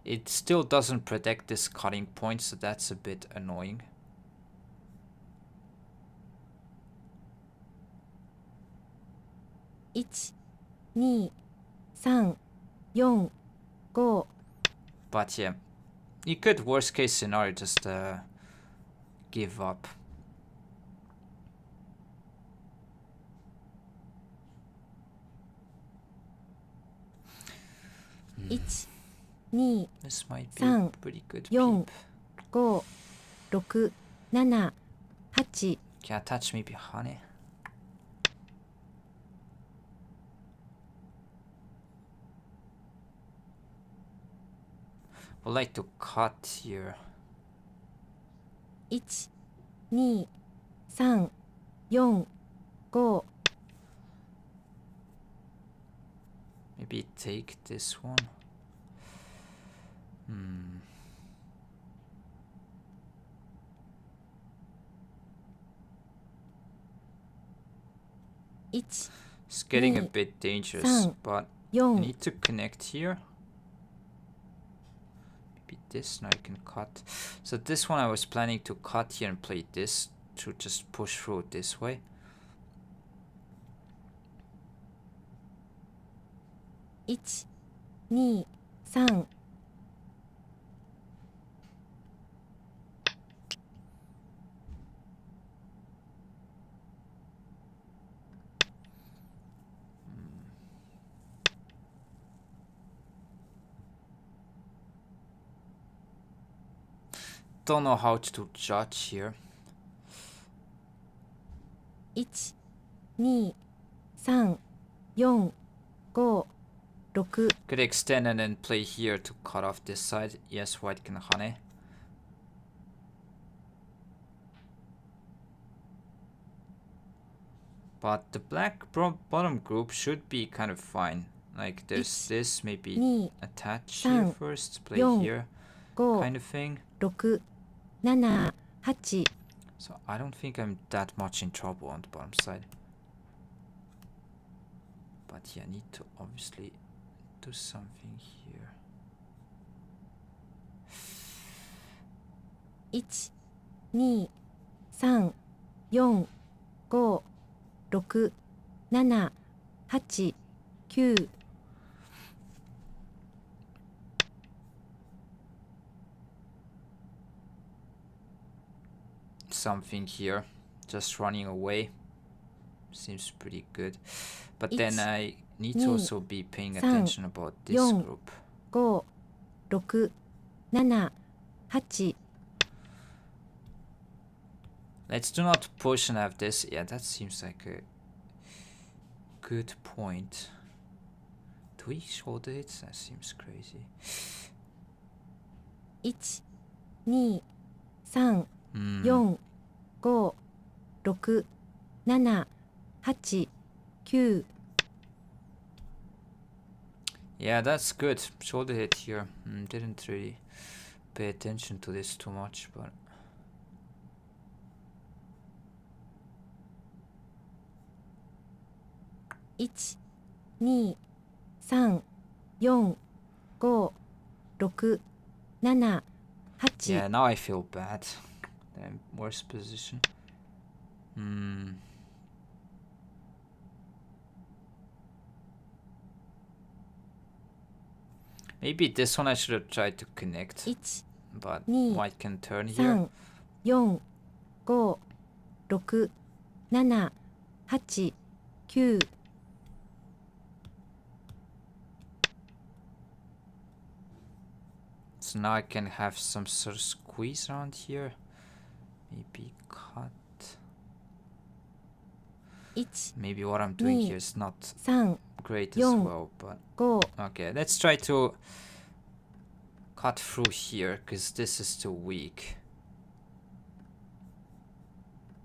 It still doesn't protect this cutting point, so that's a bit annoying. 1、2、3、4、5。 But yeah, you could worst case scenario just give up. 1、2、 This might be a 3、 pretty good 4、 peep. 5、6、7、8。 Can't touch maybe honey. Would like to cut here. 1、2、3、4、5。 Maybe take this one. 1、 It's getting a Ni, bit dangerous, San, but you 4。 need to connect here. Maybe this, now you can cut. So this one I was planning to cut here and play this to just push through this way. 1、2、3。 1、don't know how to judge here. 1、2、3、4、5、6。 Could extend and then play here to cut off this side. Yes, white can hane. But the black bottom group should be kind of fine. Like there's this, maybe attach here first, play here, kind of thing. 6、7、8。 So I don't think I'm that much in trouble on the bottom side. But yeah, I need to obviously do something here. 1、2、3、4、5、6、7、8、9。 Something here, just running away seems pretty good, but then I need to also be paying attention about this group. 5、6、7、8。 Let's do not push and have this. Yeah, that seems like a good point. Do we shoulder it? That seems crazy. 1、2、3、4、5、6、7、8、9。 Yeah, that's good. Shoulder hit here. Didn't really pay attention to this too much, but 1、2、3、4、5、6、7、8。 yeah, now I feel bad. I'm worse position. Maybe this one I should have tried to connect, 1、 but 2、 white can turn here. 3、4、5、6、7、8、9。 So now I can have some sort of squeeze around here. Maybe cut. 1、 Maybe what I'm doing here is not 3、 great as well, but 5。 okay, let's try to cut through here because this is too weak.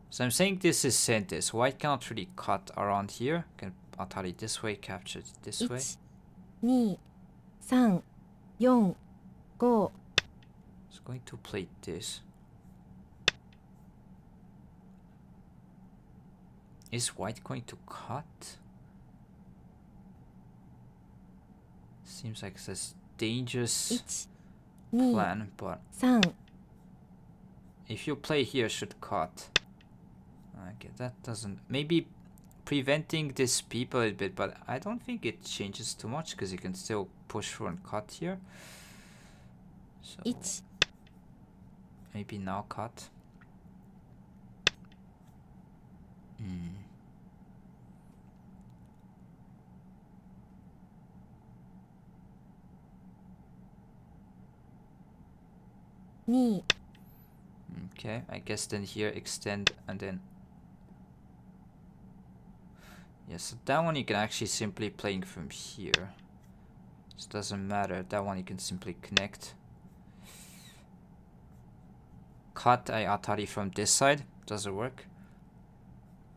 So I'm saying this is center, so white cannot really cut around here. Can atari this way, capture it this way. 1、2、3、4、5。 It's going to play this. Is white going to cut? Seems like it's a dangerous 1、2、 plan, but 3。 if you play here, should cut. Okay, that doesn't. Maybe preventing this peep a little bit, but I don't think it changes too much because you can still push through and cut here. So 1、 maybe now cut. 2。 Okay, I guess then here extend and then. Yeah, so that one you can actually simply playing from here. It doesn't matter. That one you can simply connect. Cut I atari from this side. Does it work?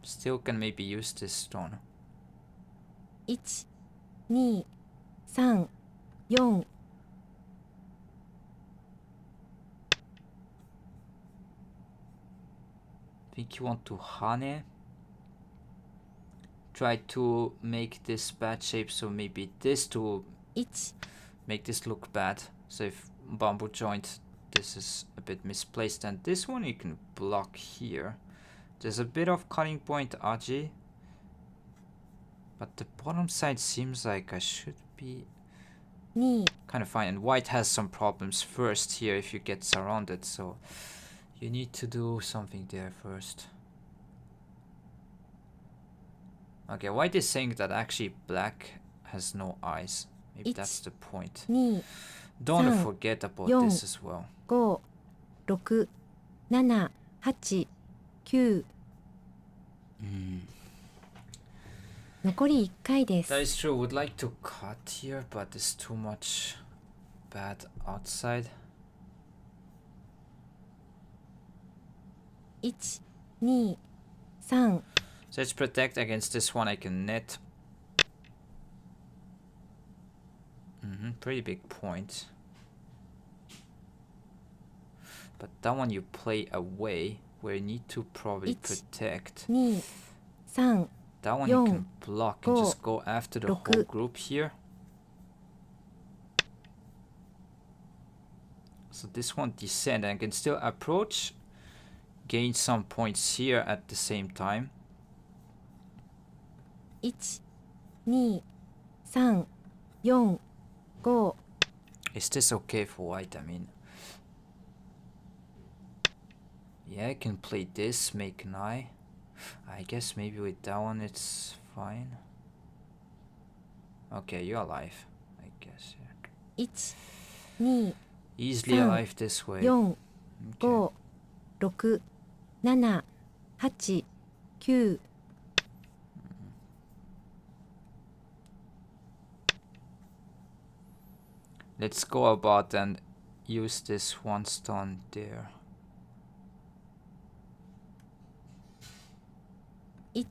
Still can maybe use this stone. 1、2、3、4。 Think you want to hane. Try to make this bad shape, so maybe this to 1、 make this look bad. So if bamboo joint, this is a bit misplaced, and this one you can block here. There's a bit of cutting point aji, but the bottom side seems like I should be 2。 kind of fine, and white has some problems first here if you get surrounded, so you need to do something there first. Okay, white is saying that actually black has no eyes. Maybe that's the point. 2、 Don't 3、 forget about 4、 this as well. 5、6、7、8、9。残り1回で That す。 is true. Would like to cut here, but there's too much bad outside. 1、2、3。 So let's protect against this one. I can net. Pretty big point. But that one you play away, where you need to probably protect. 2、3。 That one you can block and just go after the whole group here. So this one descend and can still approach, gain some points here at the same time. 1、2、3、4、5。 Is this okay for white? I mean, yeah, I can play this, make an eye. I guess maybe with that one it's fine. Okay, you're alive, I guess. Yeah. 1、2、Easily alive this way. 4、Okay. 5、6、7、8、9。 Let's go about and use this one stone there. 1。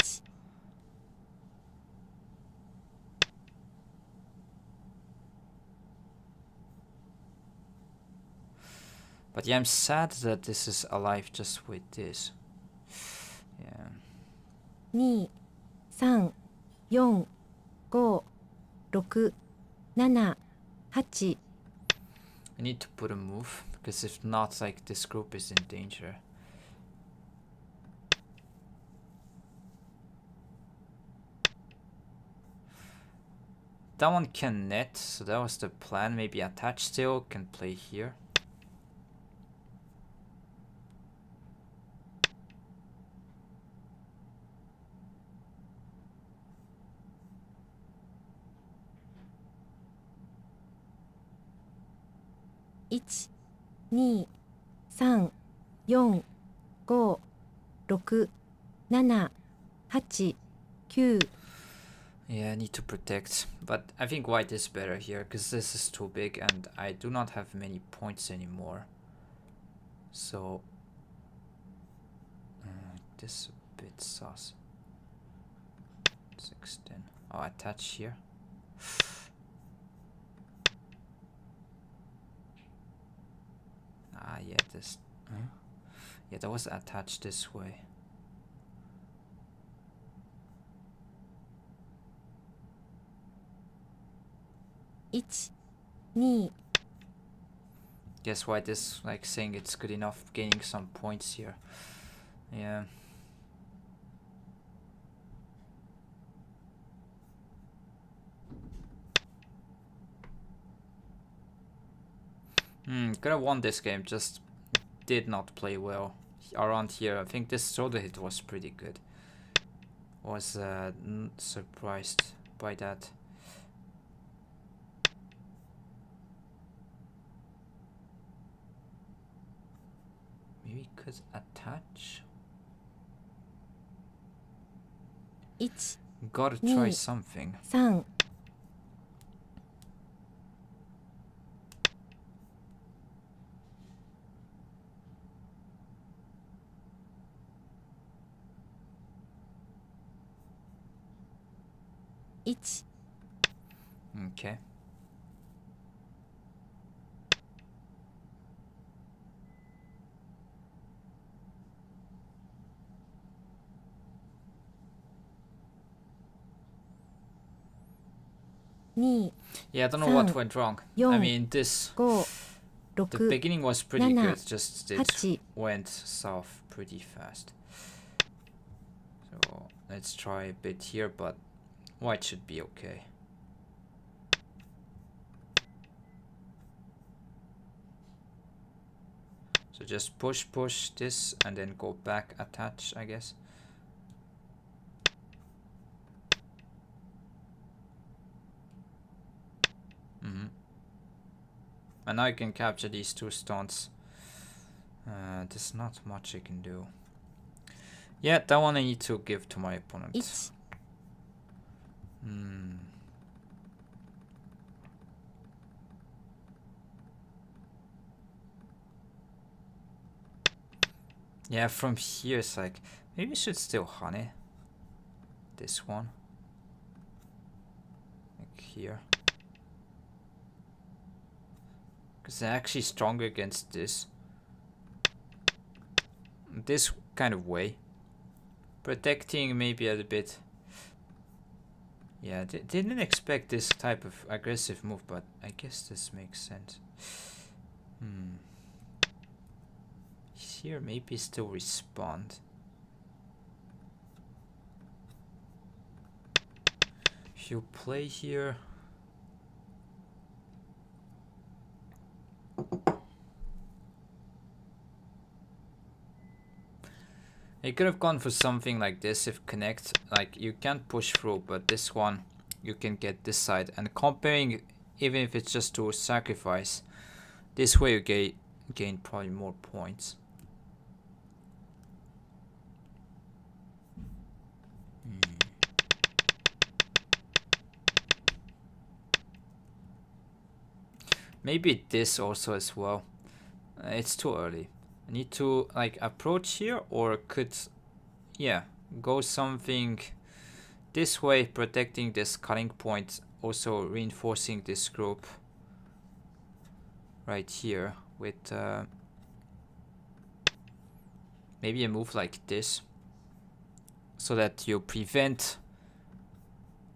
But yeah, I'm sad that this is alive just with this. Yeah. 2、3、4、5、6、7、8。 I need to put a move, because if not, like, this group is in danger. That one can net, so that was the plan. Maybe attach still, can play here.1、2、3、4、5、6、7、8、9。 Yeah, I need to protect, but I think white is better here, because this is too big and I do not have many points anymore. So, this is a bit sus. 16. Oh, attach here. Ah, yeah, this. Yeah, that was attached this way.1、2。 Guess white is like saying it's good enough, gaining some points here. Yeah. Could have won this game, just did not play well around here. I think this shoulder hit was pretty good. Was surprised by that. Maybe could attach. 1、 Gotta try something. 3。 1。 Okay. Yeah, I don't know what went wrong. I mean, this... 5、 The 6、 beginning was pretty 7、 good, just it 8。 went south pretty fast. So let's try a bit here, but white should be okay. So just push this and then go back, attach, I guess. And now I can capture these two stones. There's not much I can do. Yeah, that one I need to give to my opponent. 1 Hmm. Yeah, from here it's like, maybe I should still honey this one. Like here. Because they're actually stronger against this. This kind of way. Protecting maybe a little bit. Yeah, didn't expect this type of aggressive move, but I guess this makes sense. Here maybe still respond. If you play here, you could have gone for something like this if connect, like you can't push through, but this one you can get this side. And comparing, even if it's just to sacrifice, this way you gain probably more points. Maybe this also as well. It's too early. I need to like approach here, or could, yeah, go something this way, protecting this cutting point, also reinforcing this group right here with maybe a move like this, so that you prevent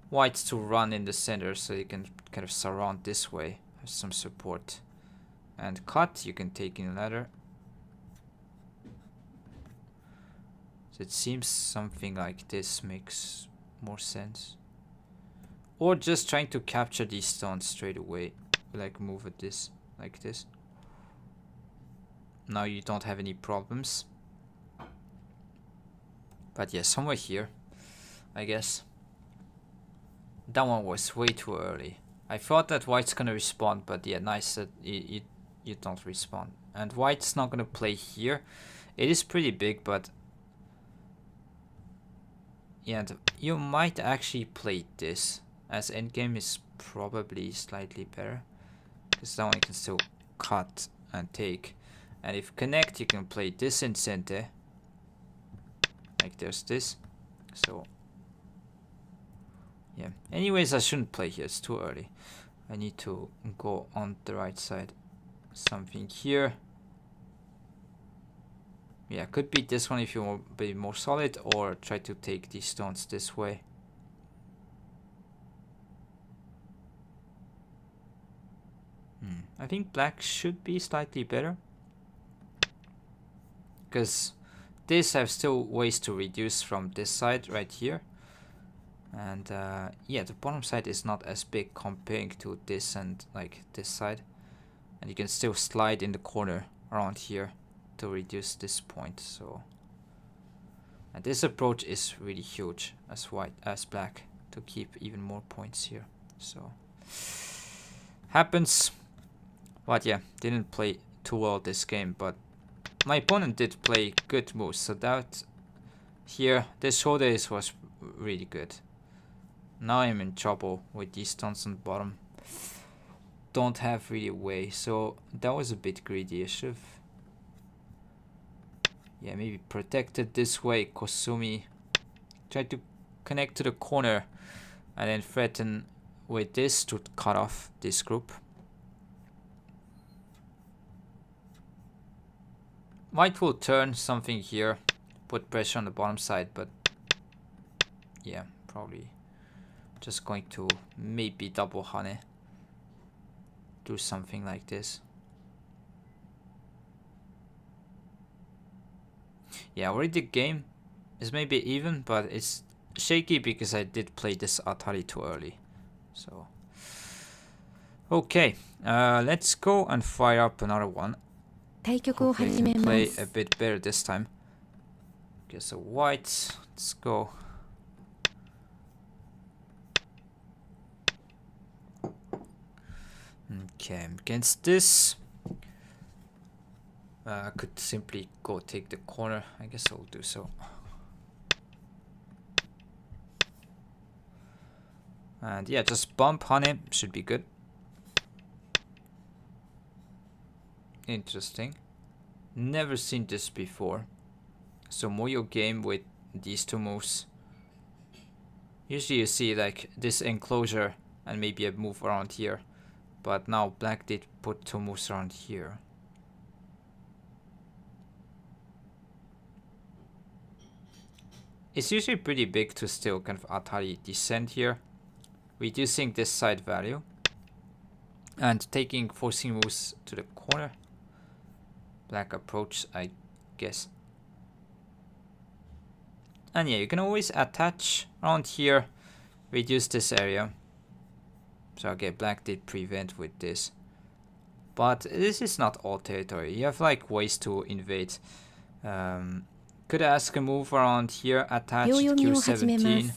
whites to run in the center, so you can kind of surround this way, have some support. And cut, you can take in ladder. So it seems something like this makes more sense. Or just trying to capture these stones straight away. Like move at this, like this. Now you don't have any problems. But yeah, somewhere here, I guess. That one was way too early. I thought that white's gonna respond, but yeah, nice that you don't respond. And white's not gonna play here. It is pretty big, but yeah, you might actually play this, as endgame is probably slightly better, because that one you can still cut and take. And if connect, you can play this in center. Like there's this. So yeah. Anyways, I shouldn't play here. It's too early. I need to go on the right side. Something here. Yeah, could be this one if you want to be more solid, or try to take these stones this way. I think black should be slightly better, because this have still ways to reduce from this side right here. And yeah, the bottom side is not as big comparing to this and like this side. And you can still slide in the corner around here to reduce this point. So, and this approach is really huge as black, to keep even more points here. So happens. But yeah, didn't play too well this game, but my opponent did play good moves. So that here, this shoulder was really good. Now I'm in trouble with these stones on the bottom. Don't have really a way, so that was a bit greedy. I should've, yeah, maybe protected this way. Kosumi tried to connect to the corner and then threaten with this to cut off this group. White will turn something here, put pressure on the bottom side, but yeah, probably just going to maybe double honey. Do something like this. Yeah, already the game is maybe even, but it's shaky because I did play this Atari too early. So okay, let's go and fire up another one. 対局を Hopefully I 始め can ま play す a bit better this time. Okay, so white, let's go. Okay, against this, Could simply go take the corner. I guess I'll do so. And yeah, just bump Hane should be good. Interesting. Never seen this before. So Moyo game with these two moves. Usually you see like this enclosure and maybe a move around here. But now black did put two moves around here. It's usually pretty big to still kind of Atari descend here, reducing this side value and taking forcing moves to the corner. Black approach, I guess. And yeah, you can always attach around here, reduce this area. So okay, black did prevent with this. But this is not all territory. You have like ways to invade. Could ask a move around here, attach at Q17.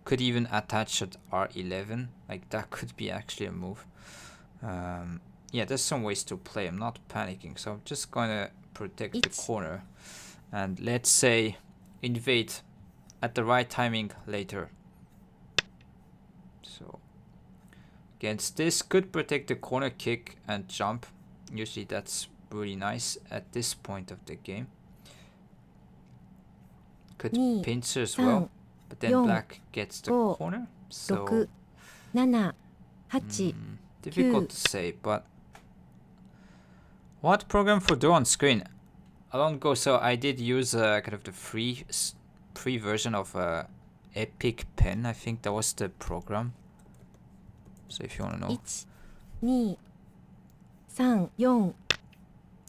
Could even attach at R11. Like that could be actually a move. Yeah, there's some ways to play. I'm not panicking, so I'm just gonna protect the corner. And let's say invade at the right timing later. So against this, could protect the corner, kick and jump. Usually that's really nice at this point of the game. Could pincer as well, but then black gets the corner. So difficult to say, but what program for draw on screen? A long ago, so I did use kind of the free version of Epic Pen. I think that was the program. So if you want to know. 1, 2, 3, 4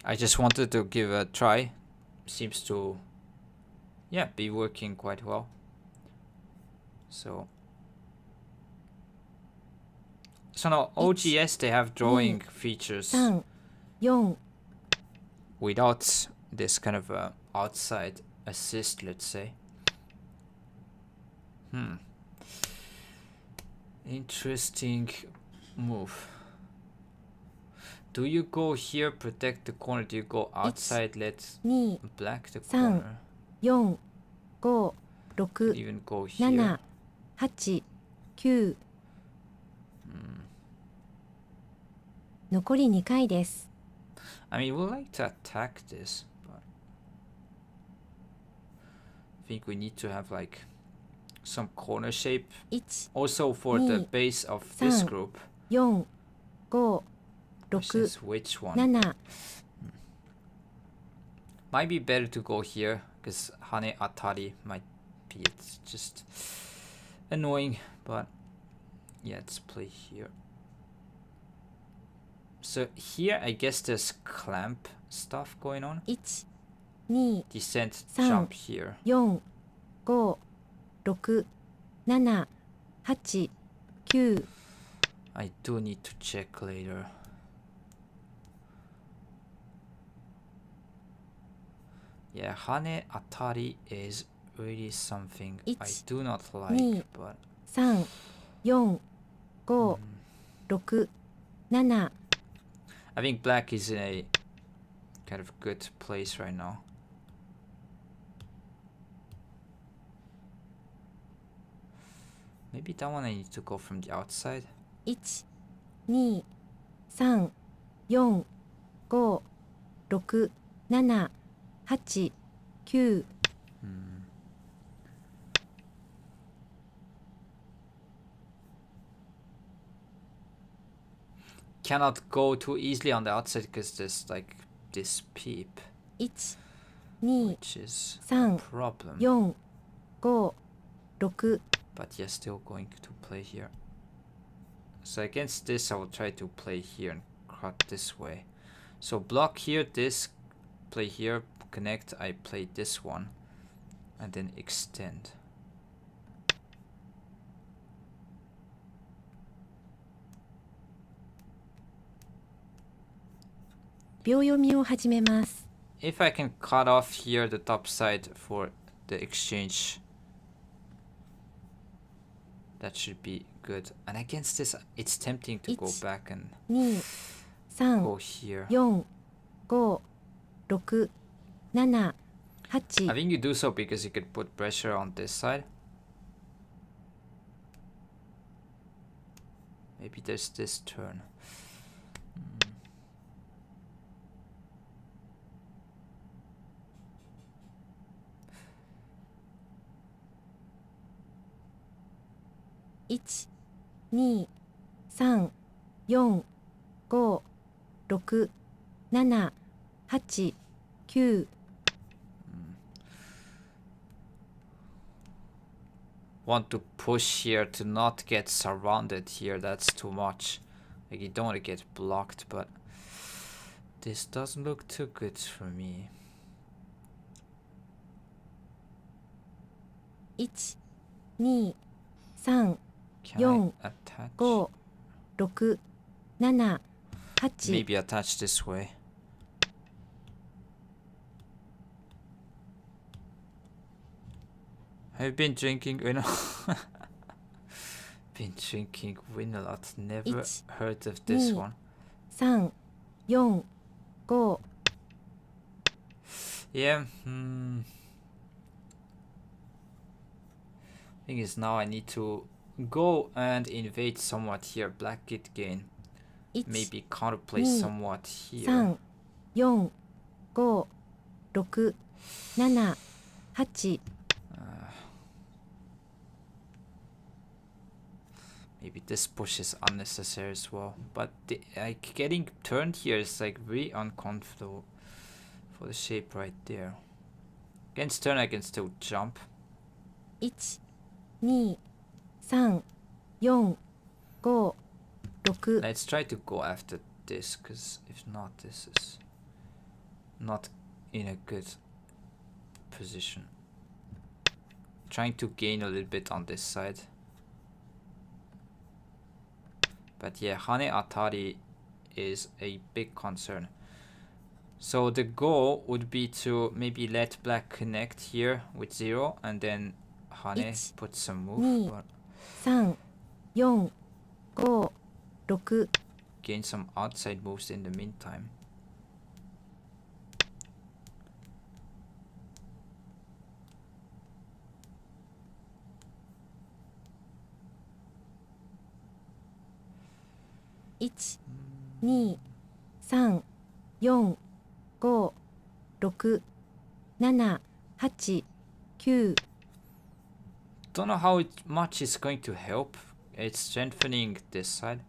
I just wanted to give a try. Seems to, yeah, be working quite well. So now OGS, they have drawing features 3 4 without this kind of outside assist, let's say. Interesting move. Do you go here, protect the corner? Do you go outside, let black the corner? 4 5 6 Even go 7 here. 8 9残り2回です。 I mean, we like to attack this, but I think we need to have like some corner shape. 1 Also for the base of this group. 4 5 Versus 6 which one? 7 Might be better to go here because Hane Atari might be, it's just annoying, but yeah, let's play here. So here I guess there's clamp stuff going on. 1 2 Descent 3 jump here. 4 5 6 7 8 9 I do need to check later. Yeah, Hane Atari is really something I do not like, but 3 4 5 6 7 I think black is in a kind of good place right now. Maybe that one I need to go from the outside. 1 2 3 4 5 6 7 8 9 Cannot go too easily on the outside because there's like this peep, 1 2 which is a 3 problem. 4 5 6 But yeah, still going to play here. So against this, I will try to play here and cut this way. So block here, this, play here, connect, I play this one, and then extend. If I can cut off here the top side for the exchange, that should be good. And against this, it's tempting to go back and 2 3 go here. 4 5 6、7、8、 I think you do so because you could put pressure on this side. Maybe there's this turn. 1、2、3、4、5、6、7、8、9。 Want to push here to not get surrounded here. That's too much. Like, you don't want to get blocked, but this doesn't look too good for me. 1、2、3、 Can I attach? 5、6、7、8。 Maybe attach this way. I've been drinking win. Been drinking win a lot. Never heard of this one. 3、4、5。 Yeah. Thing is, now I need to go and invade somewhat here. Black git gain. Maybe counterplay somewhat here. 3、4、5、6、7、8。 Maybe this push is unnecessary as well. But like getting turned here is like very uncomfortable for the shape right there. Against turn I can still jump. 1、2、3、4、5、6。 Let's try to go after this, because if not, this is not in a good position. Trying to gain a little bit on this side. But yeah, Hane Atari is a big concern. So the goal would be to maybe let black connect here with 0 and then Hane put some move. 3、4、5、6。 Gain some outside moves in the meantime. One, 2、3、4、5、6、7、8、9。 Don't know how much it's going to help. It's strengthening this side.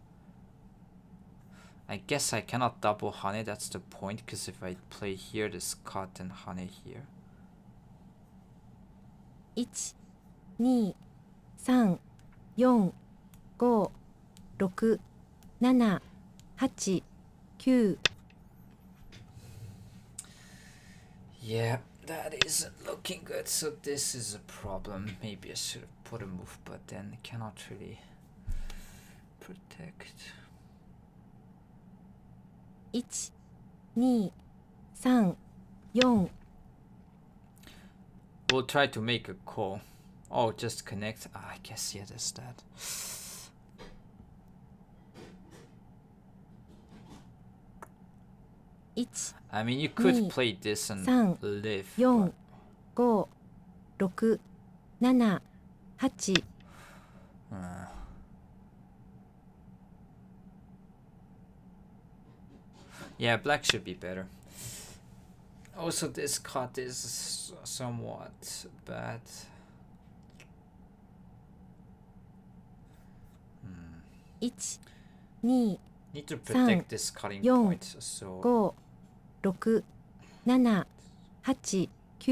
I guess I cannot double Hane, that's the point, because if I play here, this cut and Hane here. 1、2、3、4、5、6、7、8、9。 Yeah, that isn't looking good, so this is a problem. Maybe I should have put a move, but then I cannot really protect. 1、2、3、4。 We'll try to make a call. Oh, just connect. I guess, yeah, that's that. I mean, you could play this and live. 4、5、6、7、8。 Yeah, black should be better. Also, this cut is somewhat bad. 1、2、 Need to protect this cutting point. So 5、6、7、8、9。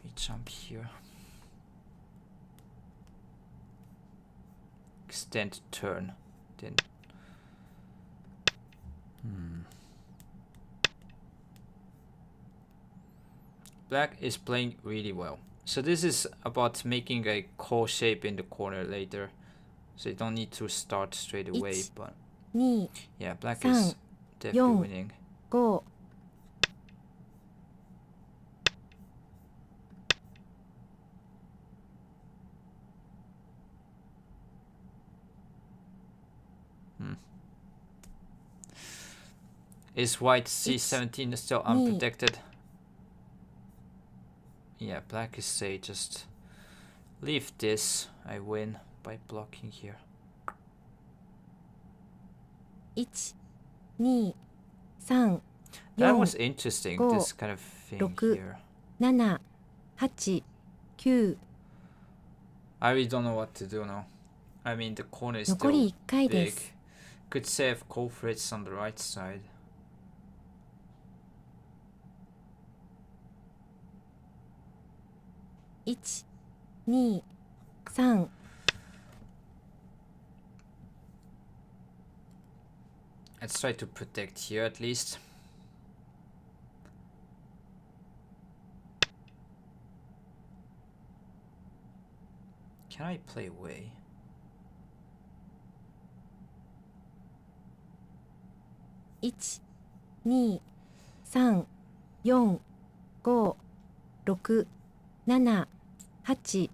we jump here. Extend turn. Then. Black is playing really well. So this is about making a call shape in the corner later. So you don't need to start straight away, but 2、 yeah, black is definitely winning. 5。Is white c17 still unprotected? Yeah, black is say just leave this. I win by blocking here. 1、2、3、That was 4、interesting, 5、 this kind of thing 6、 here. 7、8、9。I really don't know what to do now. I mean, the corner is 残 still り1回で big. す。 Could save culprits on the right side. 1、2、3。Let's try to protect here at least. Can I play away? 1、2、3、4、5、6、7、8。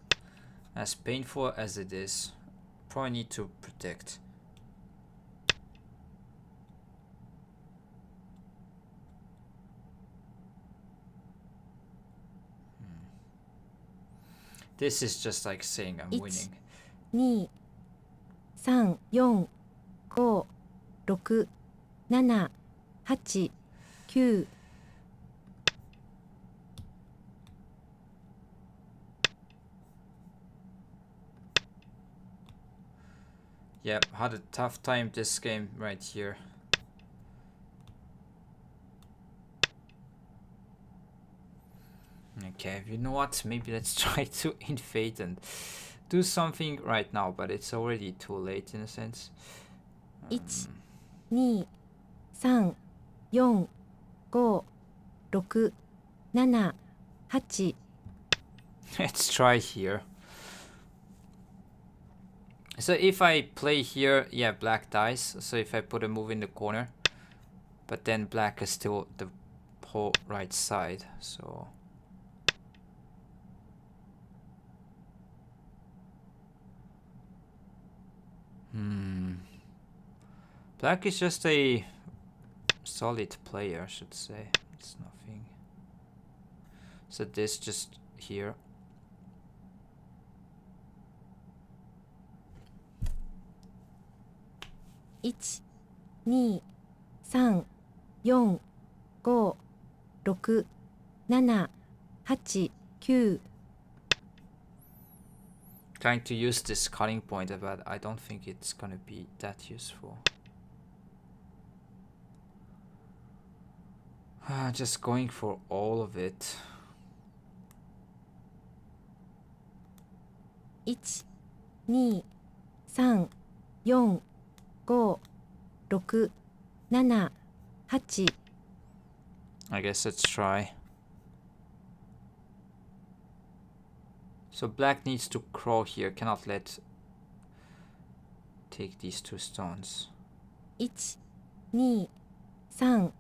As painful as it is, probably need to protect. This is just like saying I'm winning. 2、3、4、5、6、7、8、9。 Yep, had a tough time this game right here. Okay, you know what? Maybe let's try to invade and do something right now, but it's already too late in a sense. 1、2、3、4、5、6、7、8。 Let's try here. So if I play here, yeah, black dies. So if I put a move in the corner, but then black is still the whole right side, so... Black is just a solid player, I should say. It's nothing. So this just here. One, 2、3、4、5、6、7、8、9。 Trying to use this cutting point, but I don't think it's gonna be that useful. Just going for all of it. 1、2、3、4、5、6、7、8。 I guess let's try. So black needs to crawl here, cannot let take these two stones. 1、2、3、4。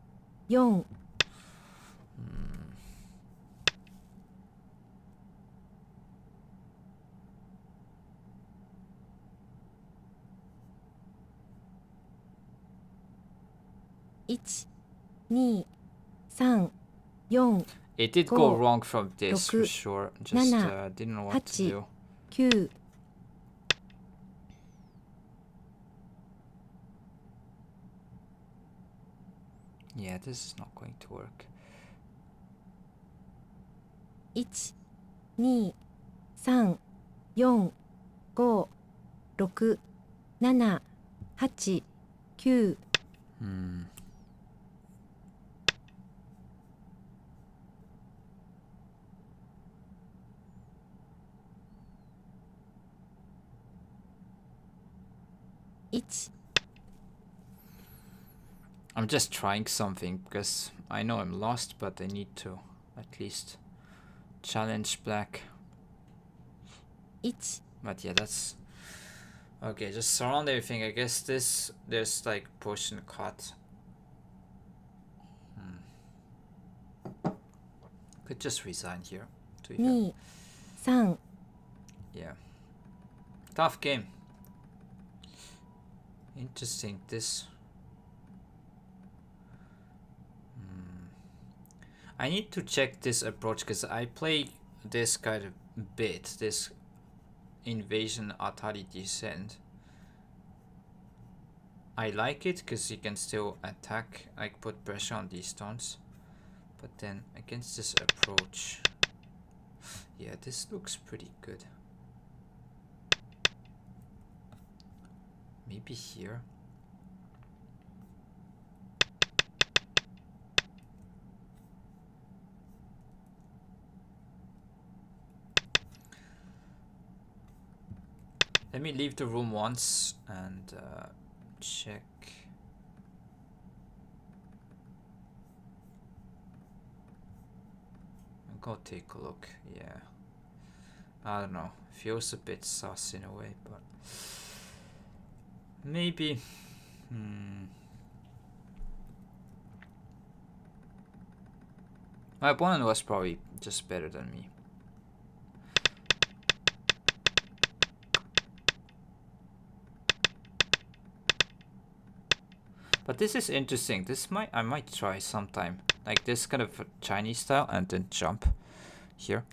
1、2、3、4。 It did go wrong from this for sure. Just didn't know what to do. 9、Yeah, this is not going to work. 1、2、3、4、5、6、7、8、9。 1、 I'm just trying something because I know I'm lost, but I need to at least challenge black. 1。 But yeah, that's okay. Just surround everything. I guess there's like push and cut. Could just resign here. To 2、3。 yeah. Tough game. Interesting. This I need to check this approach because I play this kind of bit, this invasion Atari descent. I like it because you can still attack, like put pressure on these stones. But then against this approach, yeah, this looks pretty good. Maybe here. Let me leave the room once and check. I'll go take a look. Yeah. I don't know. Feels a bit sus in a way, but maybe. My opponent was probably just better than me. But this is interesting. I might try sometime. Like this kind of Chinese style and then jump here.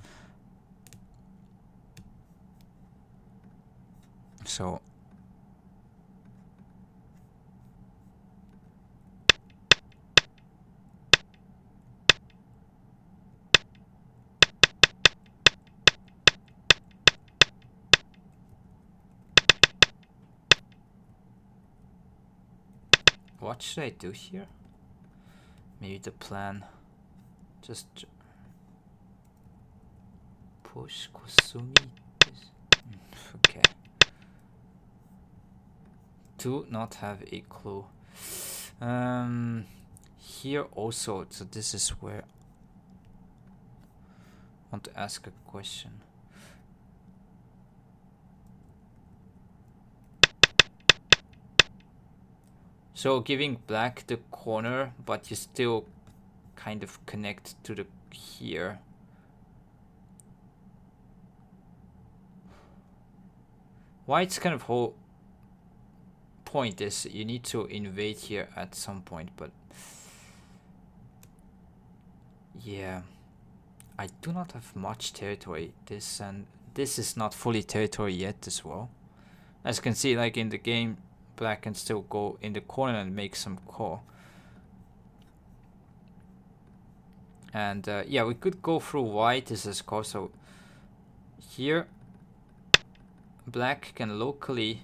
So what should I do here? Maybe the plan. Just push Kusumi. Okay. Do not have a clue. Here also, so this is where I want to ask a question. So giving black the corner, but you still kind of connect to the here. White's kind of whole point is you need to invade here at some point, but yeah, I do not have much territory. This is not fully territory yet as well. As you can see, like in the game, black can still go in the corner and make some call. And yeah, we could go through white as a call. So here, black can locally.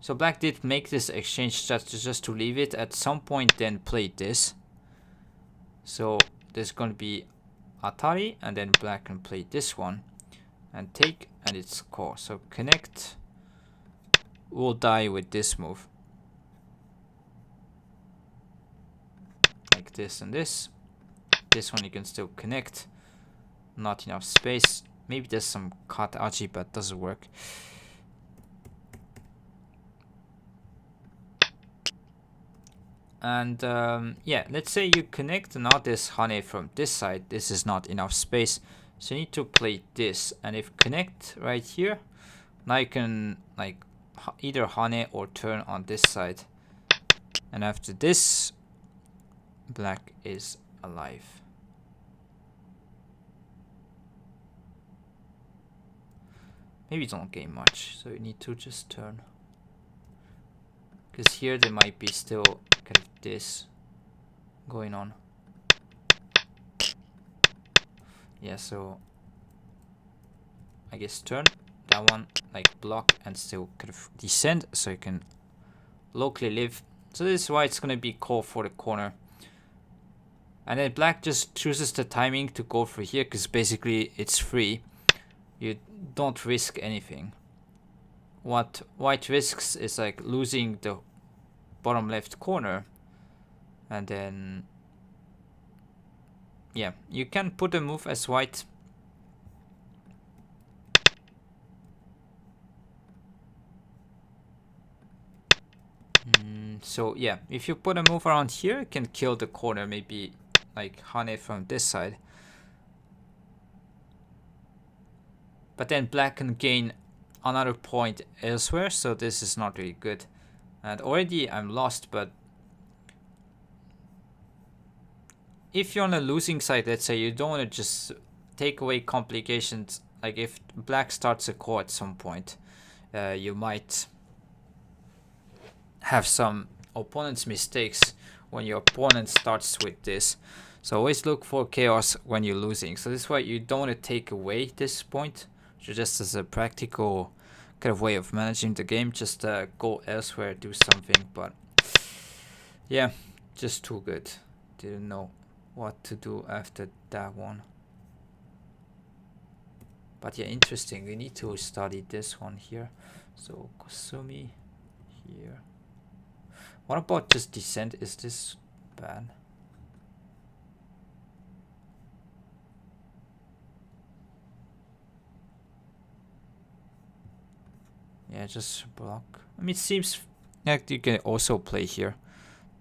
So black did make this exchange just to leave it. At some point, then play this. So there's going to be Atari, and then black can play this one and take, and it's call. So connect will die with this move. Like this and this. This one you can still connect. Not enough space. Maybe there's some cut aji, but doesn't work. And yeah, let's say you connect now this Hane from this side. This is not enough space. So you need to play this. And if connect right here, now you can like either Hane or turn on this side. And after this, black is alive. Maybe don't gain much, so you need to just turn. Because here there might be still kind of this going on. Yeah, so I guess turn that one, like block and still kind of descend so you can locally live. So this is why it's gonna be call for the corner. And then black just chooses the timing to go for here because basically it's free. You don't risk anything. What white risks is like losing the bottom left corner, and then yeah, you can put a move as white. So yeah, if you put a move around here, you can kill the corner, maybe like Hane from this side. But then black can gain another point elsewhere, so this is not really good. And already I'm lost, but if you're on a losing side, let's say, you don't want to just take away complications. Like if black starts a core at some point, you might have some opponent's mistakes when your opponent starts with this. So always look for chaos when you're losing. So this is why you don't want to take away this point. So just as a practical kind of way of managing the game, just go elsewhere, do something. But yeah, just too good. Didn't know what to do after that one. But yeah, interesting. We need to study this one here. So Kosumi here. What about just descent? Is this bad? Yeah, just block. I mean, it seems like you can also play here.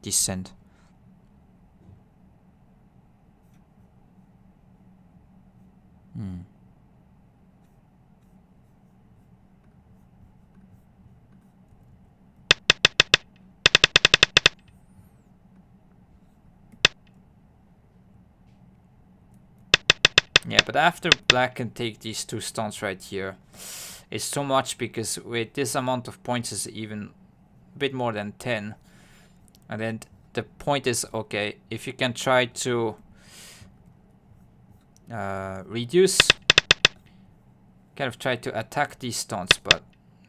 Descent. Yeah, but after black can take these two stones right here, it's too much because with this amount of points is even a bit more than 10. And then the point is, okay, if you can try to reduce, kind of try to attack these stones, but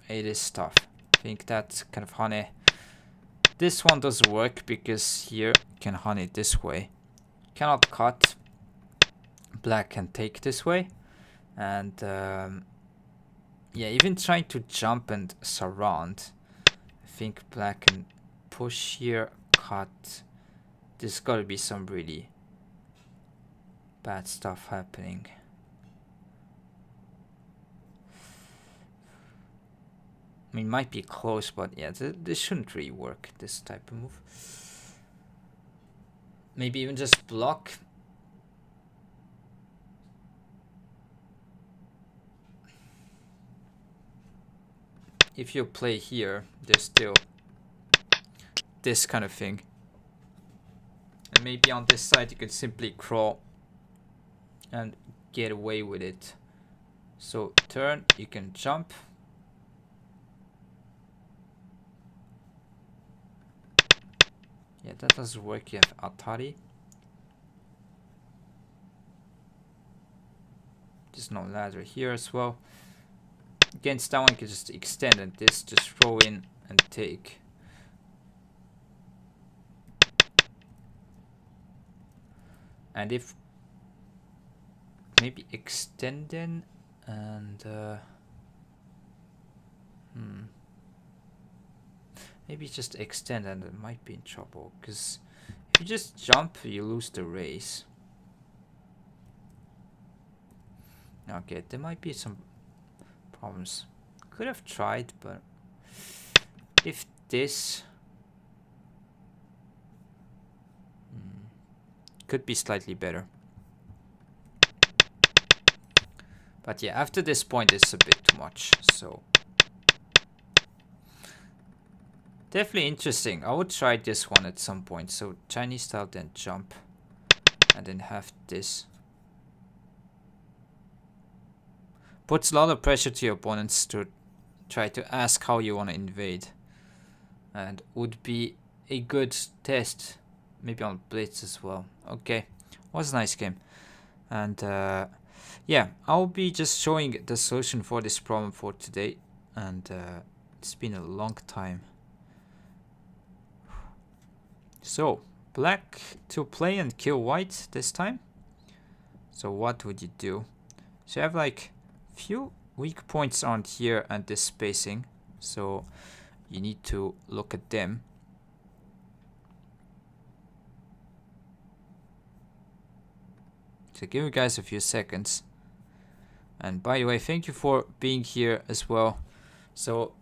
it is tough. I think that's kind of honey. This one does work because here you can honey this way. Cannot cut. Black can take this way. And yeah, even trying to jump and surround. I think black can push here, cut. There's gotta be some really bad stuff happening. I mean, might be close, but yeah, this shouldn't really work, this type of move. Maybe even just block. If you play here, there's still this kind of thing. And maybe on this side you could simply crawl and get away with it. So turn, you can jump. Yeah, that doesn't work. You have Atari. There's no ladder here as well. Against that one, you can just extend, and this just throw in and take. And if maybe extend in and maybe just extend, and it might be in trouble because if you just jump, you lose the race. Okay, there might be some problems. Could have tried, but if this could be slightly better. But yeah, after this point it's a bit too much, so definitely interesting. I would try this one at some point. So Chinese style, then jump, and then have this. Puts a lot of pressure to your opponents to try to ask how you want to invade, and would be a good test, maybe on Blitz as well. Okay, was a nice game. And yeah, I'll be just showing the solution for this problem for today, and it's been a long time. So black to play and kill white this time. So what would you do? So you have like few weak points around here and this spacing, so you need to look at them. So give you guys a few seconds. And by the way, thank you for being here as well. So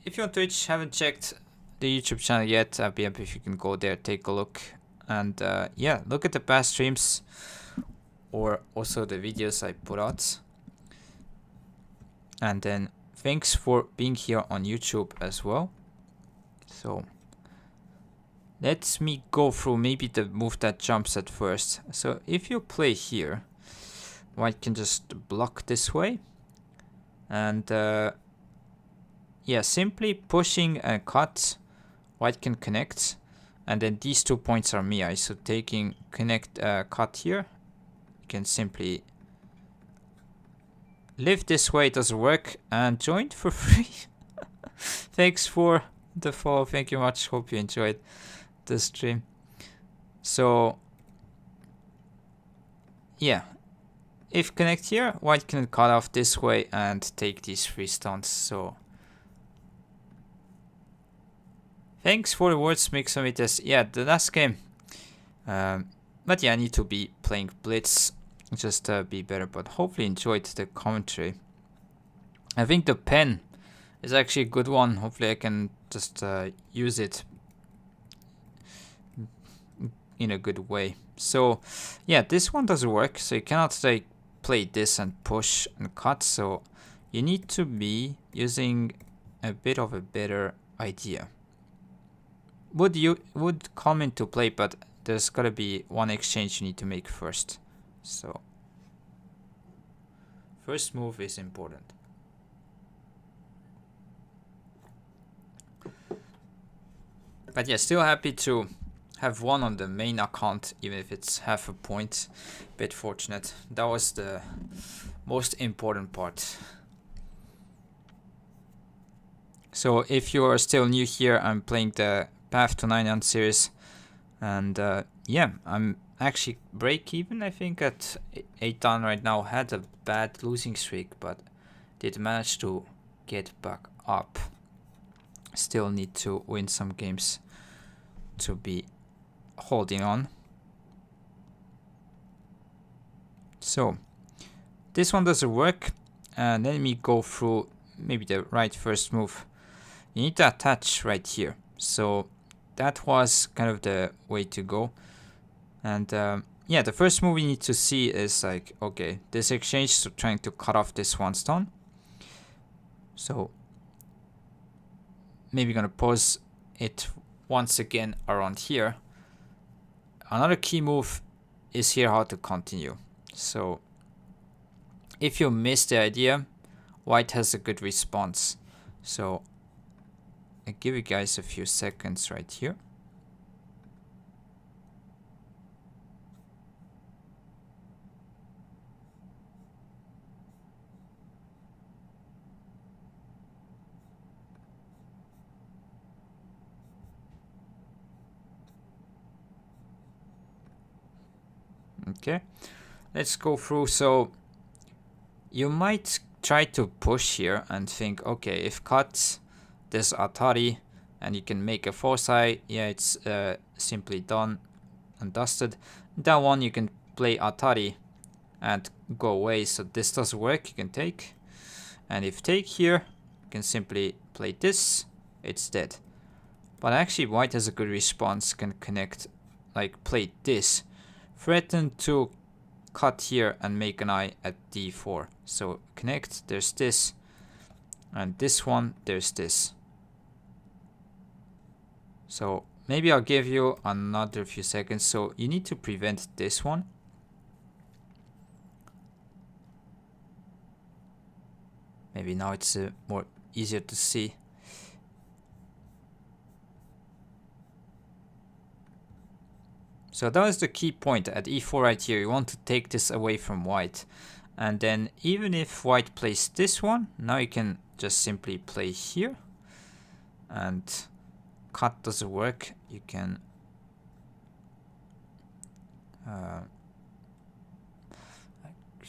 if you're on Twitch, haven't checked the YouTube channel yet, I'd be happy if you can go there, take a look, and yeah, look at the past streams or also the videos I put out. And then thanks for being here on YouTube as well. So Let me go through maybe the move that jumps at first. So if you play here, white can just block this way. And yeah, simply pushing and cut, white can connect. And then these 2 points are Mia. So taking connect cut here, you can simply live this way. It doesn't work. And join for free. Thanks for the follow. Thank you much. Hope you enjoyed the stream. So yeah, if connect here, white can cut off this way and take these 3 stones. So thanks for the words, Mixomites. Yeah, the last game. But yeah, I need to be playing Blitz just to be better. But hopefully enjoyed the commentary. I think the pen is actually a good one. Hopefully I can just use it in a good way. So yeah, this one doesn't work. So you cannot like play this and push and cut. So you need to be using a bit of a better idea. Would come into play, but there's gotta be one exchange you need to make first. So first move is important. But yeah, still happy to have won on the main account, even if it's half a point. Bit fortunate. That was the most important part. So if you are still new here, I'm playing the Path to 9 series. And yeah, I'm actually break even, I think, at 8 down right now. Had a bad losing streak, but did manage to get back up. Still need to win some games to be holding on. So this one doesn't work, and let me go through maybe the right first move. You need to attach right here. So that was kind of the way to go. And yeah, the first move we need to see is like, okay, this exchange, so trying to cut off this 1 stone. So maybe gonna pause it once again around here. Another key move is here how to continue. So if you miss the idea, white has a good response. So I give you guys a few seconds right here. Okay, let's go through. So you might try to push here and think, okay, if cut this Atari and you can make a foresight, yeah, it's simply done and dusted. That one you can play Atari and go away. So this doesn't work, you can take. And if take here, you can simply play this, it's dead. But actually white has a good response, can connect, like play this. Threaten to cut here and make an eye at d4. So connect, there's this. And this one, there's this. So maybe I'll give you another few seconds. So you need to prevent this one. Maybe now it's more easier to see. So that was the key point at e4 right here. You want to take this away from white. And then even if white plays this one, now you can just simply play here. And cut doesn't work. You can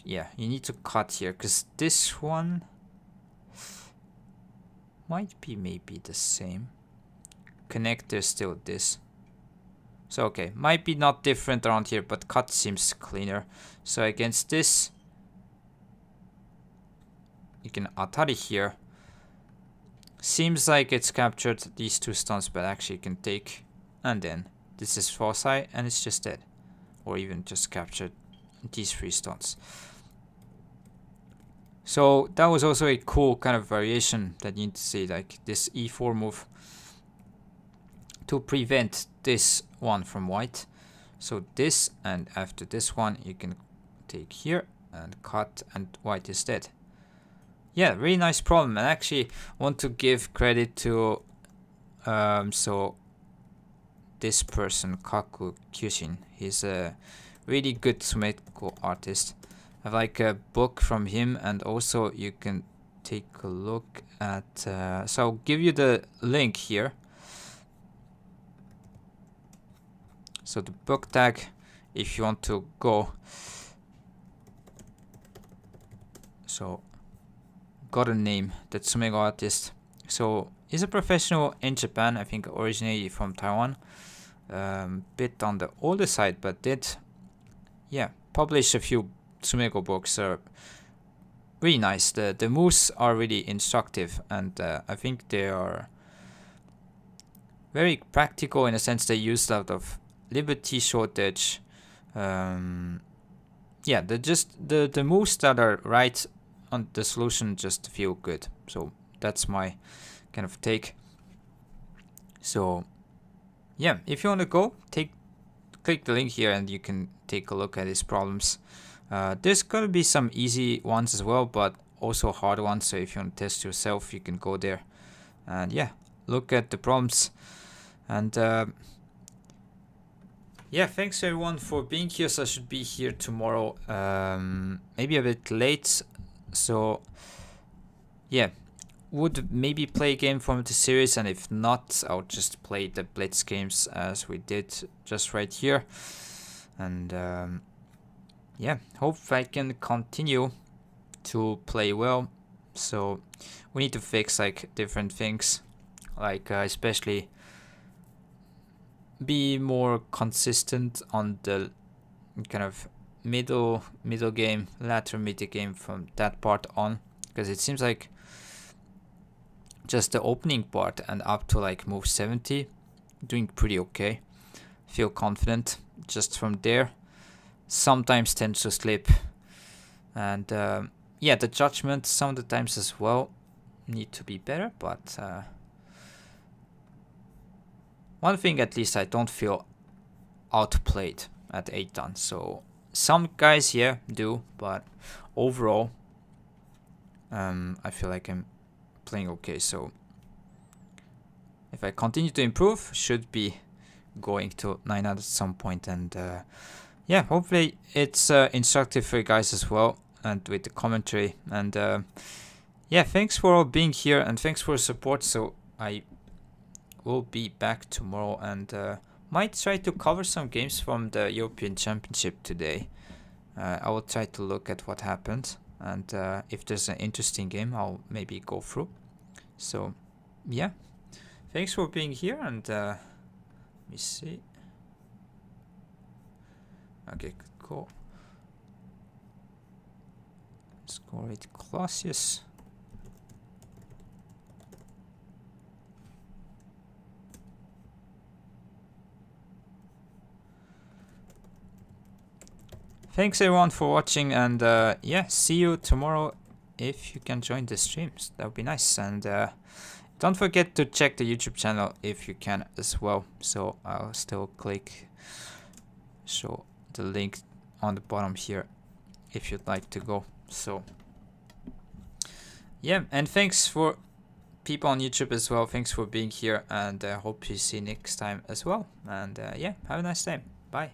yeah, you need to cut here because this one might be maybe the same. Connect, there's still this. So okay, might be not different around here, but cut seems cleaner. So against this, you can Atari here. Seems like it's captured these 2 stones, but actually you can take. And then this is foresight and it's just dead. Or even just captured these 3 stones. So that was also a cool kind of variation that you need to see, like this e4 move. to prevent this one from white. So this, and after this one you can take here and cut, and white is dead. Yeah, really nice problem. And actually want to give credit to so this person, Kaku Kyushin. He's a really good Sumeko artist. I have like a book from him, and also you can take a look at so I'll give you the link here. So the book tag, if you want to go. So got a name, that Sumego artist. So he's a professional in Japan, I think originally from Taiwan. Bit on the older side, but did publish a few Sumego books. Are really nice. The moves are really instructive, and I think they are very practical in a sense. They use a lot of liberty shortage. The moves that are right on the solution just feel good. So that's my kind of take. So yeah, if you want to go, click the link here and you can take a look at his problems. There's gonna be some easy ones as well, but also hard ones. So if you want to test yourself, you can go there and look at the problems. And thanks everyone for being here. So I should be here tomorrow, maybe a bit late. So would maybe play a game from the series, and if not, I'll just play the Blitz games as we did just right here. And hope I can continue to play well. So we need to fix like different things, like especially be more consistent on the kind of middle game, latter middle game from that part on, because it seems like just the opening part and up to like move 70 doing pretty okay. Feel confident. Just from there sometimes tends to slip, and the judgment some of the times as well need to be better, but one thing at least, I don't feel outplayed at 8 done. So some guys do, but overall I feel like I'm playing okay. So if I continue to improve, should be going to 900 at some point. And hopefully it's instructive for you guys as well, and with the commentary. And thanks for all being here, and thanks for support. So I will be back tomorrow, and might try to cover some games from the European Championship today. I will try to look at what happened, and if there's an interesting game, I'll maybe go through. So thanks for being here, and let me see. Okay, cool. Score it, Clausius. Thanks everyone for watching, and see you tomorrow if you can join the streams. That would be nice. And don't forget to check the YouTube channel if you can as well. So I'll still show the link on the bottom here if you'd like to go. So and thanks for people on YouTube as well. Thanks for being here, and hope you see you next time as well. And have a nice day. Bye.